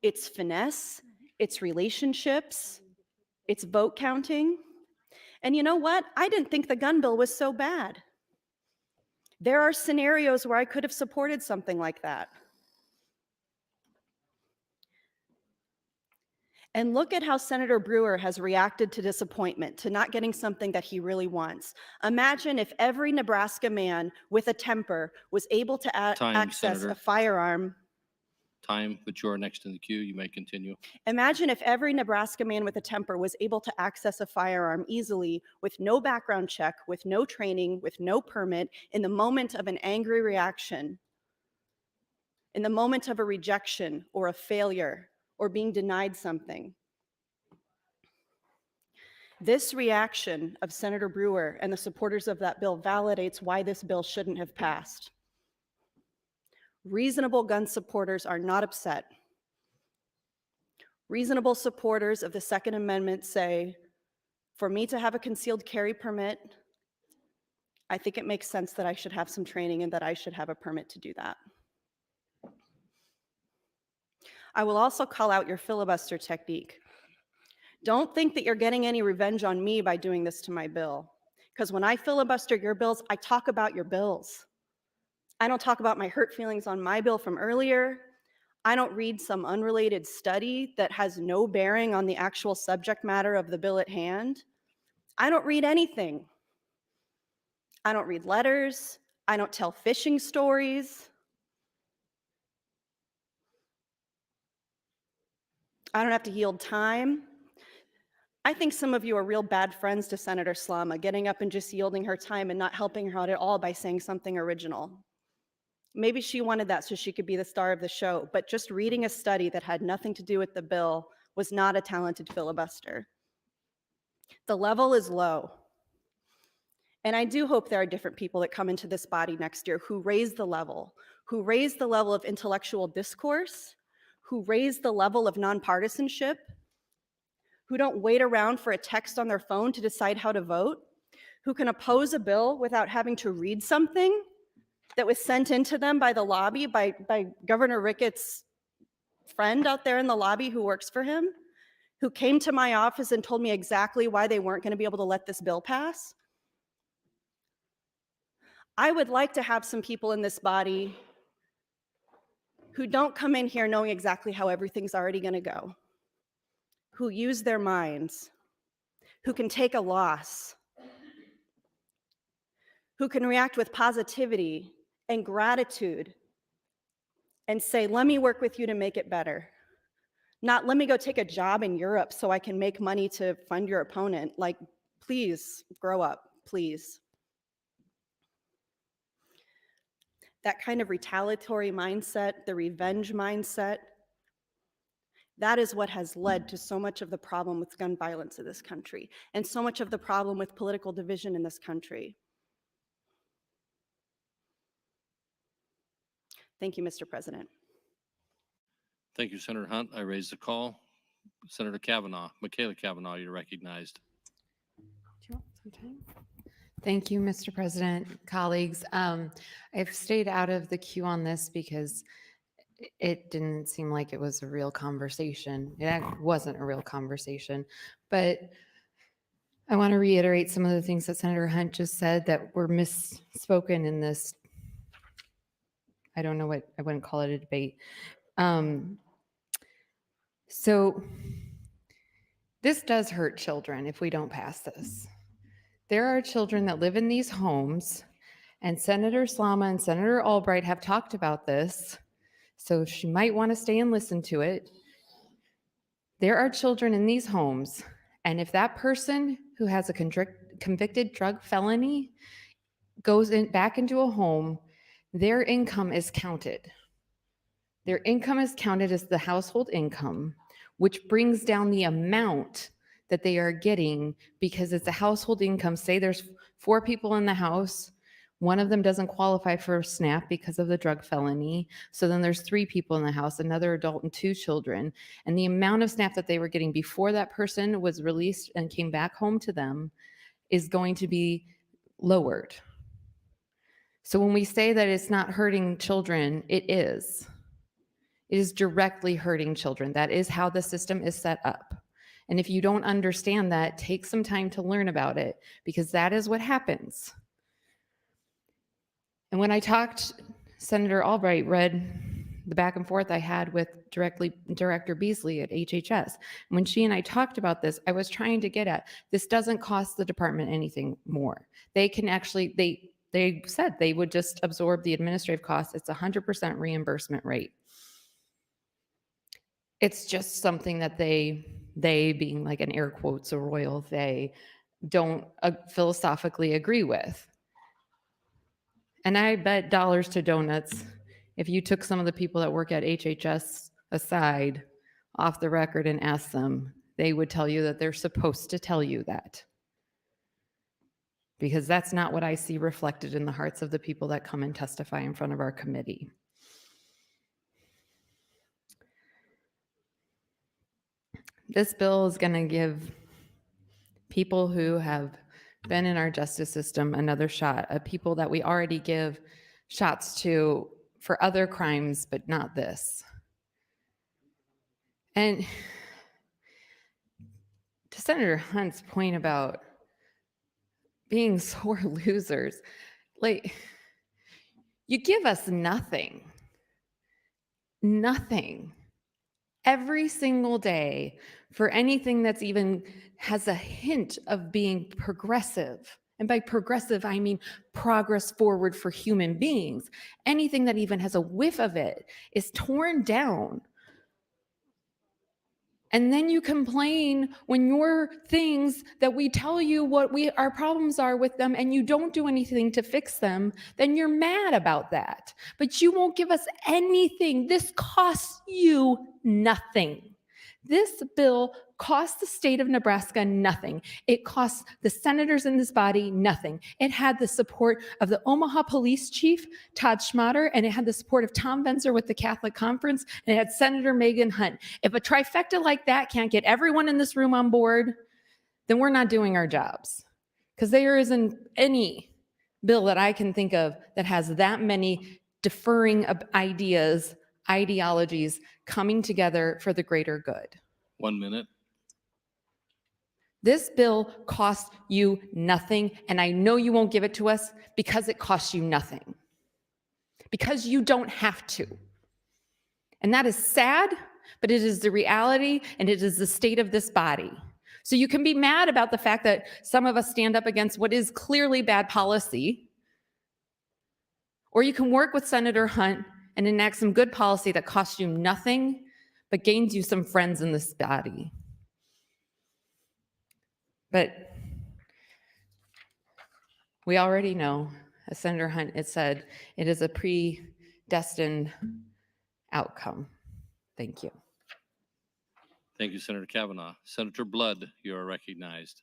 it's finesse, it's relationships, it's vote counting. And you know what? I didn't think the gun bill was so bad. There are scenarios where I could have supported something like that. And look at how Senator Brewer has reacted to disappointment, to not getting something that he really wants. Imagine if every Nebraska man with a temper was able to Time, access Senator. a firearm. Time, but you are next in the queue. You may continue. Imagine if every Nebraska man with a temper was able to access a firearm easily with no background check, with no training, with no permit, in the moment of an angry reaction, in the moment of a rejection or a failure, or being denied something. This reaction of Senator Brewer and the supporters of that bill validates why this bill shouldn't have passed. Reasonable gun supporters are not upset. Reasonable supporters of the Second Amendment say, for me to have a concealed carry permit, I think it makes sense that I should have some training and that I should have a permit to do that. I will also call out your filibuster technique. Don't think that you're getting any revenge on me by doing this to my bill. Because when I filibuster your bills, I talk about your bills. I don't talk about my hurt feelings on my bill from earlier. I don't read some unrelated study that has no bearing on the actual subject matter of the bill at hand. I don't read anything. I don't read letters. I don't tell fishing stories. I don't have to yield time. I think some of you are real bad friends to Senator Slama, getting up and just yielding her time and not helping her out at all by saying something original. Maybe she wanted that so she could be the star of the show, but just reading a study that had nothing to do with the bill was not a talented filibuster. The level is low. And I do hope there are different people that come into this body next year who raise the level of intellectual discourse, who raise the level of nonpartisanship, who don't wait around for a text on their phone to decide how to vote, who can oppose a bill without having to read something that was sent into them by the lobby, by Governor Ricketts' friend out there in the lobby who works for him, who came to my office and told me exactly why they weren't going to be able to let this bill pass. I would like to have some people in this body who don't come in here knowing exactly how everything's already going to go, who use their minds, who can take a loss, who can react with positivity and gratitude and say, let me work with you to make it better. Not let me go take a job in Europe so I can make money to fund your opponent. Like, please grow up, please. That kind of retaliatory mindset, the revenge mindset, that is what has led to so much of the problem with gun violence in this country and so much of the problem with political division in this country. Thank you, Mr. President. Thank you, Senator Hunt. I raise the call. Senator Kavanaugh, Michaela Kavanaugh, you're recognized. Do you want some time? Thank you, Mr. President, colleagues. I've stayed out of the queue on this because it didn't seem like it was a real conversation. It wasn't a real conversation, but I want to reiterate some of the things that Senator Hunt just said that were misspoken in this. I don't know what, I wouldn't call it a debate. So this does hurt children if we don't pass this. There are children that live in these homes, and Senator Slama and Senator Albright have talked about this, so she might want to stay and listen to it. There are children in these homes, and if that person who has a convicted drug felony goes back into a home, their income is counted. Their income is counted as the household income, which brings down the amount that they are getting because it's a household income. Say there's 4 people in the house, one of them doesn't qualify for SNAP because of the drug felony. So then there's 3 people in the house, another adult and 2 children. And the amount of SNAP that they were getting before that person was released and came back home to them is going to be lowered. So when we say that it's not hurting children, it is. It is directly hurting children. That is how the system is set up. And if you don't understand that, take some time to learn about it, because that is what happens. And when I talked, Senator Albright read the back and forth I had with Director Beasley at HHS. When she and I talked about this, I was trying to get at, this doesn't cost the department anything more. They can actually, they said they would just absorb the administrative costs. It's 100% reimbursement rate. It's just something that they being like an air quotes, a royal they, don't philosophically agree with. And I bet dollars to donuts, if you took some of the people that work at HHS aside off the record and asked them, they would tell you that they're supposed to tell you that. Because that's not what I see reflected in the hearts of the people that come and testify in front of our committee. This bill is going to give people who have been in our justice system another shot, of people that we already give shots to for other crimes, but not this. And to Senator Hunt's point about being sore losers, like, you give us nothing every single day for anything that's even has a hint of being progressive. And by progressive, I mean progress forward for human beings. Anything that even has a whiff of it is torn down. And then you complain when your things that we tell you what our problems are with them and you don't do anything to fix them, then you're mad about that. But you won't give us anything. This costs you nothing. This bill cost the state of Nebraska nothing. It cost the senators in this body nothing. It had the support of the Omaha Police Chief, Todd Schmatter, and it had the support of Tom Venzer with the Catholic Conference, and it had Senator Megan Hunt. If a trifecta like that can't get everyone in this room on board, then we're not doing our jobs. Because there isn't any bill that I can think of that has that many differing ideas, ideologies coming together for the greater good. 1 minute. This bill costs you nothing, and I know you won't give it to us because it costs you nothing. Because you don't have to. And that is sad, but it is the reality, and it is the state of this body. So you can be mad about the fact that some of us stand up against what is clearly bad policy, or you can work with Senator Hunt and enact some good policy that costs you nothing, but gains you some friends in this body. But we already know, as Senator Hunt had said, it is a predestined outcome. Thank you. Thank you, Senator Kavanaugh. Senator Blood, you are recognized.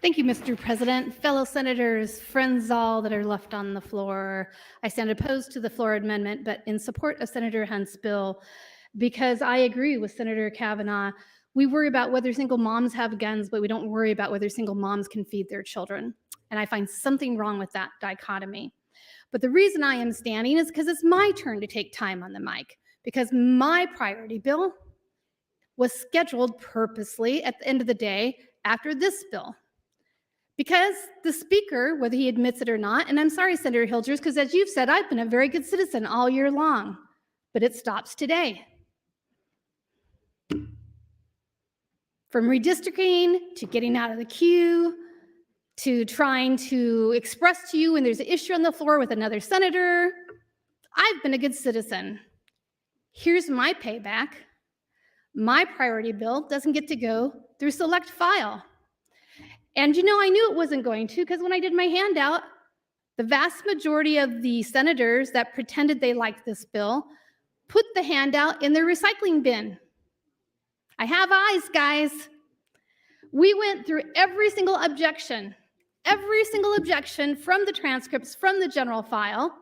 Thank you, Mr. President. Fellow senators, friends all that are left on the floor, I stand opposed to the floor amendment, but in support of Senator Hunt's bill, because I agree with Senator Kavanaugh. We worry about whether single moms have guns, but we don't worry about whether single moms can feed their children. And I find something wrong with that dichotomy. But the reason I am standing is because it's my turn to take time on the mic, because my priority bill was scheduled purposely at the end of the day after this bill. Because the speaker, whether he admits it or not, and I'm sorry, Senator Hilgers, because as you've said, I've been a very good citizen all year long, but it stops today. From redistricting to getting out of the queue to trying to express to you when there's an issue on the floor with another senator, I've been a good citizen. Here's my payback. My priority bill doesn't get to go through select file. And you know, I knew it wasn't going to, because when I did my handout, the vast majority of the senators that pretended they liked this bill put the handout in their recycling bin. I have eyes, guys. We went through every single objection from the transcripts, from the general file,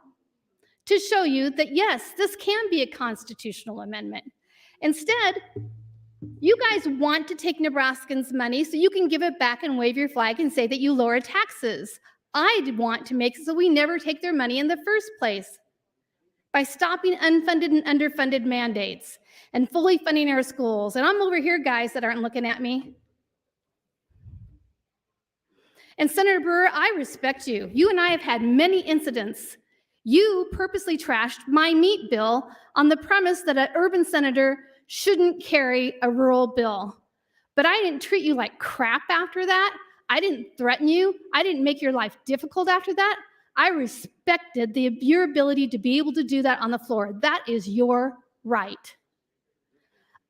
to show you that, yes, this can be a constitutional amendment. Instead, you guys want to take Nebraskans' money so you can give it back and wave your flag and say that you lower taxes. I want to make so we never take their money in the first place by stopping unfunded and underfunded mandates and fully funding our schools. And I'm over here, guys, that aren't looking at me. And Senator Brewer, I respect you. You and I have had many incidents. You purposely trashed my meat bill on the premise that an urban senator shouldn't carry a rural bill. But I didn't treat you like crap after that. I didn't threaten you. I didn't make your life difficult after that. I respected your ability to be able to do that on the floor. That is your right.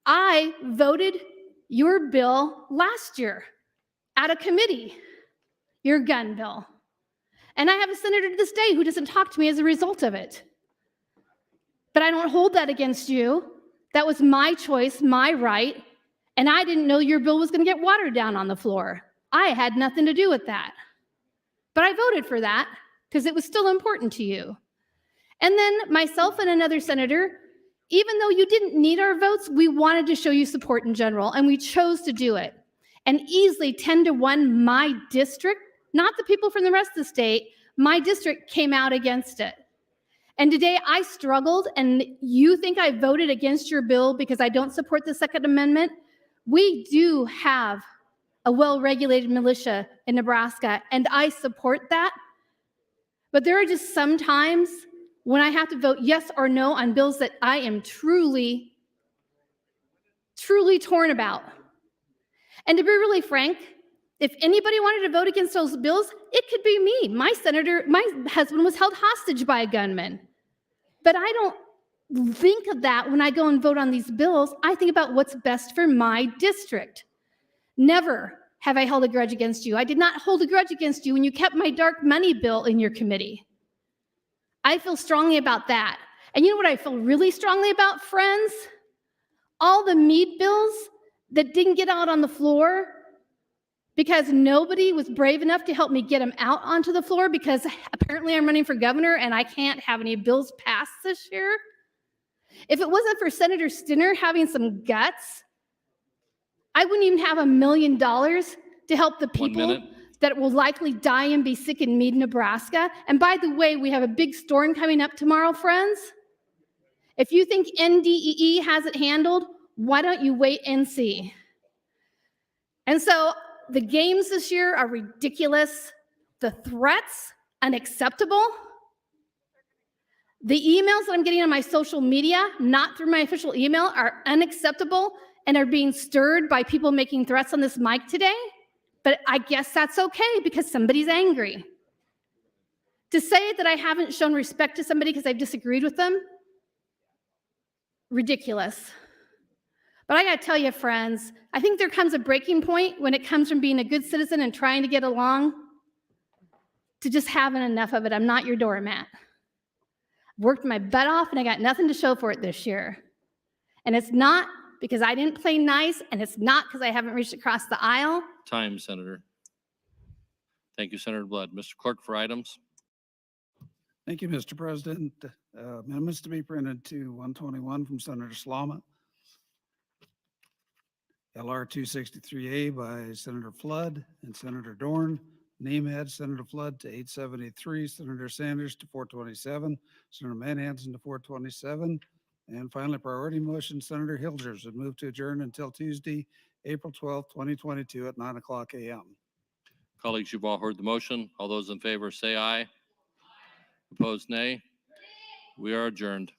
I voted your bill last year out of committee, your gun bill. And I have a senator to this day who doesn't talk to me as a result of it. But I don't hold that against you. That was my choice, my right. And I didn't know your bill was going to get watered down on the floor. I had nothing to do with that. But I voted for that because it was still important to you. And then myself and another senator Even though you didn't need our votes, we wanted to show you support in general, and we chose to do it. And easily 10-1, my district, not the people from the rest of the state, my district came out against it. And today I struggled, and you think I voted against your bill because I don't support the Second Amendment? We do have a well-regulated militia in Nebraska, and I support that. But there are just some times when I have to vote yes or no on bills that I am truly torn about. And to be really frank, if anybody wanted to vote against those bills, it could be me. My husband was held hostage by a gunman. But I don't think of that when I go and vote on these bills. I think about what's best for my district. Never have I held a grudge against you. I did not hold a grudge against you when you kept my dark money bill in your committee. I feel strongly about that. And you know what I feel really strongly about, friends? All the meat bills that didn't get out on the floor because nobody was brave enough to help me get them out onto the floor because apparently I'm running for governor and I can't have any bills passed this year. If it wasn't for Senator Stinner having some guts, I wouldn't even have $1 million to help the people that will likely die and be sick in Meade, Nebraska. And by the way, we have a big storm coming up tomorrow, friends. If you think NDEE has it handled, why don't you wait and see? And so the games this year are ridiculous. The threats, unacceptable. The emails that I'm getting on my social media, not through my official email, are unacceptable and are being stirred by people making threats on this mic today. But I guess that's okay because somebody's angry. To say that I haven't shown respect to somebody because I've disagreed with them, ridiculous. But I gotta tell you, friends, I think there comes a breaking point when it comes from being a good citizen and trying to get along to just having enough of it. I'm not your doormat. I've worked my butt off and I got nothing to show for it this year. And it's not because I didn't play nice, and it's not because I haven't reached across the aisle. Time, Senator. Thank you, Senator Blood. Mr. Clerk, for items. Thank you, Mr. President. Amendments to be printed to 121 from Senator Slama. LR 263A by Senator Flood and Senator Dorn. Name add Senator Flood to 873, Senator Sanders to 427, Senator Manhanson to 427. And finally, priority motion, Senator Hilgers would move to adjourn until Tuesday, April 12th, 2022 at 9:00 a.m. Colleagues, you've all heard the motion. All those in favor say aye. Opposed, nay. We are adjourned.